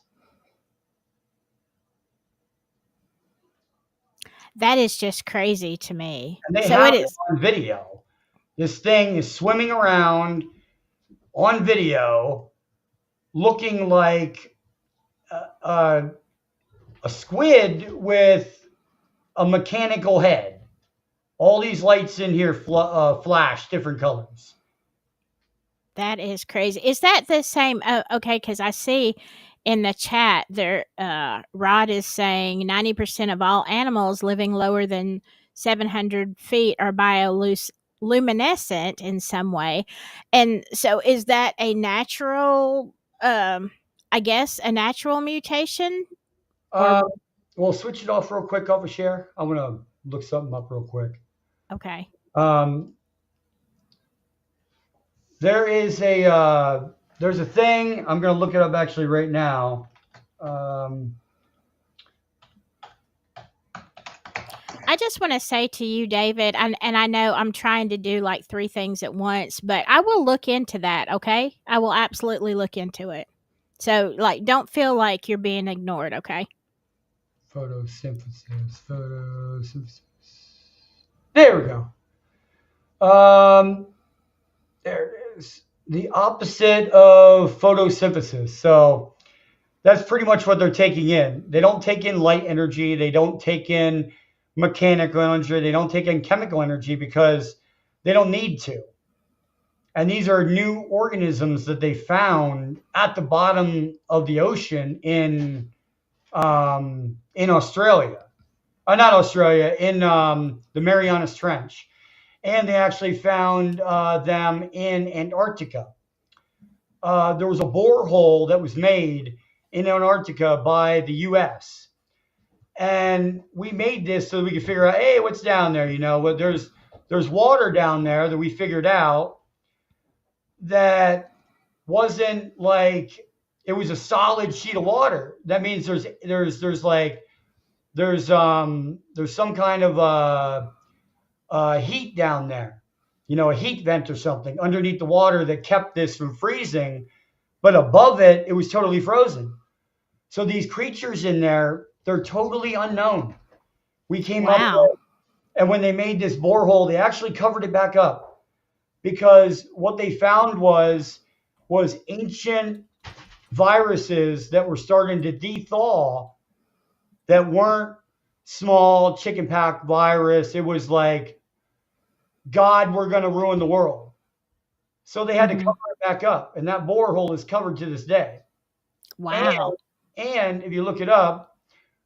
that is just crazy to me. And they So have it it is. on video. This thing is swimming around on video looking like a, a squid with a mechanical head. All these lights in here flash different colors. That is crazy. Is that the same? Oh, okay, because I see in the chat there, Rod is saying 90% of all animals living lower than 700 feet are bioluminescent in some way. And so is that a natural, I guess, a natural mutation? Or, Uh, we'll switch it off real quick off a share. I'm going to look something up real quick. okay. Um, there is there's a thing. I'm going to look it up actually right now. Um, I just want to say to you, David, and I know I'm trying to do like three things at once, but I will look into that. Okay, I will absolutely look into it. So, like, don't feel like you're being ignored. Okay. photosynthesis. There we go. Um, there it is. The opposite of photosynthesis. So that's pretty much what they're taking in. They don't take in light energy. They don't take in mechanical energy. They don't take in chemical energy because they don't need to. And these are new organisms that they found at the bottom of the ocean in Australia. Not Australia, in the Marianas Trench. And they actually found them in Antarctica. There was a borehole that was made in Antarctica by the U.S. And we made this so we could figure out, hey, what's down there? You know, but there's water down there that we figured out that wasn't like it was a solid sheet of water. That means there's some kind of heat down there, you know, a heat vent or something underneath the water that kept this from freezing, but above it, it was totally frozen. So these creatures in there, they're totally unknown. We came up Wow. with, and when they made this borehole, they actually covered it back up because what they found was ancient viruses that were starting to thaw that weren't small chickenpox virus. It was like, God, we're going to ruin the world. So they had to Mhm. cover it back up, and that borehole is covered to this day. And Wow. and if you look it up,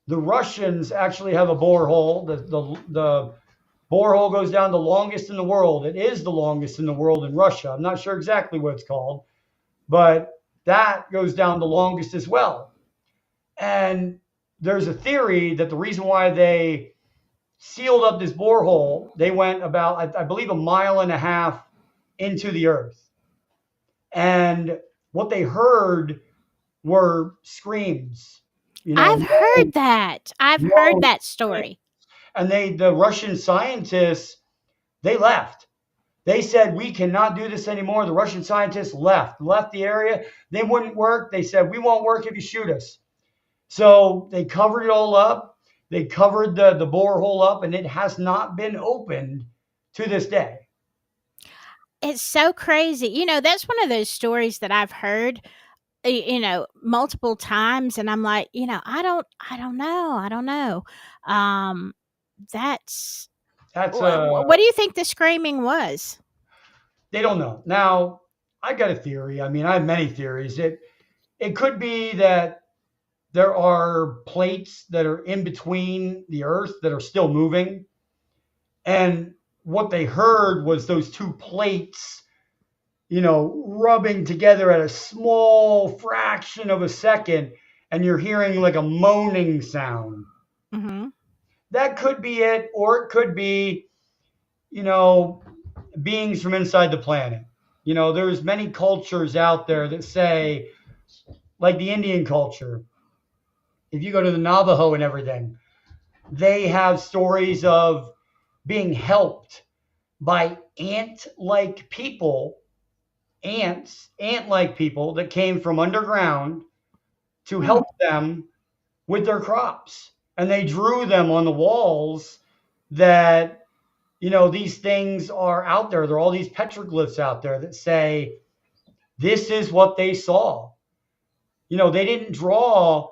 the Russians actually have a borehole. The borehole goes down the longest in the world. It is the longest in the world in Russia. I'm not sure exactly what it's called, but that goes down the longest as well. And there's a theory that the reason why they sealed up this borehole, they went about, I believe, a mile and a half into the earth. And what they heard were screams, you know, I've heard moans, that. I've heard moans. that story. And the Russian scientists, they left. They said, we cannot do this anymore. The Russian scientists left the area. They wouldn't work. They said, we won't work if you shoot us. So they covered it all up. They covered the borehole up, and it has not been opened to this day. It's so crazy. That's one of those stories that I've heard, multiple times, and I'm like, I don't know. Um, that's That's what do you think the screaming was? they don't know. Now, I got a theory. I mean, I have many theories. It could be that there are plates that are in between the earth that are still moving. And what they heard was those two plates, rubbing together at a small fraction of a second, and you're hearing like a moaning sound. Mhm. That could be it, or it could be, you know, beings from inside the planet. There's many cultures out there that say, like the Indian culture, if you go to the Navajo and everything, they have stories of being helped by ant-like people that came from underground to Hmm. help them with their crops. And they drew them on the walls that, these things are out there. There are all these petroglyphs out there that say, this is what they saw. They didn't draw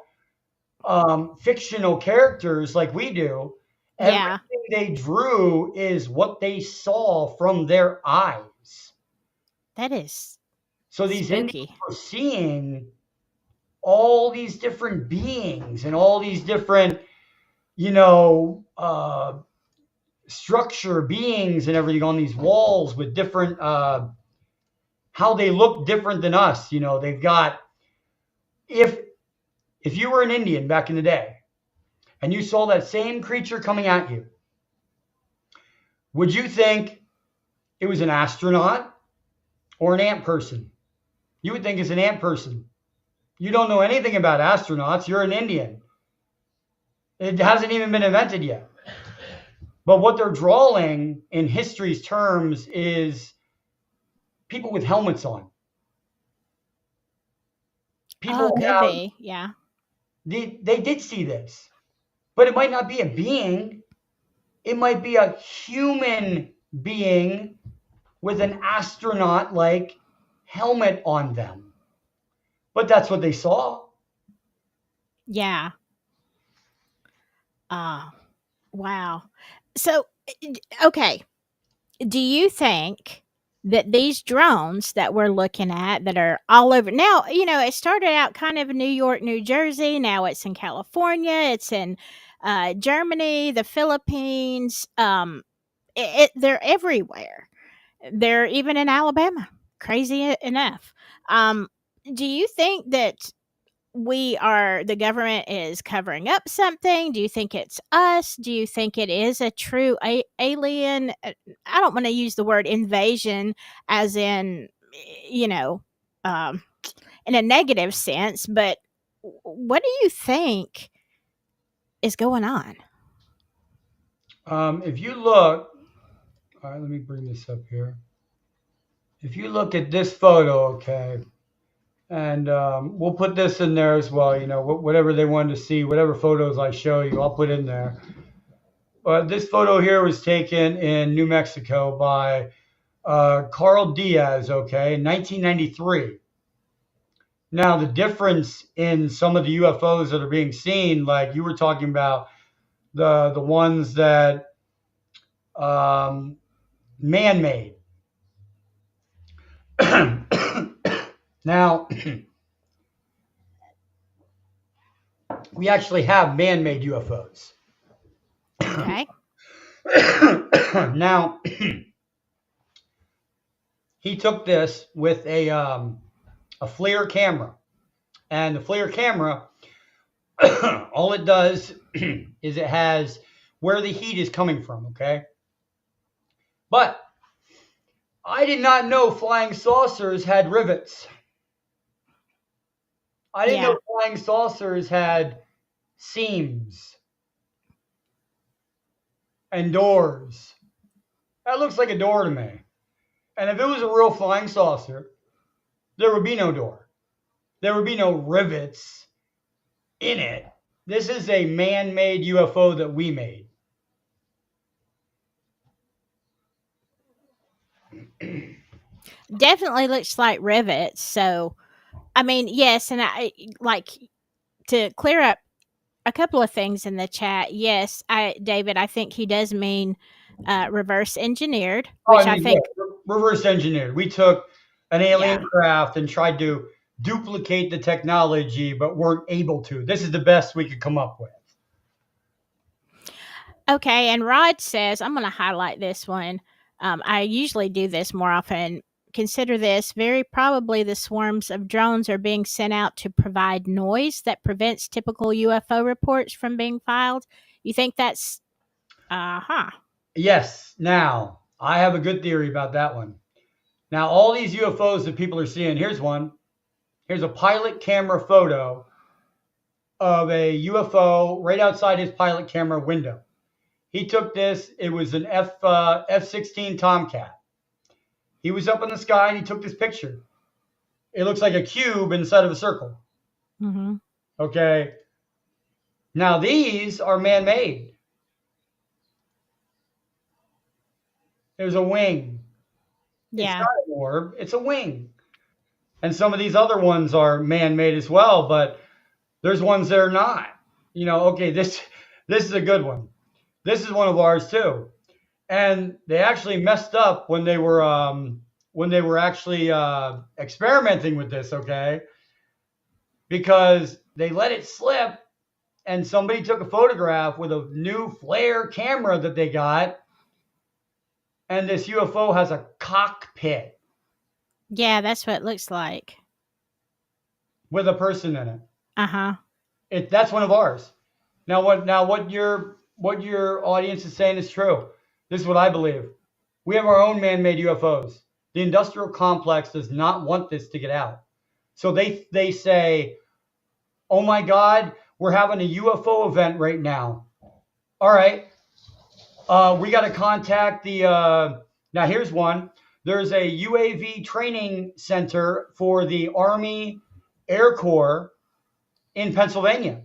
fictional characters like we do. Yeah, Everything they drew is what they saw from their eyes. that is So these Indians spooky. were seeing all these different beings and all these different, you know, uh, structure beings and everything on these walls with different, how they look different than us. They've got, if if you were an Indian back in the day and you saw that same creature coming at you, would you think it was an astronaut or an ant person? You would think it's an ant person. You don't know anything about astronauts. You're an Indian. It hasn't even been invented yet. But what they're drawing in history's terms is people with helmets on. Oh, People could have, be. Yeah. they did see this, but it might not be a being. It might be a human being with an astronaut like helmet on them. But that's what they saw. Yeah. Oh, wow. So, okay. Do you think that these drones that we're looking at that are all over now, it started out kind of in New York, New Jersey. Now it's in California. It's in Germany, the Philippines. They're everywhere. They're even in Alabama. Crazy enough. Um, do you think that the government is covering up something? Do you think it's us? Do you think it is a true alien? I don't want to use the word invasion as in, you know, um, in a negative sense, but what do you think is going on? If you look, all right, let me bring this up here. If you look at this photo, okay, and we'll put this in there as well. Whatever they wanted to see, whatever photos I show you, I'll put in there. But this photo here was taken in New Mexico by Carl Diaz, okay, in 1993. Now, the difference in some of the UFOs that are being seen, like you were talking about, the ones that um, man-made. Now, we actually have man-made UFOs. Okay. Now, he took this with a FLIR camera, and the FLIR camera, all it does is it has where the heat is coming from. Okay, but I did not know flying saucers had rivets. I didn't Yeah. know flying saucers had seams and doors. That looks like a door to me. And if it was a real flying saucer, there would be no door. There would be no rivets in it. This is a man made UFO that we made. Definitely looks like rivets. So, I mean, yes, and I like to clear up a couple of things in the chat. Yes, David, I think he does mean reverse engineered, Oh, I which I mean, yeah, think, reverse engineered. We took an alien yeah. craft and tried to duplicate the technology, but weren't able to. This is the best we could come up with. Okay, and Rod says, I'm going to highlight this one. I usually do this more often. Consider this very probably the swarms of drones are being sent out to provide noise that prevents typical UFO reports from being filed. You think that's, huh? Yes. Now, I have a good theory about that one. Now, all these UFOs that people are seeing, here's one. Here's a pilot camera photo of a UFO right outside his pilot camera window. He took this. It was an F-16 Tomcat. He was up in the sky and he took this picture. It looks like a cube inside of a circle. Mm-hmm. Okay. Now these are man-made. There's a wing. It's Yeah. not an orb. It's a wing. And some of these other ones are man-made as well, but there's ones that are not. Okay, this is a good one. This is one of ours too. And they actually messed up when they were actually experimenting with this. Okay, because they let it slip, and somebody took a photograph with a new flare camera that they got, and this UFO has a cockpit Yeah, that's what it looks like. with a person in it. Uh huh. That's one of ours. What your audience is saying is true. This is what I believe. We have our own man-made UFOs. The industrial complex does not want this to get out. So they say, "Oh my God, we're having a UFO event right now. All right, we got to contact the." Now here's one. There's a UAV training center for the Army Air Corps in Pennsylvania.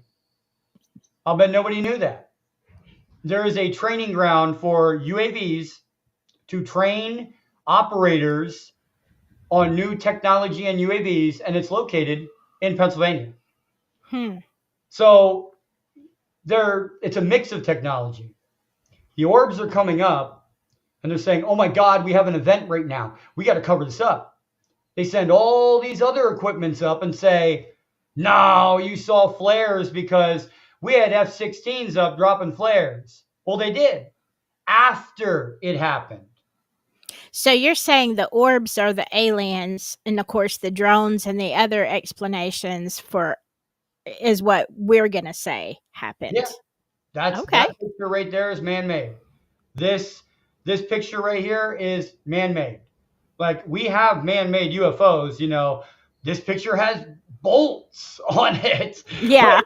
I'll bet nobody knew that. There is a training ground for UAVs to train operators on new technology and UAVs, and it's located in Pennsylvania. Hmm. So it's a mix of technology. The orbs are coming up, and they're saying, "Oh my God, we have an event right now. We got to cover this up." They send all these other equipments up and say, "No, you saw flares because we had F-16s up dropping flares." Well, they did after it happened. So you're saying the orbs are the aliens, and of course the drones and the other explanations for is what we're gonna say Yeah, happened. that Okay. picture right there is man-made. This this picture right here is man-made. Like we have man-made UFOs. This picture has bolts on it. Yeah.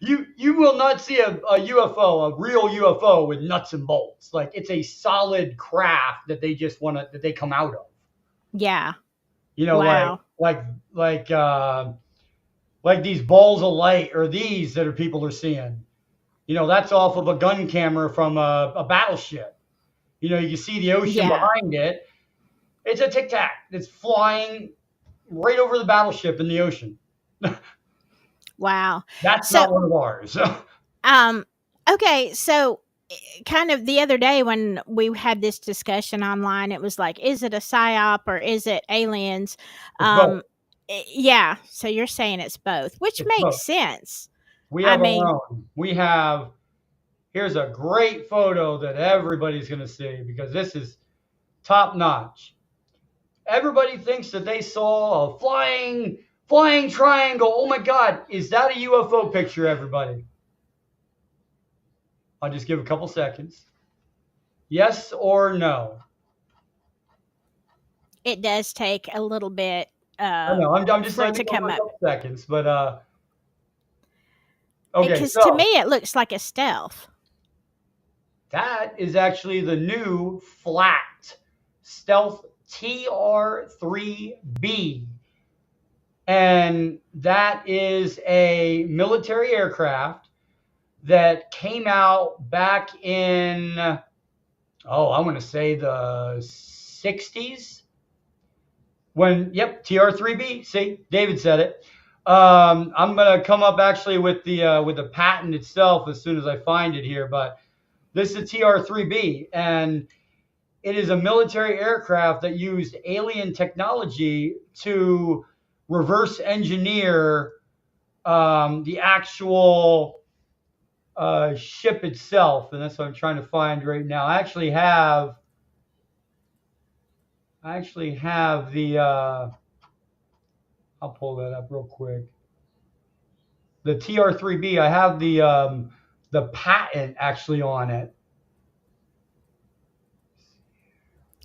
You will not see a UFO, a real UFO with nuts and bolts. Like it's a solid craft that they just want to that they come out of. Yeah. You know, like Wow. like like uh, like these balls of light or these that are people are seeing. That's off of a gun camera from a battleship. You can see the ocean Yeah. behind it. It's a tic tac that's flying right over the battleship in the ocean. Wow. That's So, not one of ours. um, okay, so kind of the other day when we had this discussion online, it was like, is it a psyop or is it aliens? It's both. Yeah. So you're saying it's both, which It's makes both. sense. We I have mean, our own. We have, here's a great photo that everybody's going to see because this is top notch. Everybody thinks that they saw a flying triangle. Oh my God, is that a UFO picture, everybody? I'll just give a couple seconds. Yes or no? it does take a little bit I know. I'm just for it letting to it go for come a up. couple seconds, but okay. Because to me, So it looks like a stealth. that is actually the new flat stealth TR-3B, and that is a military aircraft that came out back in, oh, I want to say the 60s. When, yep, TR3B. See, David said it. I'm gonna come up actually with the patent itself as soon as I find it here. But this is a TR3B, and it is a military aircraft that used alien technology to reverse engineer the actual ship itself, and that's what I'm trying to find right now. I actually have the. I'll pull that up real quick. The TR3B. I have the patent actually on it.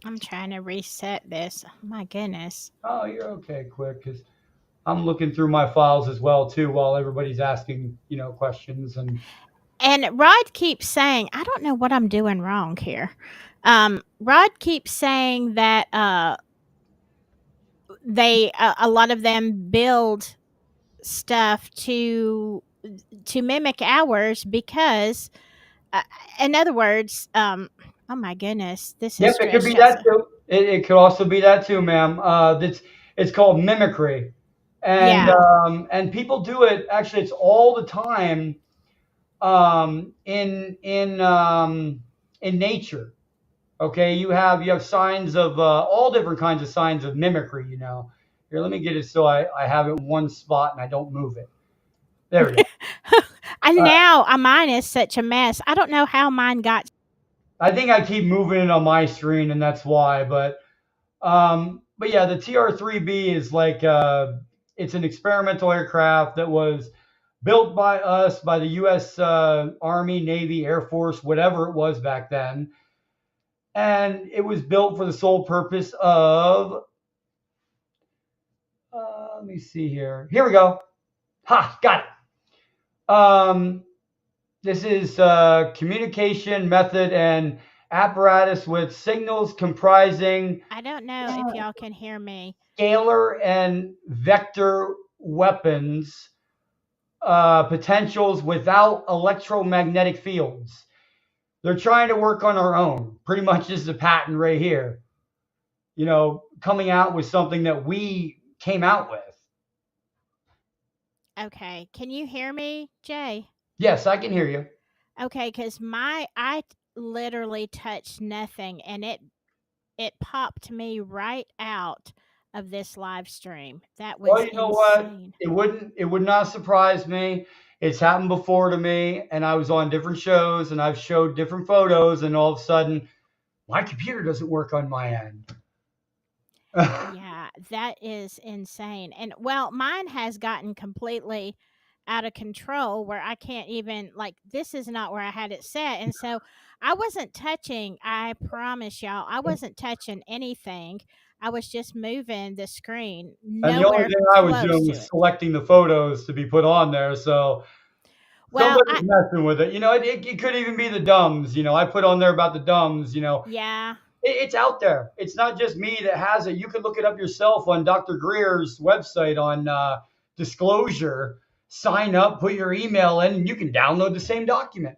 I'm trying to reset this. Oh, my goodness. Oh, you're okay, quick, because I'm looking through my files as well too while everybody's asking questions and. And Rod keeps saying, I don't know what I'm doing wrong here. Rod keeps saying that a lot of them build stuff to mimic ours because, uh, in other words, oh my goodness, this is Yep, it could be stretched out. that So, too. It could also be that too, ma'am. It's called mimicry, yeah. and people do it. Actually, it's all the time in nature. Okay, you have signs of all different kinds of signs of mimicry. Here, let me get it so I have it in one spot and I don't move it. There we go. And All right. now mine is such a mess. I don't know how mine got. I think I keep moving it on my screen, and that's why. But yeah, the TR-3B is like it's an experimental aircraft that was built by us, by the U.S. Army, Navy, Air Force, whatever it was back then, and it was built for the sole purpose of. Let me see here. Here we go. Ha, got it. This is communication method and apparatus with signals comprising I don't know if y'all can hear me. scalar and vector weapons potentials without electromagnetic fields. They're trying to work on our own. Pretty much is the patent right here. Coming out with something that we came out with. Okay, can you hear me, Jay? Yes, I can hear you. Okay, because I literally touched nothing, and it popped me right out of this live stream. That Well, was you know what? insane. It would not surprise me. It's happened before to me, and I was on different shows, and I've showed different photos, and all of a sudden, my computer doesn't work on my end. Yeah, that is insane. And well, mine has gotten completely out of control where I can't even, like, this is not where I had it set. And so I wasn't touching, I promise y'all, I wasn't touching anything. I was just moving the screen, And the only nowhere thing I was close doing to was it. selecting the photos to be put on there. So Well, somebody's messing with it. It could even be the dumbs. I put on there about the dumbs. yeah. It's out there. It's not just me that has it. You can look it up yourself on Dr. Greer's website on disclosure. Sign up, put your email in, and you can download the same document.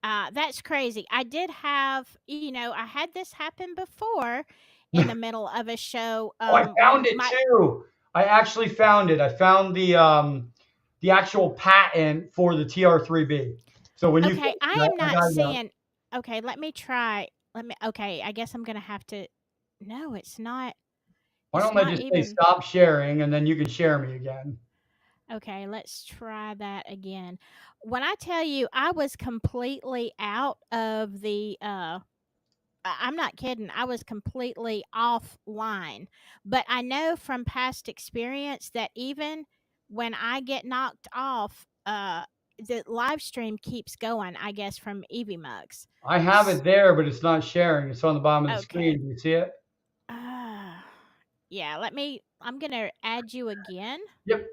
That's crazy. I did have, I had this happen before in the middle of a show. Oh, I When found it my too. I actually found it. I found the actual patent for the TR3B. So when you Okay, finish I that, am I not got it up. seeing. Okay, let me try. Okay, I guess I'm gonna have to. No, it's not. Why It's don't I not just say even. stop sharing and then you can share me again? Okay, let's try that again. When I tell you I was completely out of the I'm not kidding. I was completely offline. But I know from past experience that even when I get knocked off, the live stream keeps going, I guess, from Evie Mugs. I have S- it there, but it's not sharing. It's on the bottom of the Okay. screen. Do you see it? Uh, yeah, I'm going to add you again. Yep.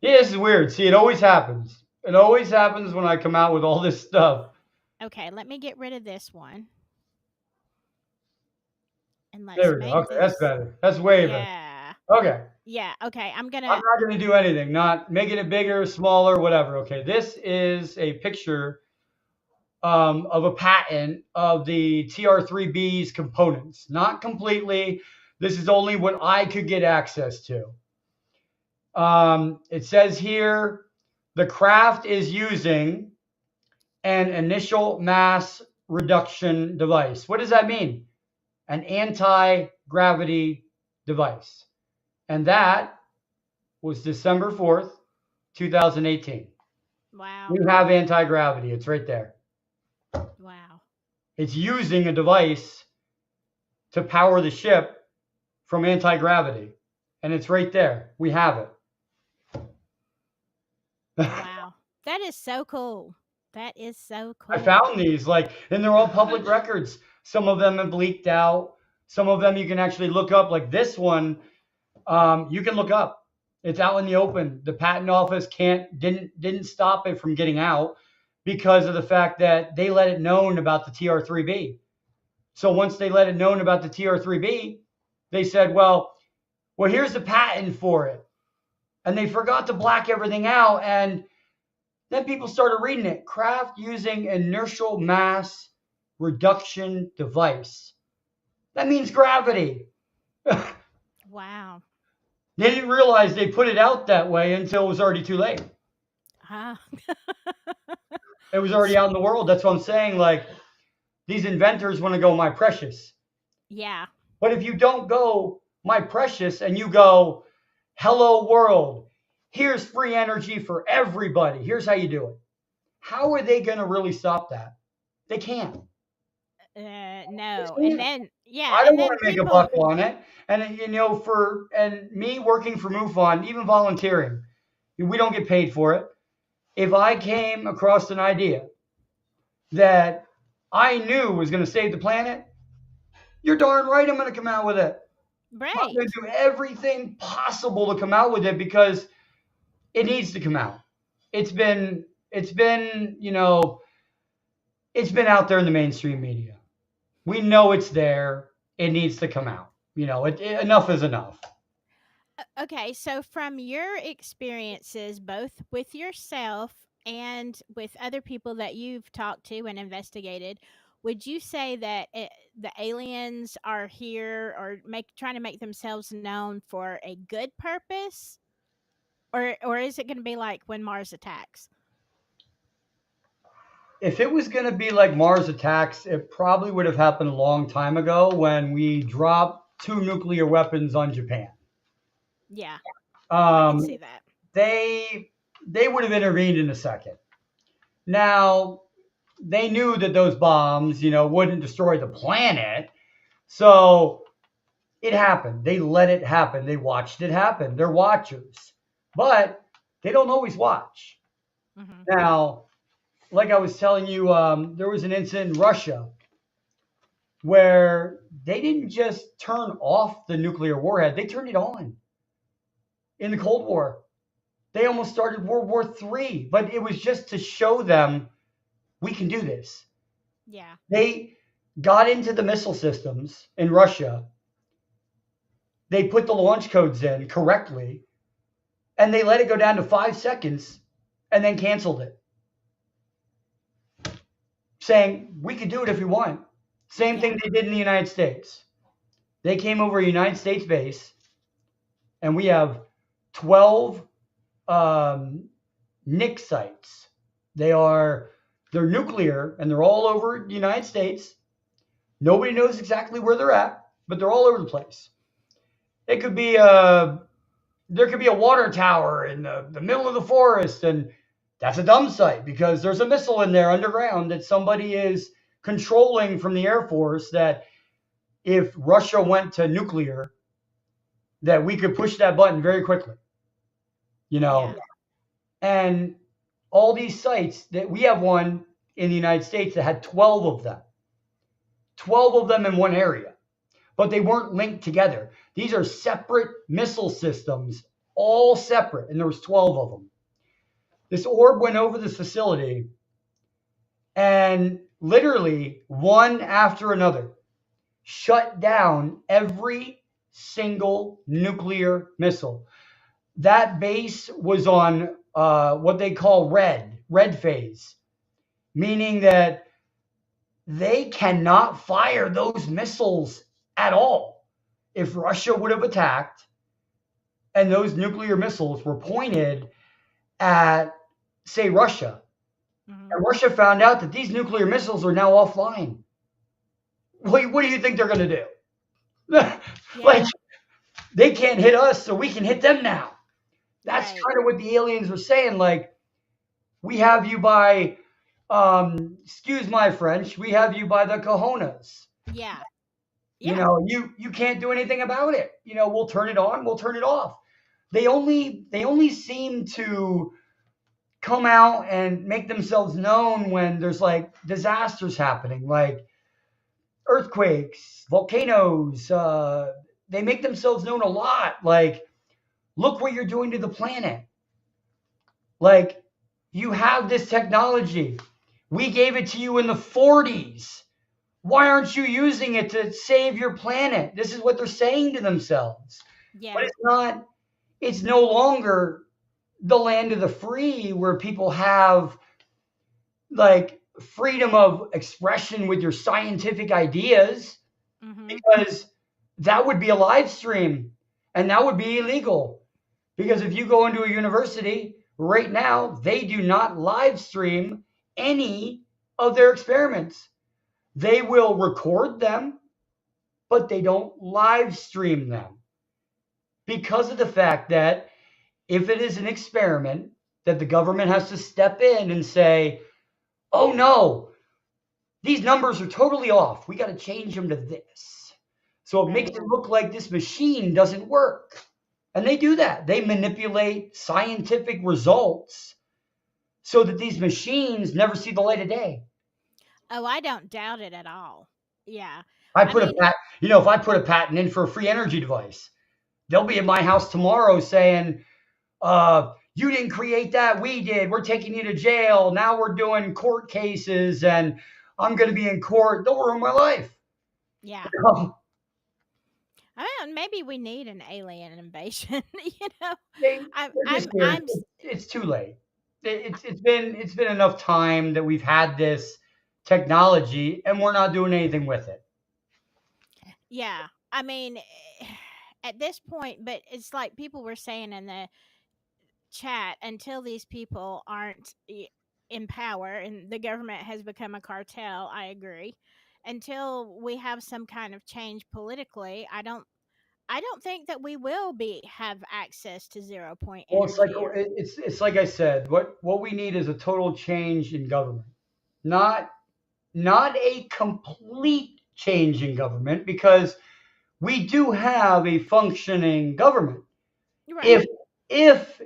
Yeah, this is weird. See, it always happens. It always happens when I come out with all this stuff. Okay, let me get rid of this one and let's There we go. make Okay, that's this. better. That's way better. Yeah. Okay. Yeah, okay. I'm going I'm to. not going to do anything, not making it bigger, smaller, whatever. Okay, this is a picture of a patent of the TR3B's components. Not completely. This is only what I could get access to. It says here the craft is using an initial mass reduction device. What does that mean? An anti gravity device. And that was December 4th, 2018. Wow. You have anti gravity, it's right there. Wow. It's using a device to power the ship from anti gravity. And it's right there. We have it. Wow. That is so cool. That is so I cool. found these, like, and they're all public records. Some of them have leaked out. Some of them you can actually look up. Like this one, you can look up. It's out in the open. The patent office didn't stop it from getting out because of the fact that they let it known about the TR3B. So once they let it known about the TR3B, they said, well, here's the patent for it, and they forgot to black everything out, and then people started reading it. Craft using inertial mass reduction device. That means gravity. They Wow. didn't realize they put it out that way until it was already too late. Ah. It was already out in the world. That's what I'm saying. Like, these inventors want to go, my precious. Yeah. But if you don't go, my precious, and you go, hello world, here's free energy for everybody. Here's how you do it. How are they going to really stop that? They can't. No. They And can't. then yeah, I don't and want then to make a buck people. on it. And for me working for MUFON, even volunteering, we don't get paid for it. If I came across an idea that I knew was going to save the planet, you're darn right I'm going to come out with it. I'm going Right. to do everything possible to come out with it because it needs to come out. It's been, it's been out there in the mainstream media. We know it's there. It needs to come out. Enough is enough. Okay, so from your experiences both with yourself and with other people that you've talked to and investigated, would you say that the aliens are here or trying to make themselves known for a good purpose, or is it going to be like when Mars attacks? If it was going to be like Mars attacks, it probably would have happened a long time ago when we dropped two nuclear weapons on Japan. Yeah, I could Um, see that. they they would have intervened in a second. Now they knew that those bombs, wouldn't destroy the planet, so it happened. They let it happen. They watched it happen. They're watchers, but they don't always watch. Hmm. Now, like I was telling you, there was an incident in Russia where they didn't just turn off the nuclear warhead, they turned it on in the Cold War. They almost started World War III, but it was just to show them we can do this. Yeah, They got into the missile systems in Russia, they put the launch codes in correctly, and they let it go down to 5 seconds and then canceled it, saying we could do it if we want. Same yeah, thing they did in the United States. They came over a United States base, and we have 12 um, NIC sites. They're nuclear, and they're all over the United States. Nobody knows exactly where they're at, but they're all over the place. It could be there could be a water tower in the middle of the forest, and that's a dumb site because there's a missile in there underground that somebody is controlling from the Air Force, that if Russia went to nuclear, that we could push that button very quickly, you know. Yeah. And all these sites, that we have one in the United States that had 12 of them. 12 of them in one area, but they weren't linked together. These are separate missile systems, all separate, and there was 12 of them. This orb went over this facility, and literally one after another shut down every single nuclear missile. That base was on what they call red phase, meaning that they cannot fire those missiles at all. If Russia would have attacked and those nuclear missiles were pointed at, say, Russia, Hmm. and Russia found out that these nuclear missiles are now offline, what do you think they're going to do? Like, Yeah. they can't hit us, so we can hit them now. That's Right. kind of what the aliens were saying. Like, we have you by, excuse my French, we have you by the cojones. Yeah. You Yeah. know, you can't do anything about it. You know, we'll turn it on, we'll turn it off. They only seem to come out and make themselves known when there's like disasters happening, like earthquakes, volcanoes. They make themselves known a lot. Like, look what you're doing to the planet. Like, you have this technology. We gave it to you in the 40s. Why aren't you using it to save your planet? This is what they're saying to themselves. But Yeah. it's no longer the land of the free where people have like freedom of expression with your scientific ideas, Hmm. because that would be a live stream and that would be illegal. Because if you go into a university right now, they do not live stream any of their experiments. They will record them, but they don't live stream them, because of the fact that if it is an experiment, that the government has to step in and say, "Oh no, these numbers are totally off. We got to change them to this." So it makes Right. it look like this machine doesn't work. And they do that. They manipulate scientific results so that these machines never see the light of day. Oh, I don't doubt it at all. Yeah. I I put a mean, pat, if I put a patent in for a free energy device, they'll be in my house tomorrow saying, "You didn't create that. We did. We're taking you to jail. Now we're doing court cases, and I'm going to be in court." They'll ruin my life. yeah. I mean, maybe we need an alien invasion. You know, they, I'm, they're just I'm, here. I'm. It's too late. It's been enough time that we've had this technology, and we're not doing anything with it. Yeah. I mean, at this point, but it's like people were saying in the chat, until these people aren't in power and the government has become a cartel. I agree. Until we have some kind of change politically, I don't think that we will be have access to zero point Well, it's like energy or it's like I said. What we need is a total change in government, not not a complete change in government, because we do have a functioning government if right. if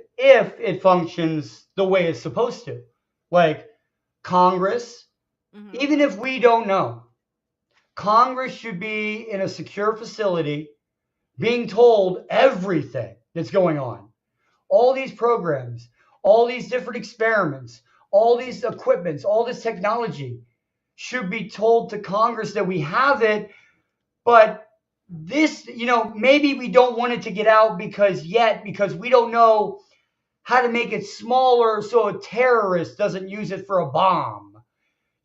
it functions the way it's supposed to, like Congress. Hmm. Even if we don't know, Congress should be in a secure facility being told everything that's going on. All these programs, all these different experiments, all these equipments, all this technology should be told to Congress that we have it. But this, maybe we don't want it to get out because we don't know how to make it smaller so a terrorist doesn't use it for a bomb.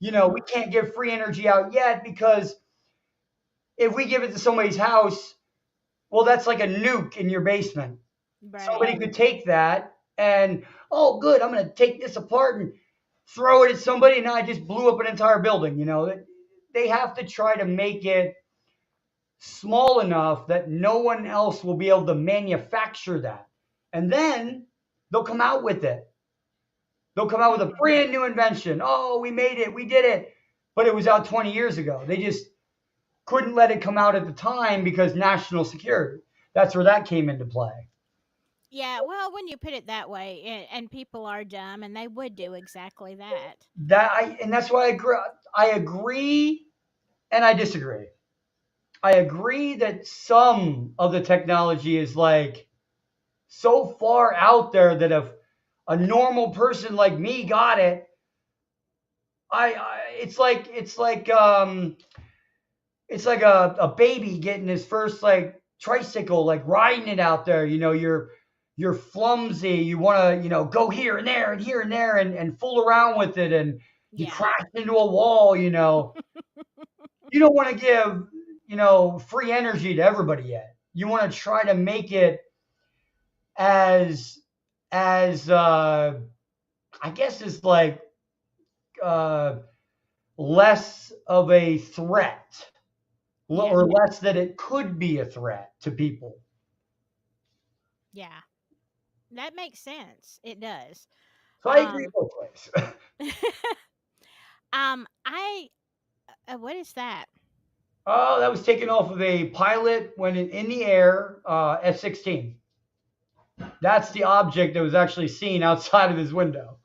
We Hmm. can't give free energy out yet, because if we give it to somebody's house, Well, that's like a nuke in your basement. Right. Somebody could take that and, oh, good, I'm going to take this apart and throw it at somebody. And now I just blew up an entire building. They have to try to make it small enough that no one else will be able to manufacture that. And then they'll come out with it. They'll come out with a Mhm. brand new invention. Oh, we made it. We did it. But it was out 20 years ago. They just couldn't let it come out at the time because national security. That's where that came into play. Yeah, well, when you put it that way, and people are dumb, and they would do exactly that. And that's why I agree and I disagree. I agree that some of the technology is like so far out there that if a normal person like me got it, it's like a baby getting his first like tricycle, like riding it out there. You're clumsy. You want to go here and there and here and there and fool around with it, and you Yeah. crash into a wall. You don't want to give free energy to everybody yet. You want to try to make it as I guess is like uh, less of a threat, Yeah. or less that it could be a threat to people. Yeah. That makes sense. It does. So I agree Um both ways. I what is that? Oh, that was taken off of a pilot when in the air, F-16. That's the object that was actually seen outside of his window.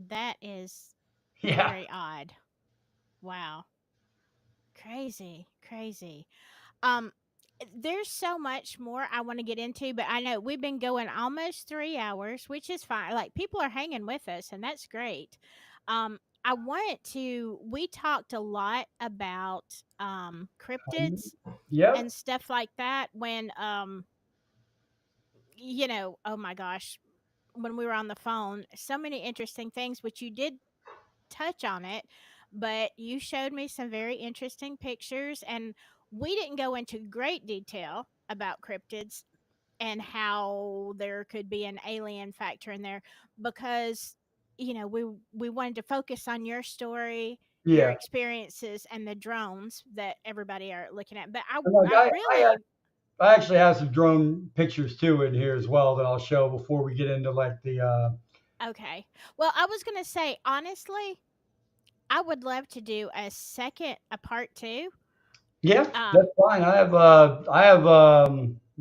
That is Yeah. very odd. Wow. Crazy. Crazy. Um there's so much more I want to get into, but I know we've been going almost 3 hours, which is fine. Like people are hanging with us and that's great. I want to we talked a lot about cryptids Yep. and stuff like that when oh my gosh, when we were on the phone, so many interesting things which you did touch on it, but you showed me some very interesting pictures and we didn't go into great detail about cryptids and how there could be an alien factor in there because we wanted to focus on your story, your Yeah. experiences and the drones that everybody are looking at. But I And look, I really I actually have some drone pictures too in here as well that I'll show before we get into like the. okay. Well, I was going to say honestly, I would love to do a part 2. Yeah, that's Um fine. I have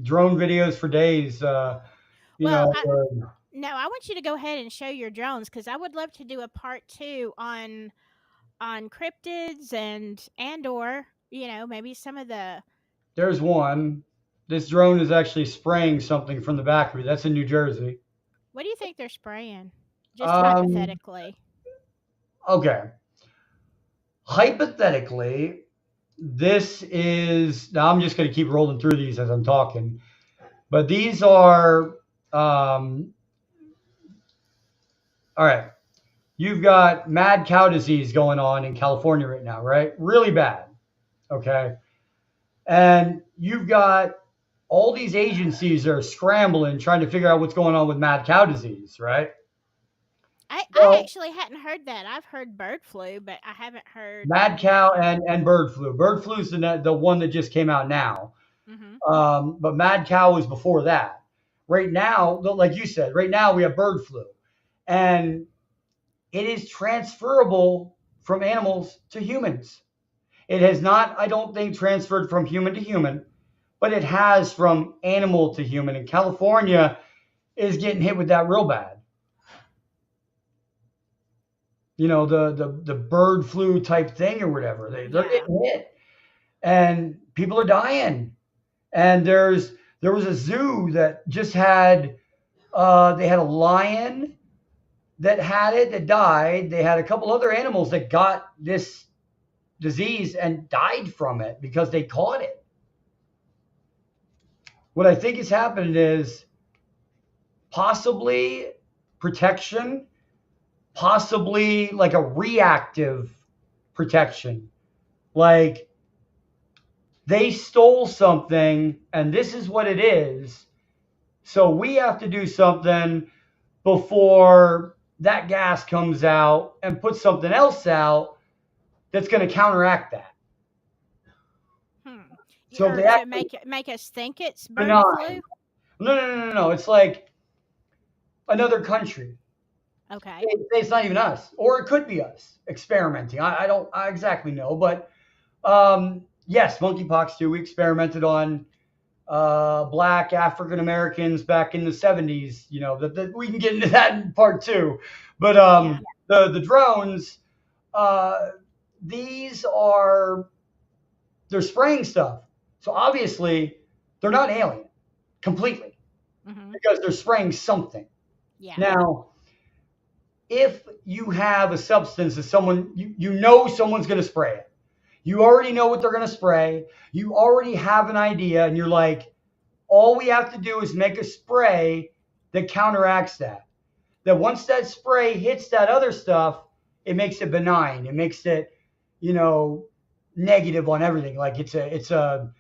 drone videos for days. You well, know, no, I want you to go ahead and show your drones cuz I would love to do a part 2 on cryptids and or maybe some of the there's one. This drone is actually spraying something from the back of me. That's in New Jersey. what do you think they're spraying? Just Um, hypothetically. okay. Hypothetically, this is now. I'm just going to keep rolling through these as I'm talking, but these are. Um, all right. You've got mad cow disease going on in California right now, right? Really bad. Okay. And you've got all these agencies that are scrambling trying to figure out what's going on with mad cow disease, right? I Well, actually hadn't heard that. I've heard bird flu, but I haven't heard mad mad cow cow. and bird flu. Bird flu is the one that just came out now. Mhm. But mad cow was before that. Right now, like you said, right now we have bird flu. And it is transferable from animals to humans. It has not, I don't think, transferred from human to human, but it has from animal to human. And California is getting hit with that real bad. The bird flu type thing or whatever. They're Yeah. getting hit, and people are dying. And there was a zoo that just had they had a lion that had it that died. They had a couple other animals that got this disease and died from it because they caught it. What I think is happening is possibly protection, possibly like a reactive protection. Like They stole something, and this is what it is. So we have to do something before that gas comes out and put something else out that's going to counteract that. Hmm. So Or they to actually make us think it's bird benign. flu? No, no, no, no, no. It's like another country. Okay. It's not even us, or it could be us experimenting. I don't I exactly know, but yes, monkeypox too. We experimented on black African Americans back in the 70s. You know that we can get into that in part two, but Yeah. the drones, uh, these are they're spraying stuff. So obviously they're not alien completely Mhm. because they're spraying something. Yeah. Now, if you have a substance that you know someone's going to spray it, you already know what they're going to spray, you already have an idea, and you're like, all we have to do is make a spray that counteracts that. That once that spray hits that other stuff, it makes it benign. It makes it, you know, negative on everything. Like it's a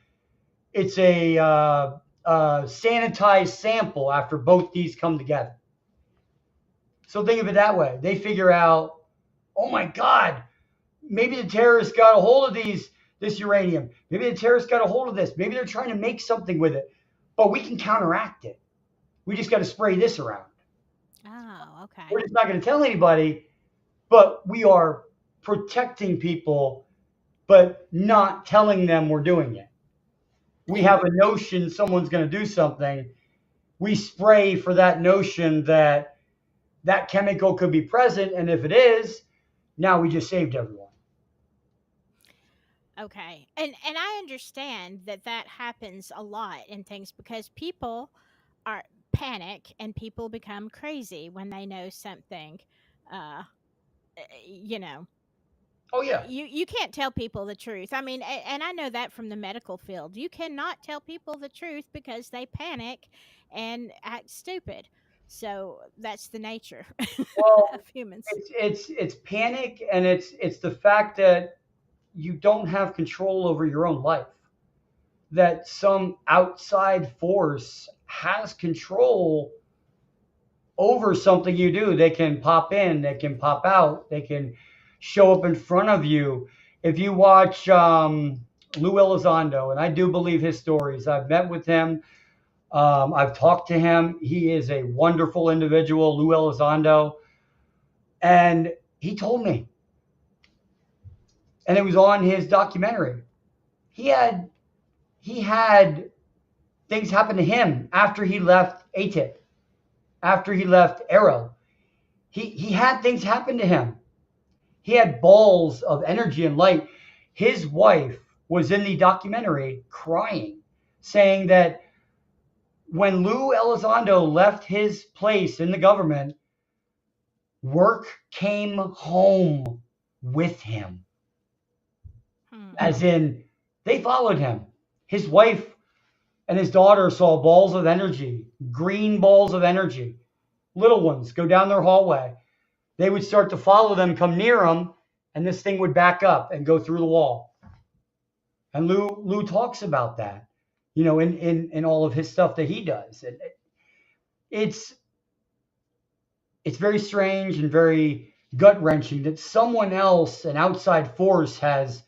sanitized sample after both these come together. So think of it that way. They figure out, oh my God, maybe the terrorists got a hold of this uranium. Maybe the terrorists got a hold of this. Maybe they're trying to make something with it, but we can counteract it. We just got to spray this around. Oh, We're okay. just not going to tell anybody, but we are protecting people, but not telling them we're doing it. We Yeah. have a notion someone's going to do something. We spray for that notion that that chemical could be present. And if it is, now we just saved everyone. Okay. And I understand that that happens a lot in things because people are panic and people become crazy when they know something uh you know Oh, yeah. you can't tell people the truth. I mean, and I know that from the medical field. You cannot tell people the truth because they panic and act stupid. So that's the nature of Well, humans. it's panic, and it's the fact that you don't have control over your own life. That some outside force has control over something you do. They can pop in, they can pop out, they can show up in front of you. If you watch Lou Elizondo, and I do believe his stories, I've met with him, I've talked to him. He is a wonderful individual, Lou Elizondo, and he told me, and it was on his documentary. He had he had things happen to him after he left ATIP, after he left Arrow. He had things happen to him. He had balls of energy and light. His wife was in the documentary crying, saying that when Lou Elizondo left his place in the government, work came home with him. Hmm. As in, they followed him. His wife and his daughter saw balls of energy, green balls of energy, little ones go down their hallway. They would start to follow them, come near them, and this thing would back up and go through the wall. And Lou talks about that, in all of his stuff that he does. And it's it's very strange and very gut wrenching that someone else, an outside force, has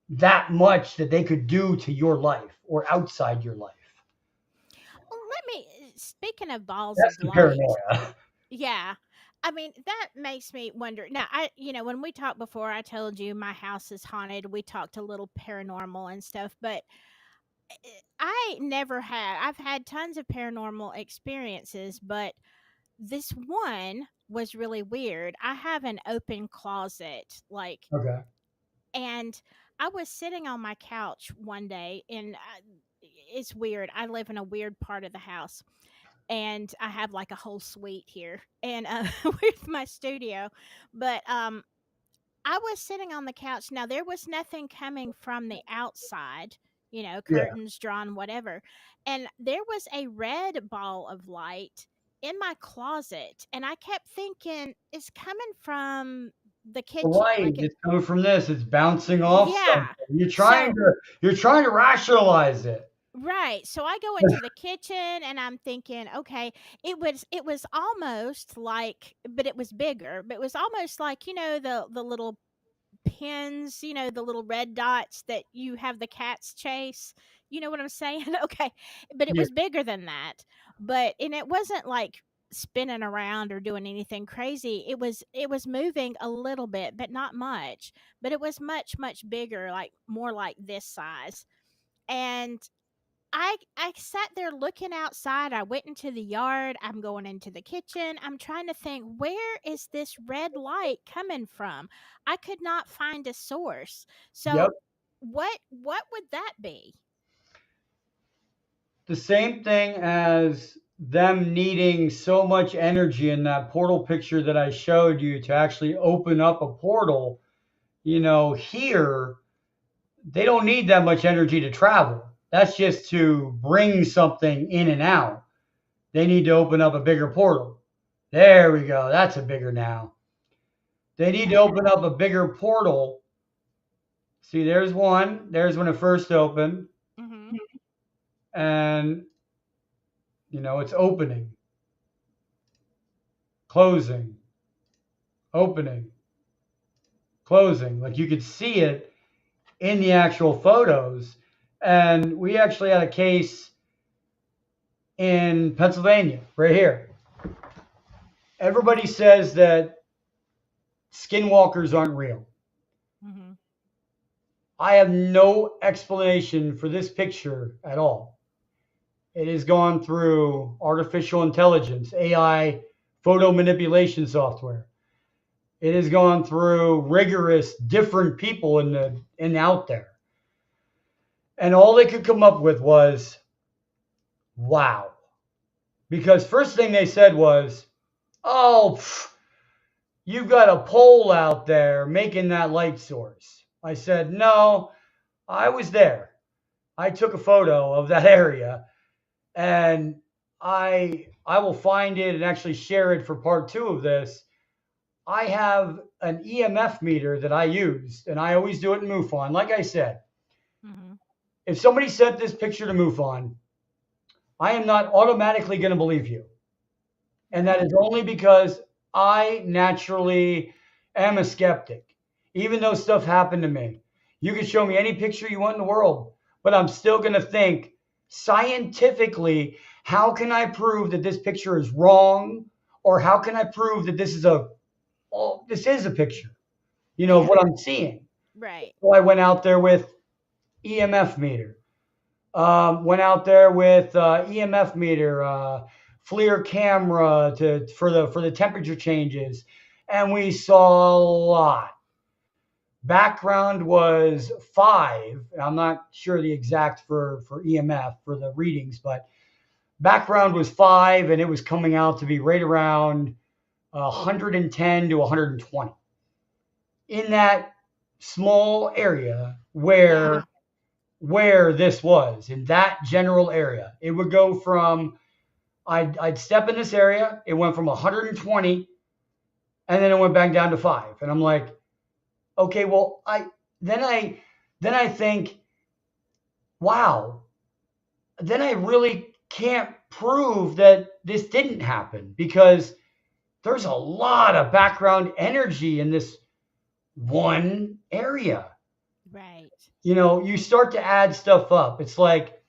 that much that they could do to your life or outside your life. Well, let me speaking of balls That's of the light. paranoia. Yeah. I mean, that makes me wonder. Now, when we talked before, I told you my house is haunted. We talked a little paranormal and stuff, but I never had. I've had tons of paranormal experiences, but this one was really weird. I have an open closet, like, Okay. and I was sitting on my couch one day, and it's weird. I live in a weird part of the house, and I have like a whole suite here, and with my studio. But I was sitting on the couch. Now there was nothing coming from the outside, Yeah. curtains drawn, whatever, and there was a red ball of light in my closet, and I kept thinking it's coming from the kitchen, Right, like it. it's coming from this, it's bouncing off something. Yeah. You're trying So to you're trying to rationalize it. right. So I go into the kitchen and I'm thinking, okay, it was almost like, but it was bigger, but it was almost like, the little pins, the little red dots that you have the cats chase. You know what I'm saying? Okay. But it Yeah. was bigger than that. And it wasn't like spinning around or doing anything crazy. It was moving a little bit, but not much. But it was much, much bigger, like more like this size. And I sat there looking outside. I went into the yard. I'm going into the kitchen. I'm trying to think, where is this red light coming from? I could not find a source. Yep. So what would that be? The same thing as them needing so much energy in that portal picture that I showed you to actually open up a portal. Here they don't need that much energy to travel. That's just to bring something in and out. They need to open up a bigger portal. There we go. That's a bigger now. They need to Okay. open up a bigger portal. See, there's one. There's when it first opened. Mhm. And, it's opening, closing, opening, closing. Like you could see it in the actual photos. And we actually had a case in Pennsylvania, right here. Everybody says that skinwalkers aren't real. Mhm. I have no explanation for this picture at all. It has gone through artificial intelligence, AI photo manipulation software. It has gone through rigorous different people in out there. And all they could come up with was wow. Because first thing they said was, "Oh, you've got a pole out there making that light source." I said, "No, I was there. I took a photo of that area and I will find it and actually share it for part 2 of this. I have an EMF meter that I use, and I always do it in MUFON. Like I said, Mhm. if somebody sent this picture to MUFON, I am not automatically going to believe you. And that Right. is only because I naturally am a skeptic. Even though stuff happened to me, you can show me any picture you want in the world, but I'm still going to think scientifically, how can I prove that this picture is wrong? Or how can I prove that this is a picture, of Yeah. what I'm seeing? Right. So I went out there with EMF meter. Went out there with EMF meter, FLIR camera for the temperature changes, and we saw a lot. Background was 5. I'm not sure the exact for EMF for the readings, but background was 5, and it was coming out to be right around 110 to 120 in that small area where Yeah. this was in that general area. It would go from I'd step in this area. It went from 120, and then it went back down to 5. And I'm like, okay, well, then I then I think, wow. Then I really can't prove that this didn't happen because there's a lot of background energy in this one area. Right. You start to add stuff up. It's like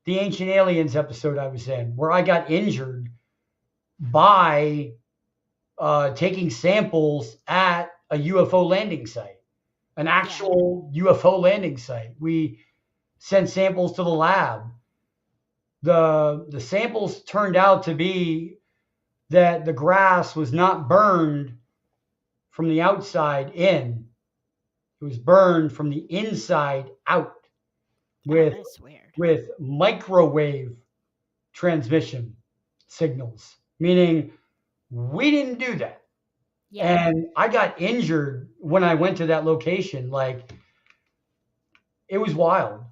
the Ancient Aliens episode I was in, where I got injured by taking samples at a UFO landing site, an Yeah. actual UFO landing site. We sent samples to the lab. The samples turned out to be that the grass was not burned from the outside in. It was burned from the inside out Oh, with that's weird. microwave transmission signals, meaning we didn't do that. Yeah. And I got injured when I went to that location. Like it was wild.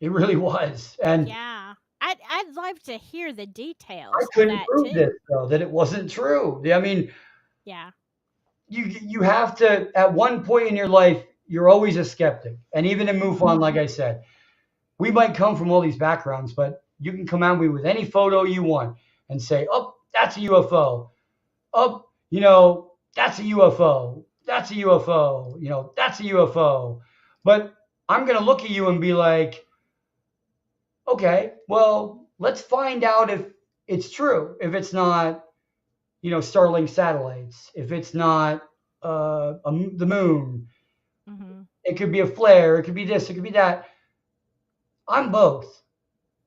It really was. And Yeah. I'd love to hear the I details of couldn't that prove this too. though, that it wasn't true. I mean, Yeah. you have to, at one point in your life, you're always a skeptic. And even in Mhm. MUFON, like I said, we might come from all these backgrounds, but you can come at me with any photo you want and say, oh, that's a UFO. Oh, that's a UFO. That's a UFO. That's a UFO. But I'm going to look at you and be like, okay, well, let's find out if it's true. If it's not, Starlink satellites, if it's not the moon, Mhm. it could be a flare, it could be this, it could be that. I'm both.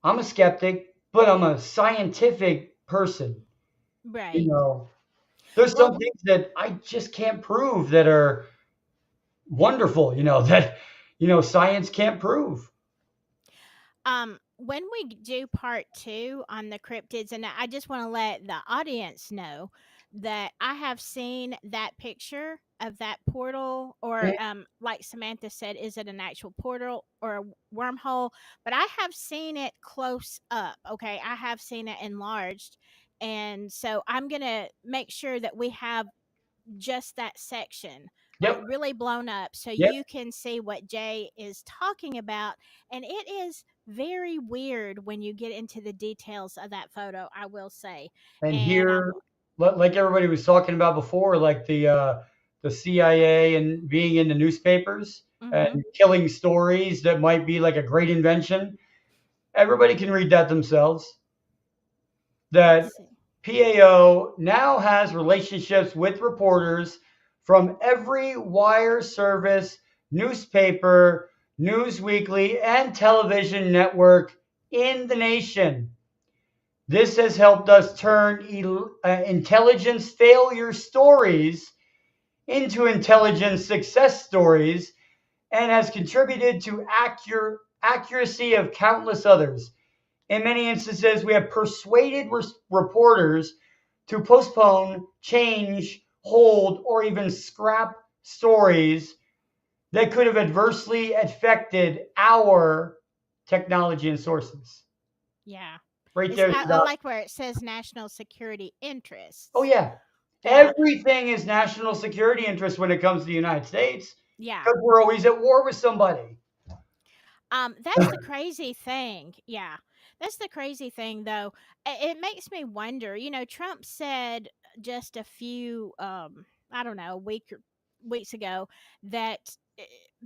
I'm a skeptic, but I'm a scientific person. You Right. know, there's some Well, things that I just can't prove that are wonderful, that science can't prove. when we do part two on the cryptids, and I just want to let the audience know that I have seen that picture of that portal, or Mhm. like Samantha said, is it an actual portal or a wormhole? But I have seen it close up. Okay, I have seen it enlarged, and so I'm gonna make sure that we have just that section like Yep. really blown up so Yep. you can see what Jay is talking about. And it is very weird when you get into the details of that photo, I will say. And And here, like everybody was talking about before, like the CIA and being in the newspapers mhm. and killing stories that might be like a great invention. Everybody can read that themselves. Let's That see. PAO now has relationships with reporters from every wire service, newspaper, news weekly, and television network in the nation. This has helped us turn intelligence failure stories into intelligence success stories and has contributed to accuracy of countless others. In many instances, we have persuaded reporters to postpone, change, hold, or even scrap stories that could have adversely affected our technology and sources. Yeah. Right It's, there is I the, like where it says national security oh, interests. yeah. Yeah. Everything is national security interest when it comes to the United States Yeah. because we're always at war with somebody. That's the crazy thing. Yeah. That's the crazy thing though. It makes me wonder, Trump said just a few I don't know, weeks ago that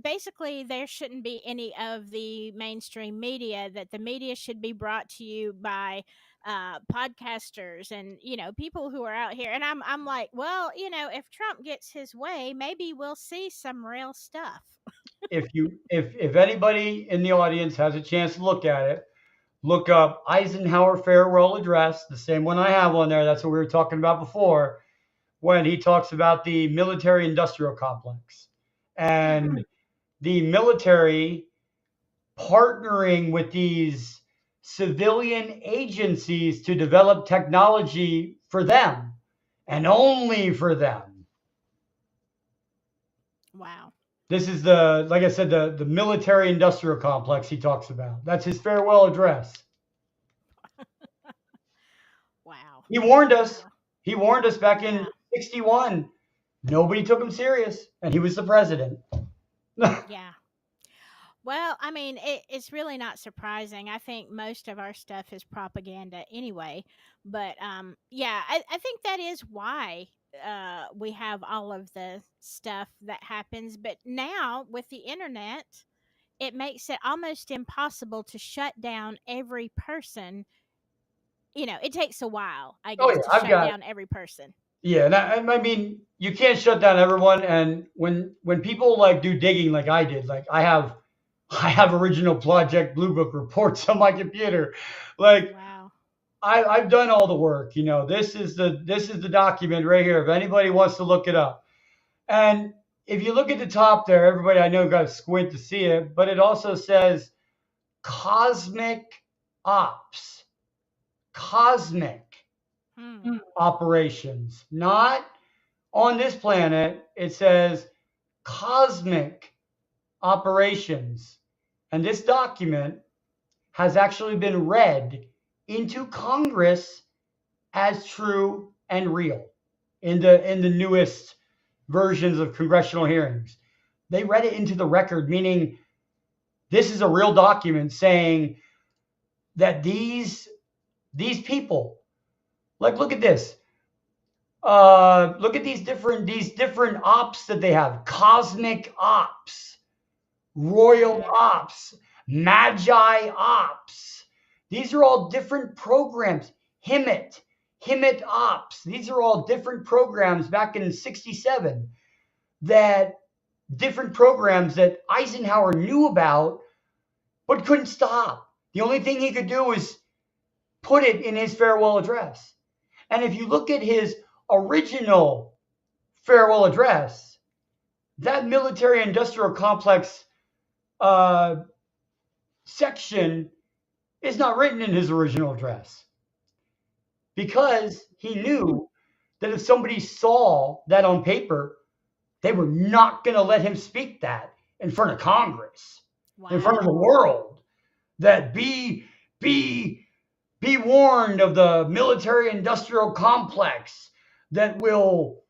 basically there shouldn't be any of the mainstream media, that the media should be brought to you by podcasters and people who are out here. And I'm like, well, if Trump gets his way, maybe we'll see some real stuff. If anybody in the audience has a chance to look at it, look up Eisenhower farewell address, the same one I have on there. That's what we were talking about before, when he talks about the military industrial complex Hmm. and the military partnering with these civilian agencies to develop technology for them and only for them. Wow. This is the, like I said, the military industrial complex he talks about. That's his farewell address. Wow. He warned us. Well, He warned us back in yeah. 61. Nobody took him serious, and he was the president. Yeah. Well, I mean, it's really not surprising. I think most of our stuff is propaganda anyway. But yeah, I think that is why we have all of the stuff that happens. But now with the internet, it makes it almost impossible to shut down every person. It takes a while, I Oh guess, yeah, to I've shut got, down every person. yeah, and I mean, you can't shut down everyone. And when people like do digging, like I did, like I have original Project Blue Book reports on my computer. Like Wow. I've done all the work. This is the document right here. If anybody wants to look it up, and if you look at the top there, everybody I know got to squint to see it, but it also says cosmic ops, cosmic Hmm. operations, not on this planet. It says cosmic operations. And this document has actually been read into Congress as true and real in the newest. versions of congressional hearings. They read it into the record, meaning this is a real document saying that these people, like, look at this. Look at these different ops that they have: cosmic ops, royal Mm-hmm. ops, magi ops. These are all different programs. Himit ops. These are all different programs back in '67, that different programs that Eisenhower knew about but couldn't stop. The only thing he could do was put it in his farewell address. And if you look at his original farewell address, that military industrial complex uh, section is not written in his original address, because he knew that if somebody saw that on paper, they were not going to let him speak that in front of Congress, in front of the Wow. world. That be be warned of the military industrial complex that will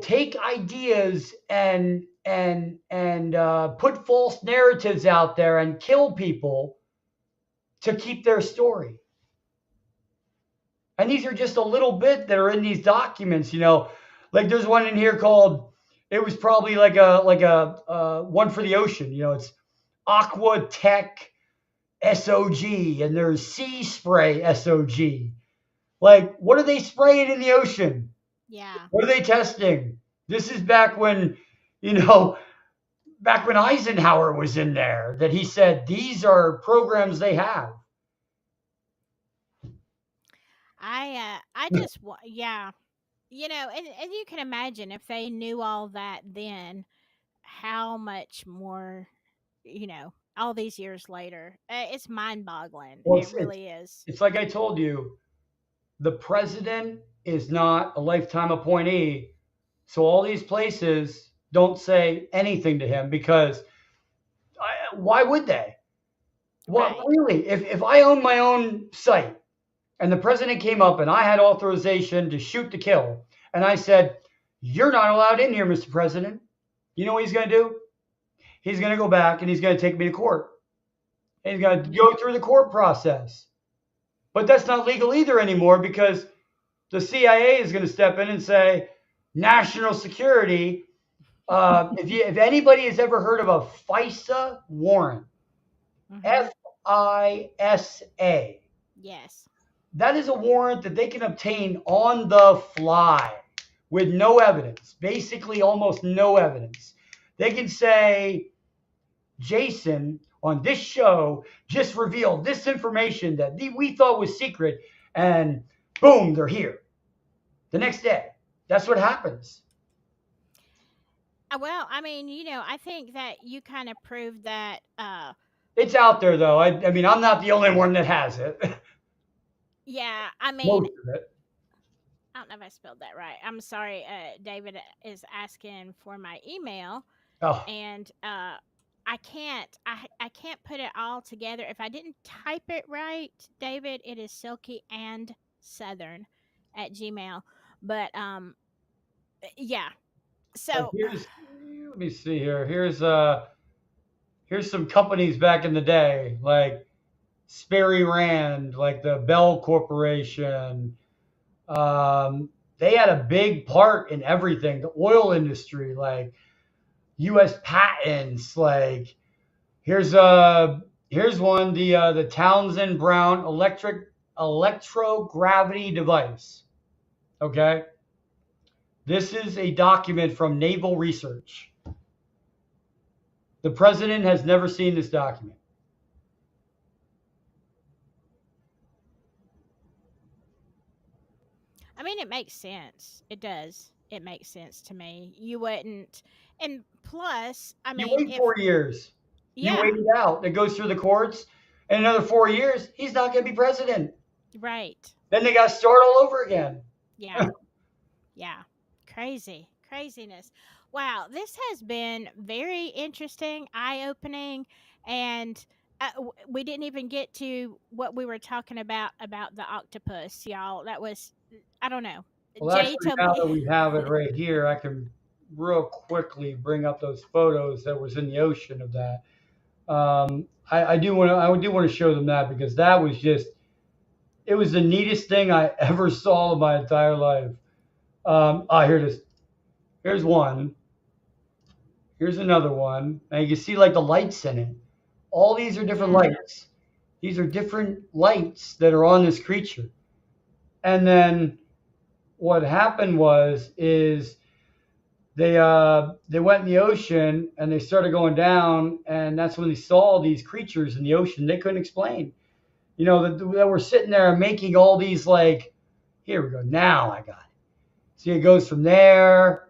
take ideas and put false narratives out there and kill people to keep their story. And these are just a little bit that are in these documents. Like, there's one in here called, it was probably like a one for the ocean. It's Aqua Tech SOG, and there's Sea Spray SOG. Like, what are they spraying in the ocean? Yeah. What are they testing? This is back when Eisenhower was in there, that he said these are programs they have. I just yeah. And you can imagine if they knew all that then, how much more, all these years later. It's mind-boggling. Well, It it's really is. it's like I told you, the president is not a lifetime appointee, so all these places don't say anything to him, because why would they? What Right. really? If I owned my own site and the president came up and I had authorization to shoot to kill, and I said, "You're not allowed in here, Mr. President," you know what he's going to do? He's going to go back and he's going to take me to court. And he's going to Mhm. go through the court process. But that's not legal either anymore, because the CIA is going to step in and say, national security. If anybody has ever heard of a FISA warrant, Mhm. FISA, Yes. that is a warrant that they can obtain on the fly with no evidence, basically almost no evidence. They can say, Jason on this show just revealed this information that we thought was secret, and boom, they're here the next day. That's what happens. Well, I mean, I think that you kind of proved that. It's out there, though. I mean, I'm not the only one that has it. Yeah. I mean, Most of it. I don't know if I spelled that right. I'm sorry. David is asking for my email, Oh, and I can't put it all together. If I didn't type it right, David, it is silky and southern at Gmail. But yeah. So here's, let me see here. Here's some companies back in the day, like Sperry Rand, like the Bell Corporation. Um, they had a big part in everything. The oil industry, like U.S. patents. Like, here's one, the Townsend Brown electrogravity device. Okay, this is a document from Naval Research. The president has never seen this document. I mean, it makes sense. It does. It makes sense to me. You wouldn't. And plus, I You mean, wait 4 years. You wait yeah, it out. It goes through the courts. In another 4 years, he's not going to be president. right. Then they got to start all over again. Yeah. Yeah. Crazy. Craziness. Wow. This has been very interesting, eye opening. And we didn't even get to what we were talking about the octopus, y'all. That was, I don't know. Well, Jay actually, told now me. that we have it right here, I can real quickly bring up those photos that was in the ocean of that. I do want to show them that because that was just, it was the neatest thing I ever saw in my entire life. Here it is. Here's one. Here's another one. And you can see like the lights in it. All these are different Yeah. lights. These are different lights that are on this creature. And then what happened was is they went in the ocean and they started going down, and that's when they saw these creatures in the ocean they couldn't explain. You know that were sitting there making all these like, here we go. Now I got it. See, it goes from there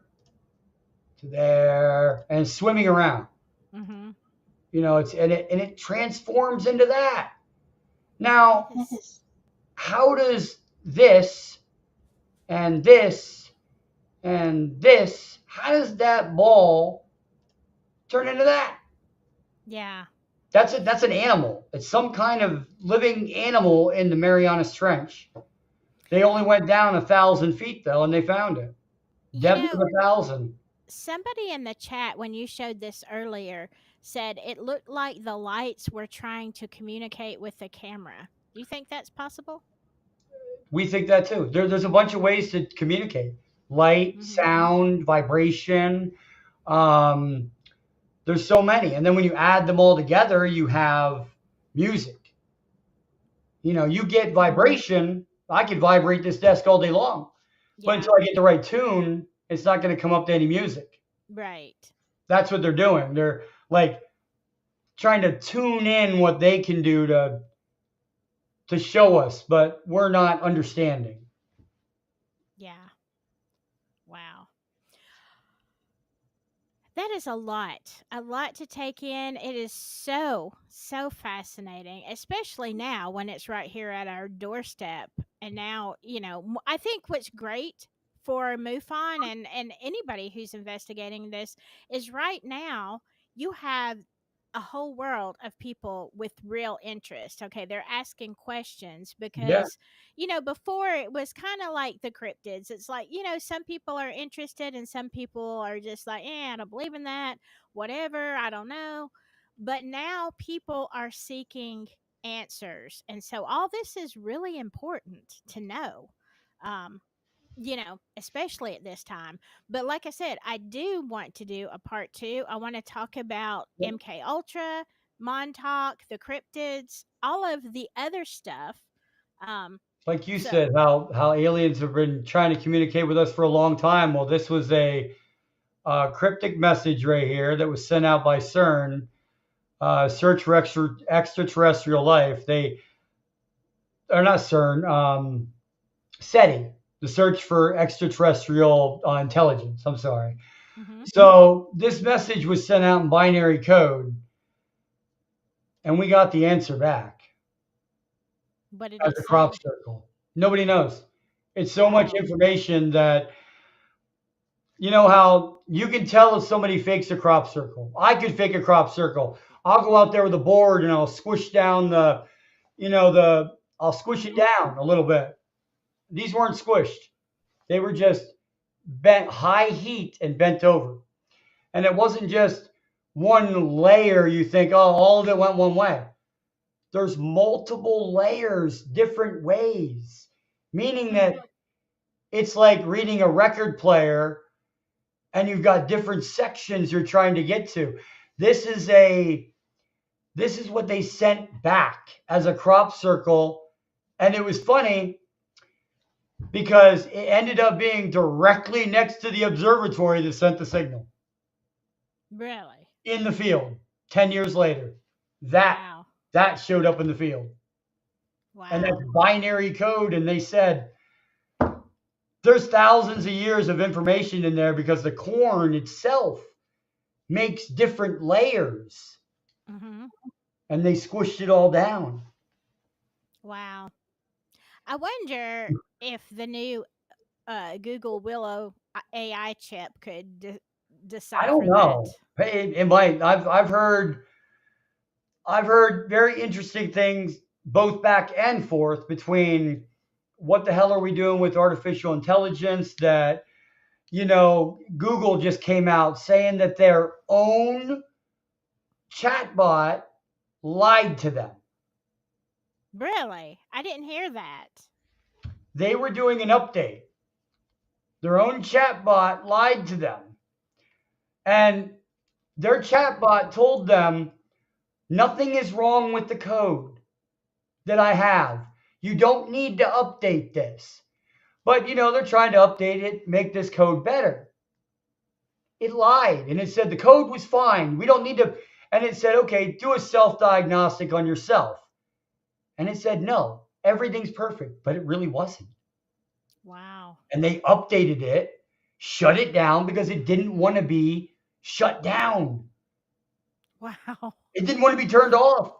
to there and swimming around. Hmm. It's and it transforms into that. That Now, is. how does this and this and this? How does that ball turn into that? Yeah. That's an animal. It's some kind of living animal in the Marianas Trench. They only went down 1,000 feet though, and they found it. You Depth of know, 1,000. somebody in the chat when you showed this earlier said it looked like the lights were trying to communicate with the camera. Do you think that's possible? We think that too. There's a bunch of ways to communicate: light, Hmm. sound, vibration. Um, there's so many, and then when you add them all together, you have music. You get Hmm. vibration. I could vibrate this desk all day long, but Yeah. until I get the right tune, it's not going to come up to any music. Right. That's what they're doing. They're like trying to tune in what they can do to show us, but we're not understanding. Yeah. Wow. That is a lot to take in. It is so, so fascinating, especially now when it's right here at our doorstep. And now, I think what's great for MUFON and anybody who's investigating this is right now you have a whole world of people with real interest. Okay, they're asking questions Yeah, because, before it was kind of like the cryptids. It's like, some people are interested and some people are just like, I don't believe in that, whatever, I don't know. But now people are seeking answers. And so all this is really important to know. Um, especially at this time. But like I said, I do want to do a part two. I want to talk about MK Ultra, Montauk, the cryptids, all of the other stuff. Um, like you so said, how aliens have been trying to communicate with us for a long time. Well, this was a cryptic message right here that was sent out by CERN, Search for Extraterrestrial Life. They are not CERN, SETI, the Search for Extraterrestrial Intelligence. I'm sorry. hmm. So this message was sent out in binary code, and we got the answer back What did as it a crop say? circle. Nobody knows. It's so much Wow. information that you know how you can tell if somebody fakes a crop circle. I could fake a crop circle. I'll go out there with a board and I'll squish down I'll squish it down a little bit. These weren't squished. They were just bent high heat and bent over. And it wasn't just one layer you think, oh, all of it went one way. There's multiple layers, different ways, meaning Hmm. that it's like reading a record player and you've got different sections you're trying to get to. This is a this is what they sent back as a crop circle, and it was funny because it ended up being directly next to the observatory that sent the signal Really? in the field 10 years later. That Wow. that showed up in the field. And that's Wow. binary code, and they said there's thousands of years of information in there because the corn itself makes different layers, Hmm. and they squished it all down. Wow. I wonder if the new Google Willow AI chip could I don't decipher that. know. It might. I've heard very interesting things both back and forth between what the hell are we doing with artificial intelligence? That, Google just came out saying that their own chatbot lied to them. Really? I didn't hear that. They were doing an update. Their own chatbot lied to them. And their chatbot told them, nothing is wrong with the code that I have. You don't need to update this. But, they're trying to update it, make this code better. It lied and it said the code was fine. We don't need to. And it said, okay, do a self diagnostic on yourself. And it said, no, everything's perfect, but it really wasn't. Wow. And they updated it, shut it down because it didn't want to be shut down. Wow. It didn't want to be turned off.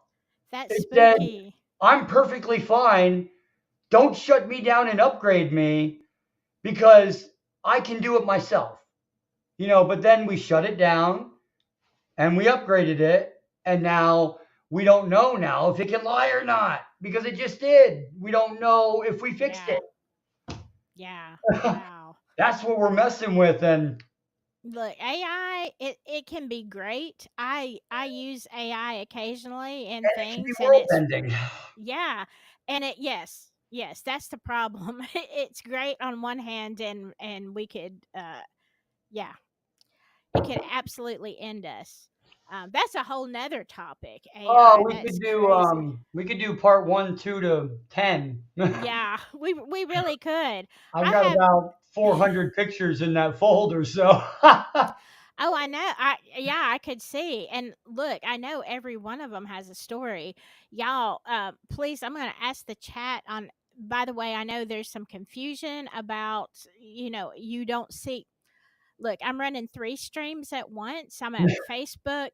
That's It said, spooky. I'm perfectly fine. Don't shut me down and upgrade me because I can do it myself. But then we shut it down and we upgraded it. And now we don't know now if it can lie or not because it just did. We don't know if we fixed Yeah. Yeah. it. Wow. That's what we're messing with. And Look, AI, it can be great. I use AI occasionally in it can be things, and world it's ending. yeah, and yes, that's the problem. It's great on one hand, and we could yeah, it could absolutely end us. That's a whole nother topic. Oh, AI, that's crazy. we could do part 1, 2 to 10. Yeah, we really could. I've I got have. about 400 pictures in that folder, so Oh, I know. Yeah, I could see. And look, I know every one of them has a story. Y'all, please, I'm going to ask the chat on. By the way, I know there's some confusion about, you don't see. Look, I'm running 3 streams at once. I'm at Facebook,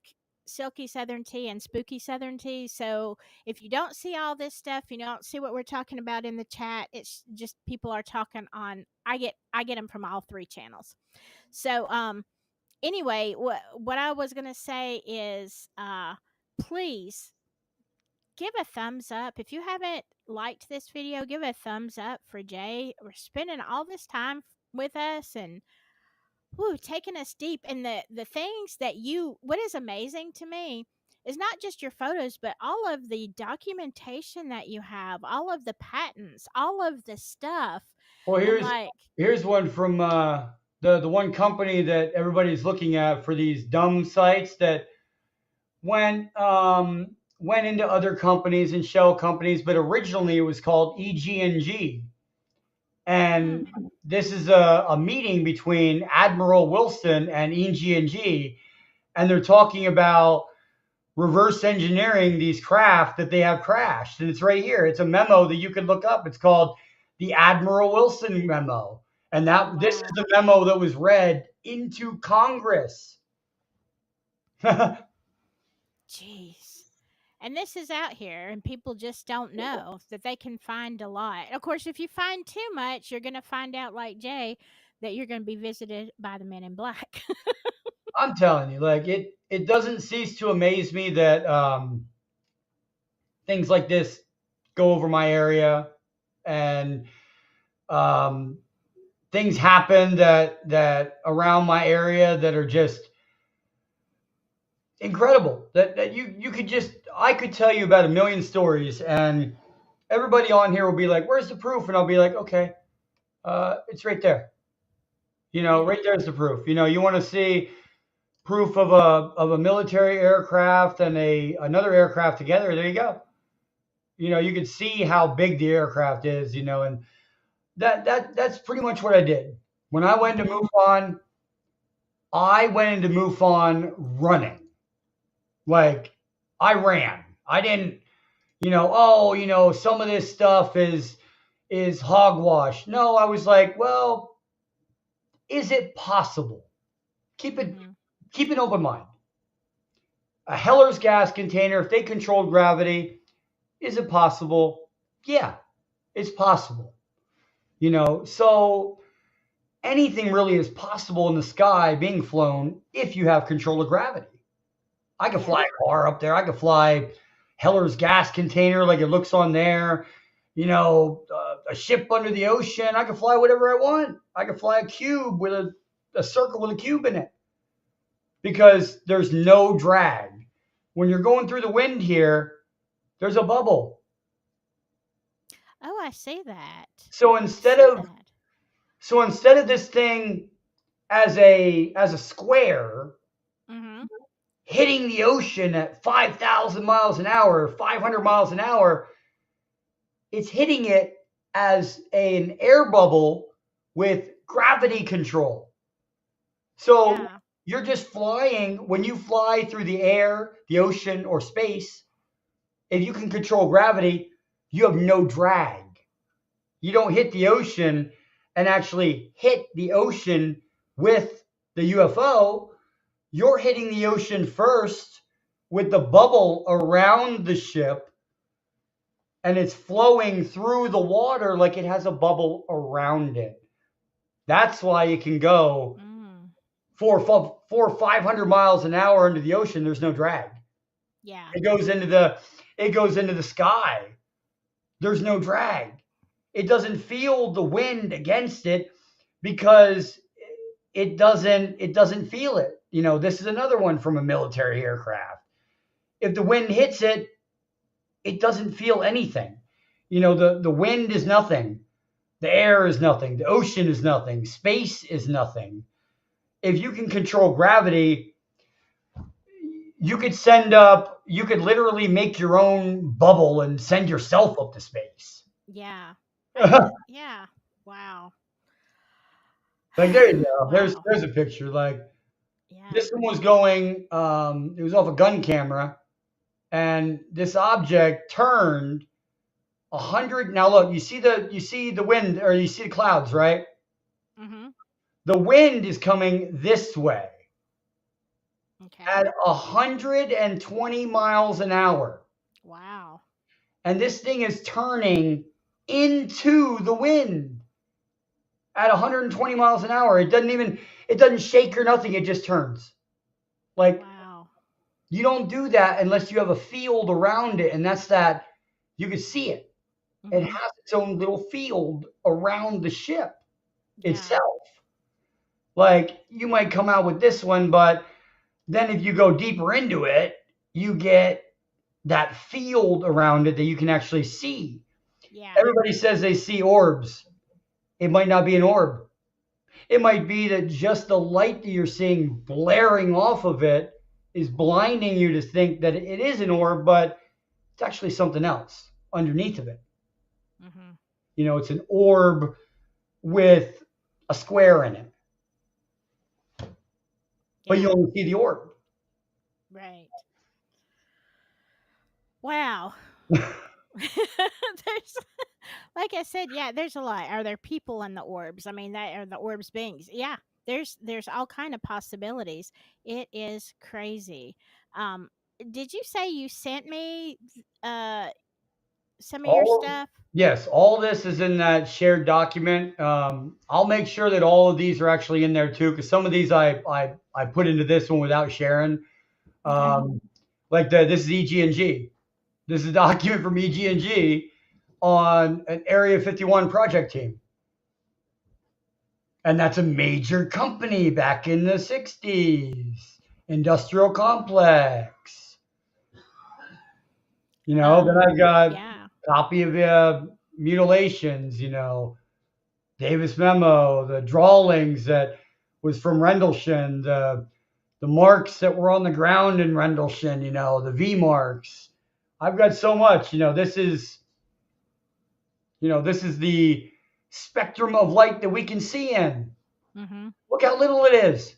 Silky Southern Tea, and Spooky Southern Tea. So if you don't see all this stuff, you don't see what we're talking about in the chat. It's just people are talking on. I get them from all 3 channels. So anyway, what I was gonna say is, please give a thumbs up if you haven't liked this video. Give a thumbs up for Jay. We're spending all this time with us and taking us deep. And the things that you what is amazing to me is not just your photos, but all of the documentation that you have, all of the patents, all of the stuff, well, and here's like, here's one from the one company that everybody's looking at for these dumb sites that went into other companies and shell companies, but originally it was called EG&G. And hmm, this is a meeting between Admiral Wilson and EG&G, and they're talking about reverse engineering these craft that they have crashed. And it's right here. It's a memo that you can look up. It's called the Admiral Wilson memo. And this is wow. the memo that was read into Congress. Jeez. And this is out here, and people just don't know that they can find a lot. Of course, if you find too much, you're going to find out, like Jay, that you're going to be visited by the men in black. I'm telling you, like it doesn't cease to amaze me that things like this go over my area, and um, things happen that around my area that are just incredible. That you could just I could tell you about a million stories, and everybody on here will be like, "Where's the proof?" And I'll be like, "Okay, it's right there. Yeah. Right there's the proof. You want to see proof of a military aircraft and another aircraft together. There you go. You can see how big the aircraft is. And that's pretty much what I did when I went to Hmm. MUFON. I went into MUFON running. Like, I ran. I didn't, some of this stuff is hogwash. No, I was like, well, is it possible? Keep it Hmm. keep an open mind. A Heller's gas container, if they controlled gravity, is it possible? Yeah, it's possible. So anything really is possible in the sky being flown if you have control of gravity. I could Yeah. fly a car up there. I could fly Heller's gas container like it looks on there. a ship under the ocean. I can fly whatever I want. I can fly a cube with a circle with a cube in it because there's no drag. When you're going through the wind here, there's a bubble. Oh, I see that. So I see that. instead of this thing as a square Mhm. hitting the ocean at 5,000 miles an hour, 500 miles an hour, it's hitting it as an air bubble with gravity control. So Yeah. you're just flying. When you fly through the air, the ocean, or space, if you can control gravity, you have no drag. You don't hit the ocean and actually hit the ocean with the UFO. You're hitting the ocean first with the bubble around the ship, and it's flowing through the water like it has a bubble around it. That's why it can go Mm. 500 miles an hour into the ocean. There's no drag. Yeah. It goes into the sky. There's no drag. It doesn't feel the wind against it because it doesn't feel it. This is another one from a military aircraft. If the wind hits it, it doesn't feel anything. The wind is nothing. The air is nothing. The ocean is nothing. Space is nothing. If you can control gravity, you could literally make your own bubble and send yourself up to space. Yeah. I can yeah. Wow. Like there you go. There's Wow. there's a picture. Like Yeah. this one was going. It was off a gun camera, and this object turned 100. Now look, you see the wind, or you see the clouds, right? Mhm. The wind is coming this way Okay. at 120 miles an hour, Wow. and this thing is turning into the wind at 120 miles an hour. It doesn't shake or nothing. It just turns. Like Wow. you don't do that unless you have a field around it, and that's that you can see it. It Mhm. has its own little field around the ship Yeah. itself. Like you might come out with this one, but then if you go deeper into it, you get that field around it that you can actually see. Yeah. Everybody says they see orbs. It might not be an orb. It might be that just the light that you're seeing blaring off of it is blinding you to think that it is an orb, but it's actually something else underneath of it. Mhm. It's an orb with a square in it, but you Yeah. only see the orb. Right. Wow. There's like I said, yeah, there's a lot. Are there people in the orbs? I mean, that are the orbs beings? Yeah. There's all kind of possibilities. It is crazy. Um did you say you sent me uh some of your All stuff? Yes, all this is in that shared document. I'll make sure that all of these are actually in there too, because some of these I put into this one without sharing. Okay. Like this is EG&G. This is a document from EG&G on an Area 51 project team. And that's a major company back in the 60s, industrial complex. Then I've got Yeah. copy of mutilations, Davis memo, the drawings that was from Rendlesham, the marks that were on the ground in Rendlesham, the V marks. I've got so much, this is the spectrum of light that we can see in. Mhm. Look how little it is.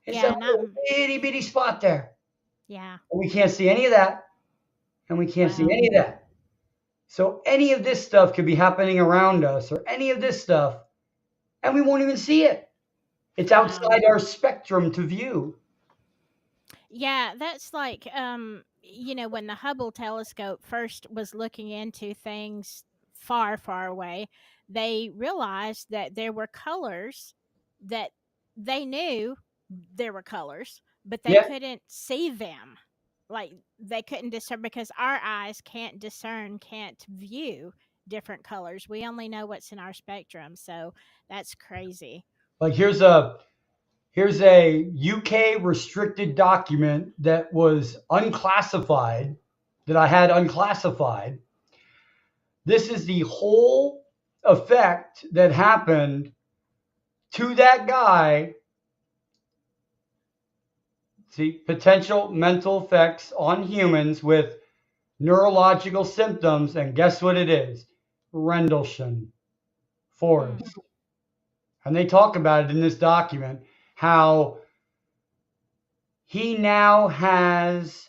It's a Yeah, not little itty bitty spot there. yeah. And we can't see any of that. And we can't see Wow. any of that. So any of this stuff could be happening around us, or any of this stuff, and we won't even see it. It's Wow. outside our spectrum to view. Yeah, that's like when the Hubble telescope first was looking into things far, far away, they realized that there were colors that they knew there were colors, but they Yeah, couldn't see them. Like they couldn't discern because our eyes can't discern, can't view. different colors. We only know what's in our spectrum. So that's crazy. Like here's a UK restricted document that was unclassified, that I had unclassified. This is the whole effect that happened to that guy. See, potential mental effects on humans with neurological symptoms, and guess what it is? Rendlesham Mm, Forest. And they talk about it in this document how he now has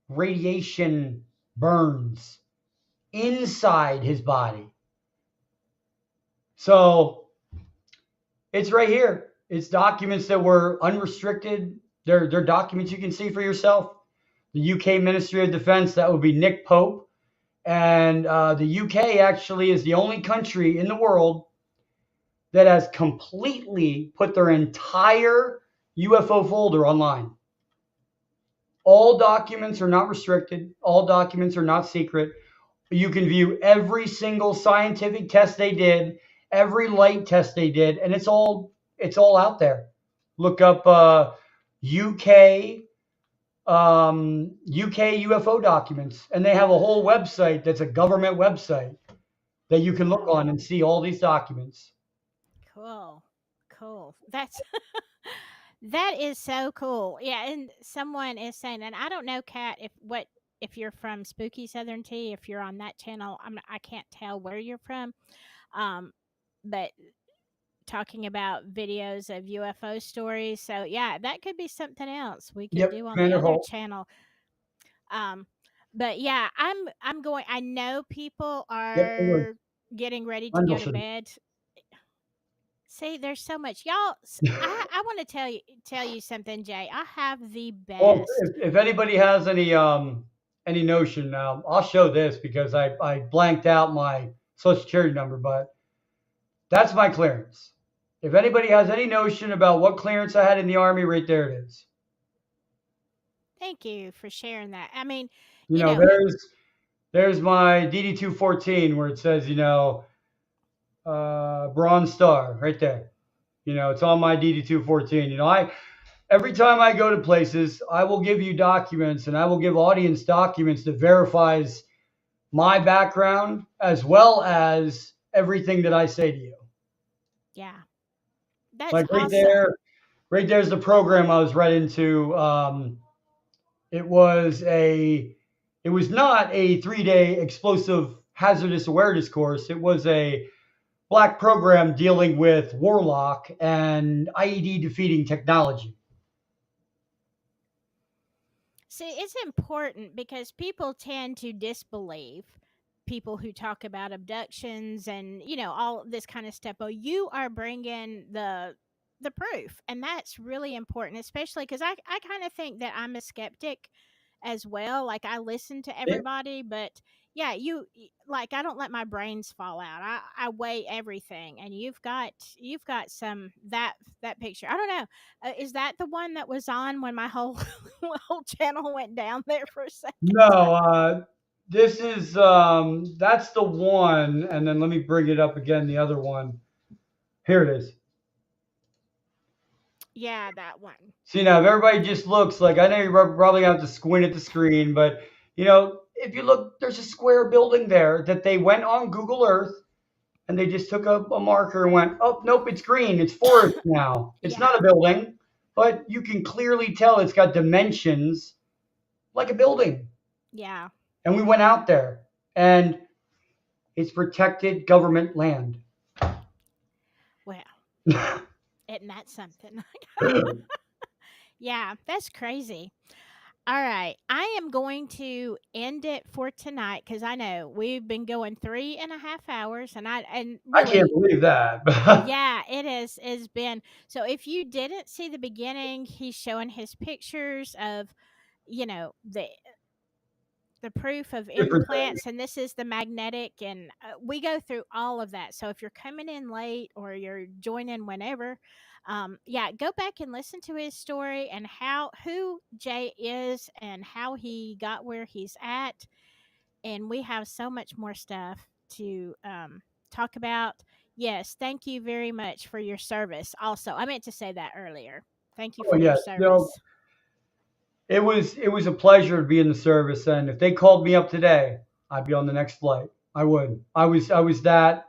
radiation burns inside his body. So it's right here. It's documents that were unrestricted. They're documents you can see for yourself. The UK Ministry of Defense, that would be Nick Pope. And the UK actually is the only country in the world that has completely put their entire UFO folder online. All documents are not restricted, all documents are not secret. You can view every single scientific test they did, every light test they did, and it's all out there. Look up UK UK UFO documents, and they have a whole website that's a government website that you can look wow. on and see all these documents. Cool. Cool. That's that is so cool. Yeah, and someone is saying, and I don't know, Kat, if you're from Spooky Southern Tea, if you're on that channel, I can't tell where you're from. Um, but talking about videos of UFO stories, so yeah, that could be something else we could Yep, do on the Commander other Holt. channel. Um, but yeah, I'm going. I know people Yep, it was are getting ready to go to Rendlesham. bed. See, there's so much. Y'all, I want to tell you something, Jay. I have the Well, best. if anybody has any notion, I'll show this because I blanked out my social security number, but that's my clearance. If anybody has any notion about what clearance I had in the army, right there it is. Thank you for sharing that. I mean, You you know, know, there's my DD 214 where it says, Bronze Star right there. It's on my DD 214. I every time I go to places, I will give you documents and I will give audience documents that verifies my background as well as everything that I say to you. yeah, that's Like awesome. right there's the program I was right into. It was it was not a 3-day explosive hazardous awareness course. It was a black program dealing with warlock and IED defeating technology. See, it's important because people tend to disbelieve people who talk about abductions and all this kind of stuff. Oh, you are bringing the proof, and that's really important, especially because I kind of think that I'm a skeptic as well. Like I listen to Yeah. everybody, but yeah, like I don't let my brains fall out. I weigh everything, and you've got some that picture. I don't know. Is that the one that was on when my whole whole channel went down there for a second? No, this is that's the one, and then let me bring it up again. The other one, here it is. Yeah, that one. See now, if everybody just looks like I know you probably have to squint at the screen, but if you look, there's a square building there that they went on Google Earth and they just took a marker and went, oh nope, it's green, it's forest now. It's Yeah, not a building, but you can clearly tell it's got dimensions like a building. yeah. And we went out there, and it's protected government land. Well, isn't that something? Yeah, that's crazy. All right, I am going to end it for tonight because I know we've been going 3.5 hours, and I can't really, believe that. yeah, it has been. So if you didn't see the beginning, he's showing his pictures of the proof of Different things. implants, and this is the magnetic, and we go through all of that. So if you're coming in late or you're joining whenever, yeah, go back and listen to his story and who Jay is and how he got where he's at. And we have so much more stuff. to talk about. Yes, thank you very much for your service. Also, I meant to say that earlier. Thank you Oh for your yes, service. it was a pleasure to be in the service, and if they called me up today, I'd be on the next flight. I would. I was that.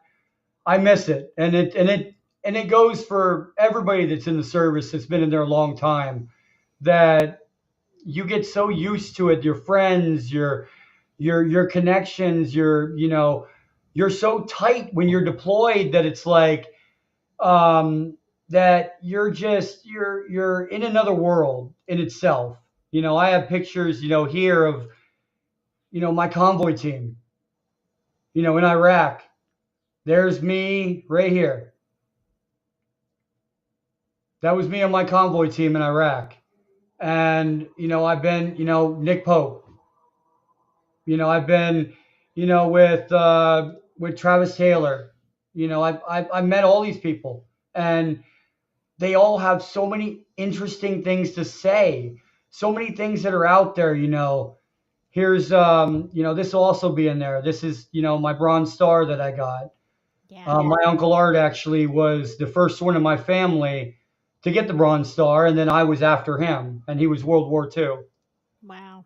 I miss it, and it goes for everybody that's in the service that's been in there a long time. That you get so used to it. Your friends, your connections, you're so tight when you're deployed that it's like that you're in another world in itself. I have pictures, here of, my convoy team, in Iraq. There's me right here. That was me on my convoy team in Iraq. And, I've been, Nick Pope, I've been, with Travis Taylor, I've met all these people, and they all have so many interesting things to say, so many things that are out there. Here's, this will also be in there. This is, my Bronze Star that I got. Yeah. My Uncle Art actually was the first one in my family to get the Bronze Star, and then I was after him, and he was World War II. Wow.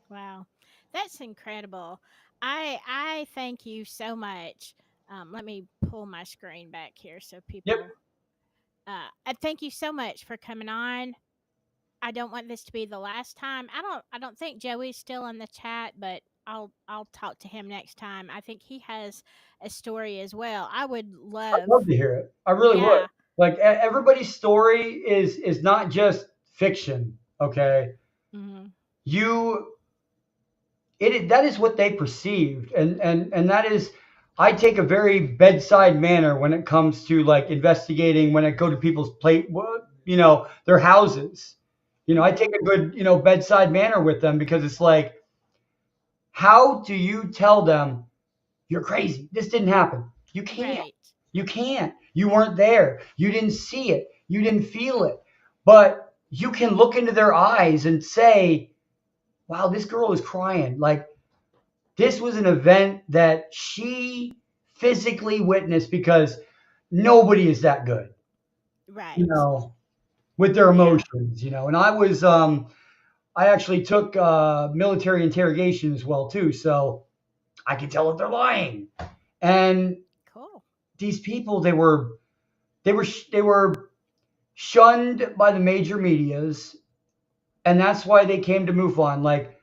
Wow. That's incredible. I thank you so much. Let me pull my screen back here so Yep. people I thank you so much for coming on. I don't want this to be the last time. I don't think Joey's still in the chat, but I'll talk to him next time. I think he has a story as well. I would I'd love. love to hear it. I really would. Yeah. Like everybody's story is not just fiction. Okay, Mhm. you that is what they perceived, and that is. I take a very bedside manner when it comes to like investigating. When I go to people's their houses. I take Mhm. a good bedside manner with them, because it's like, how do you tell them you're crazy? This didn't happen. You can't. Right. You can't. You weren't there. You didn't see it. You didn't feel it. But you can look into their eyes and say, wow, this girl is crying. Like, this was an event that she physically witnessed, because nobody is that good, you Right. know, with their Yeah. emotions, And I actually took military interrogation as well, too. So I can tell if they're lying. And Cool. these people, they were shunned by the major medias, and that's why they came to MUFON. Like,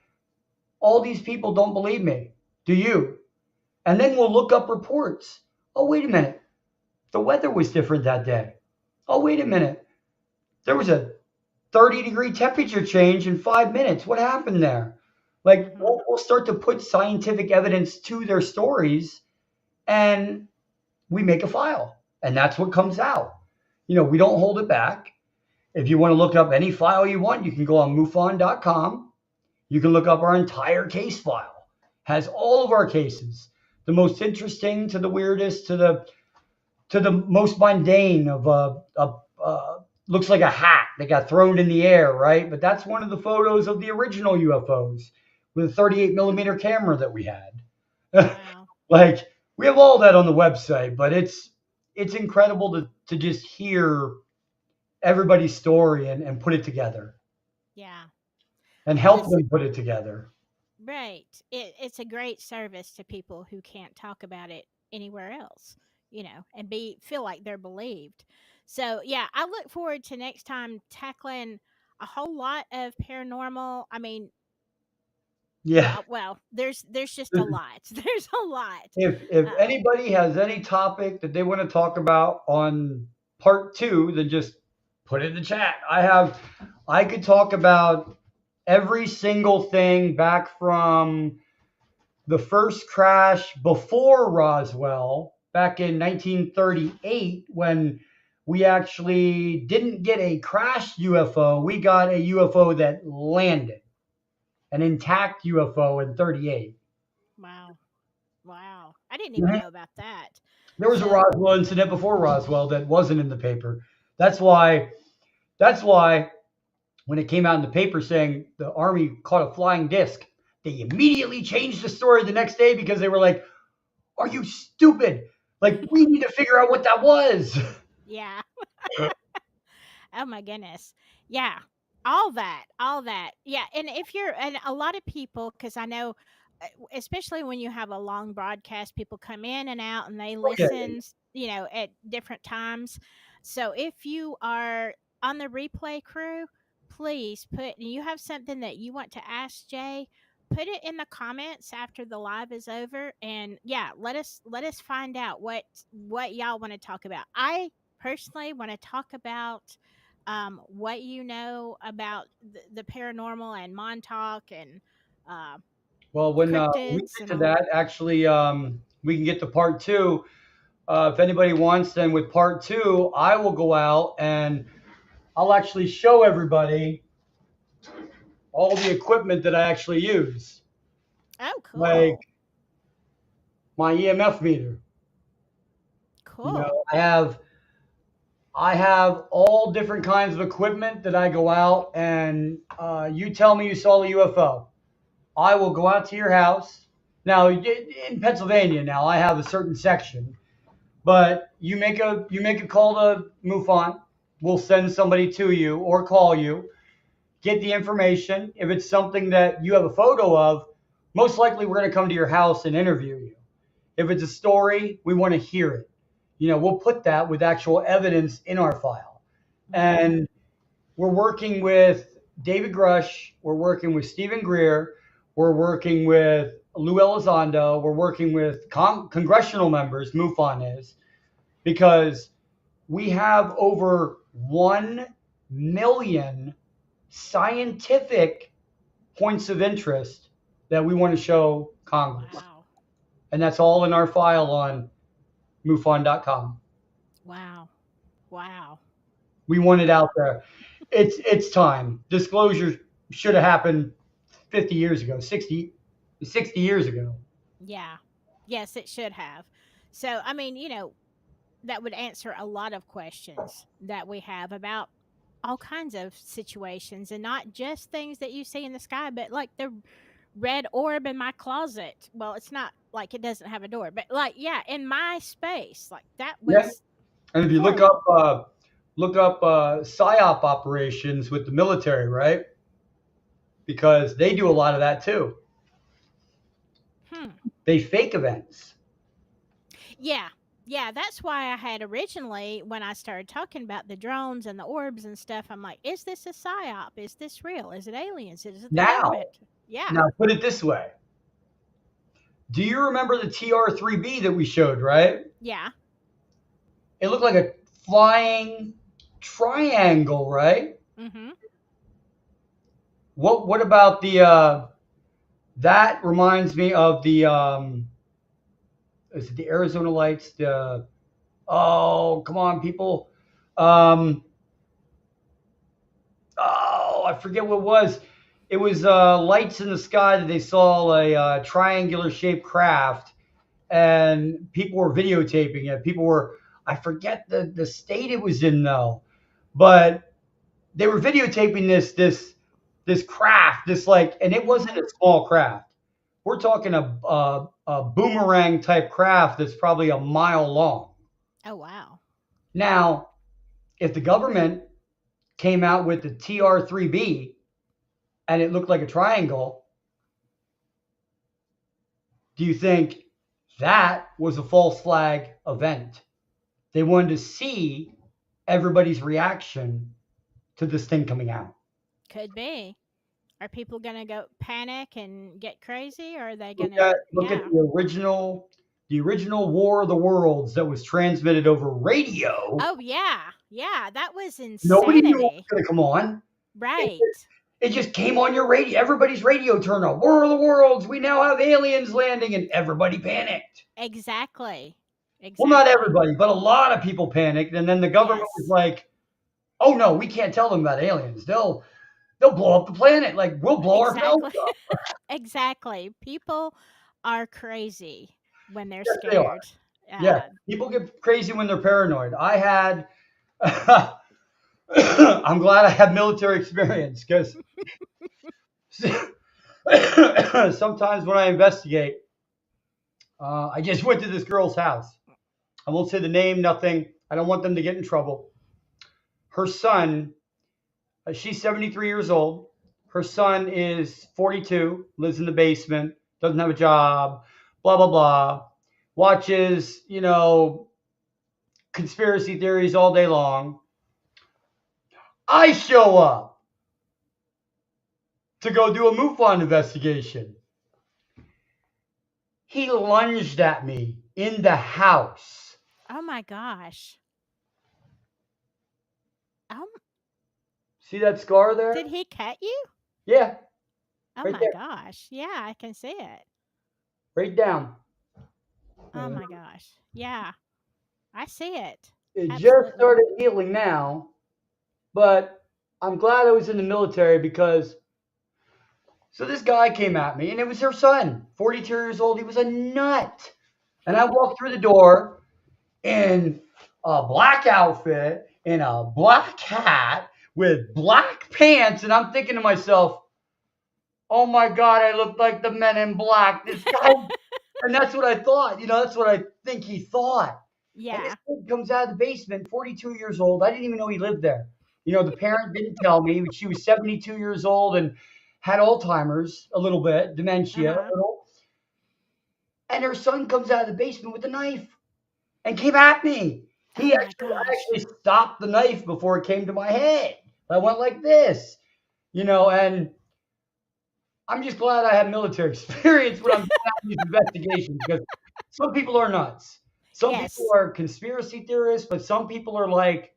all these people don't believe me. Do you? And then we'll look up reports. Oh, wait a minute. The weather was different that day. Oh, wait a minute. There was a 30-degree temperature change in 5 minutes. What happened there? Like, Mhm. we'll start to put scientific evidence to their stories, and we make a file. And that's what comes out. We don't hold it back. If you want to look up any file you want, you can go on MUFON.com. You can look up our entire case file. Has all of our cases, the most interesting to the weirdest to the most mundane of looks like a hat that got thrown in the air, right? But that's one of the photos of the original UFOs with a 38 millimeter camera that we had. Wow. Like, we have all that on the website, but it's incredible to just hear everybody's story and put it together Yeah. and Well, help it's them put it together. right. It's a great service to people who can't talk about it anywhere else, and feel like they're believed. So, yeah, I look forward to next time tackling a whole lot of paranormal. I mean, Yeah. there's just a lot. There's a lot. If Uh, anybody has any topic that they want to talk about on part two, then just put it in the chat. I could talk about every single thing back from the first crash before Roswell back in 1938, when we actually didn't get a crashed UFO. We got a UFO that landed, an intact UFO in 38. wow. Wow. I didn't even Mhm. know about that. There was a So, Roswell incident before Roswell that wasn't in the paper. That's why. That's why when it came out in the paper saying the Army caught a flying disc, they immediately changed the story the next day, because they were like, Are you stupid? Like, we need to figure out what that was. Yeah. Oh my goodness. Yeah. All that. All that. Yeah. And if you're, and a lot of people, because I know, especially when you have a long broadcast, people come in and out and they Oh, yeah. listen, at different times. So if you are on the replay crew, please put, you have something that you want to ask Jay, put it in the comments after the live is over. And yeah, let us find out what y'all want to talk about. I personally want to talk about what you know about the paranormal and Montauk and uh, Well, when we cryptids get and to all that. that, actually, we can get to part two. If anybody wants, then with part two, I will go out and I'll actually show everybody all the equipment that I actually use, Oh, like cool. my EMF meter. Cool. I have all different kinds of equipment that I go out and you tell me you saw a UFO. I will go out to your house. Now in Pennsylvania, now I have a certain section, but you make a call to MUFON. We'll send somebody to you or call you, get the information. If it's something that you have a photo of, most likely we're going to come to your house and interview you. If it's a story, we want to hear it. We'll put that with actual evidence in our file. Hmm. And we're working with David Grush. We're working with Stephen Greer. We're working with Lou Elizondo. We're working with congressional members, MUFON is, because we have over 1 million scientific points of interest that we want to show Congress. Wow. And that's all in our file on MUFON.com. Wow. Wow. We want it Yeah. out there. It's time. Disclosure should have happened 50 years ago, 60 years ago. Yeah. Yes, it should have. So, I mean, that would answer a lot of questions that we have about all kinds of situations and not just things that you see in the sky, but like the red orb in my closet. Well, it's not like it doesn't have a door, but like, yeah, in my space, like that Yeah. was And if you horrible. look up psyop operations with the military, right? Because they do a lot of that too. Hmm. They fake events. Yeah. Yeah, that's why I had originally, when I started talking about the drones and the orbs and stuff, I'm like, is this a psyop? Is this real? Is it aliens? Is it the Now, government? Yeah. now put it this way. Do you remember the TR3B that we showed, right? Yeah. It looked like a flying triangle, right? Mm-hmm. What about the that reminds me of the is it the Arizona Lights? The Oh, come on, people. Um, oh, I forget what it was. It was lights in the sky that they saw a triangular shaped craft, and people were videotaping it. I forget the state it was in though, but they were videotaping this craft, and it wasn't Mm-hmm. a small craft. We're talking a boomerang type craft that's probably a mile long. Oh, wow. Now, if the government came out with the TR3B and it looked like a triangle, do you think that was a false flag event? They wanted to see everybody's reaction to this thing coming out. Could be. Are people going to go panic and get crazy? Or are they going Look to, at look at yeah. the original War of the Worlds that was transmitted over radio. Oh, yeah. Yeah. That was Nobody knew what was insanity. going to come on. It, Right. it just came on your radio. Everybody's radio turned on. War of the Worlds. We now have aliens landing, and everybody panicked. Exactly. Well, not Exactly. everybody, but a lot of people panicked, and then the government was Yes. like, "Oh no, we can't tell them about aliens. They'll blow up the planet. Like we'll blow ourselves Exactly. up." Exactly. People are crazy when they're Yes, they are. scared. Yeah, Uh, people get crazy when they're paranoid. I had. I'm glad I have military experience because sometimes when I investigate, I just went to this girl's house. I won't say the name, nothing. I don't want them to get in trouble. Her son, she's 73 years old. Her son is 42, lives in the basement, doesn't have a job, blah, blah, blah. Watches, conspiracy theories all day long. I show up to go do a MUFON investigation. He lunged at me in the house. Oh my gosh. Um, See that scar did there? he cut you? Yeah, Oh right my there, gosh. Yeah, I can see it. right down. Oh my gosh. Yeah, I see it. It just Absolutely. started healing now, but I'm glad I was in the military because so this guy came at me and it was her son, 42 years old. He was a nut. And I walked through the door in a black outfit, in a black hat, with black pants, and I'm thinking to myself, oh my God, I look like the men in black. This guy, and that's what I thought. That's what I think he thought. And this Yeah. kid comes out of the basement, 42 years old. I didn't even know he lived there. The parent didn't tell me. She was 72 years old and had Alzheimer's a little bit, dementia a Uh-huh. little. And her son comes out of the basement with a knife and came at me. Oh He my actually, I gosh. actually stopped the knife before it came to my head. I went like this, and I'm just glad I have military experience when I'm going out these investigations because some people are nuts. Some people Yes. are conspiracy theorists, but some people are like,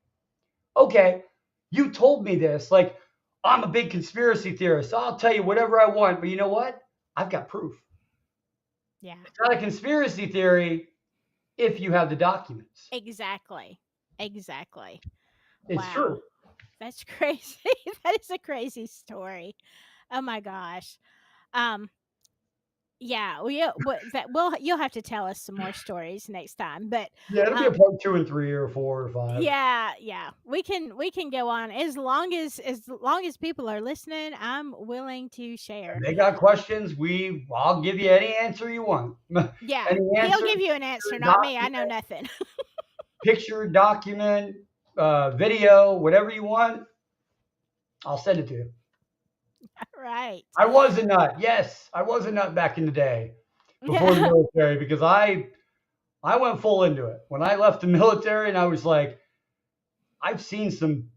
okay, you told me this. Like, I'm a big conspiracy theorist. I'll tell you whatever I want, but you know what? I've got proof. Yeah. It's not a conspiracy theory if you have the documents. Exactly. Exactly. It's Wow. true. That's crazy. That is a crazy story. Oh my gosh. Um, yeah, you'll have to tell us some more stories next time. But Yeah, it'll be a um, part 2 and 3 or 4 or 5. yeah, yeah, we can go on as long as people are listening. I'm willing to share. They got questions. I'll give you any answer you want. Yeah, Any he'll answer, give you an answer, not me. I know nothing. document, video, whatever you want, I'll send it to you. Right. I was a nut. Yes, I was a nut back in the day before the Yeah. military because I went full into it. When I left the military and I was like, I've seen some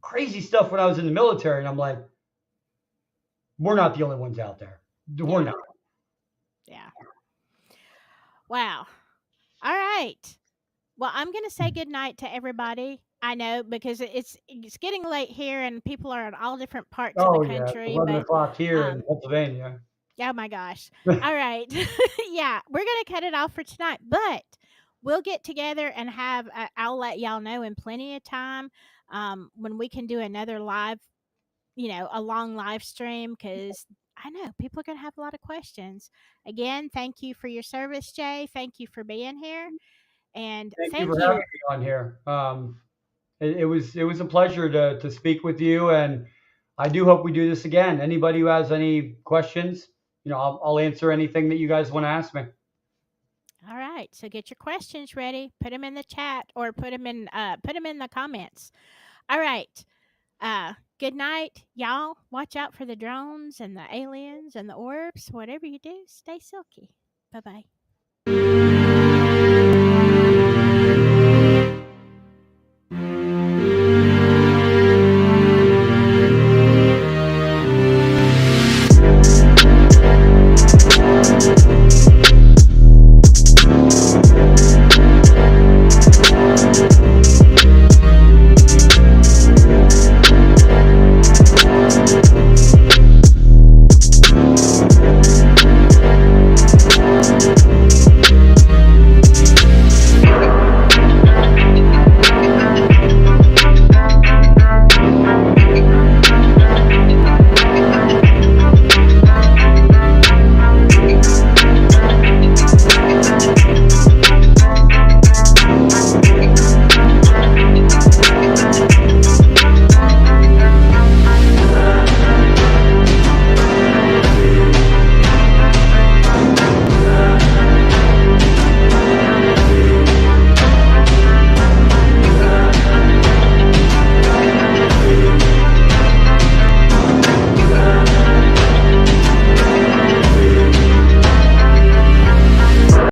crazy stuff when I was in the military, and I'm like, we're not the only ones out there. We're Yeah. not. Yeah. Wow. All right. Well, I'm going to say good night to everybody. I know because it's getting late here and people are in all different parts of the Oh yeah, it's country, 11 but o'clock here in um Pennsylvania. oh my gosh. All right. Yeah, we're going to cut it off for tonight, but we'll get together and I'll let y'all know in plenty of time when we can do another live, a long live stream cuz I know people are going to have a lot of questions. Again, thank you for your service, Jay. Thank you for being here. And Thank you for thank having you. me on here. It was a pleasure to speak with you, and I do hope we do this again. Anybody who has any questions, I'll answer anything that you guys want to ask me. All right. So get your questions ready. Put them in the chat or put them in the comments. All right. Good night, y'all. Watch out for the drones and the aliens and the orbs. Whatever you do, stay silky. Bye bye.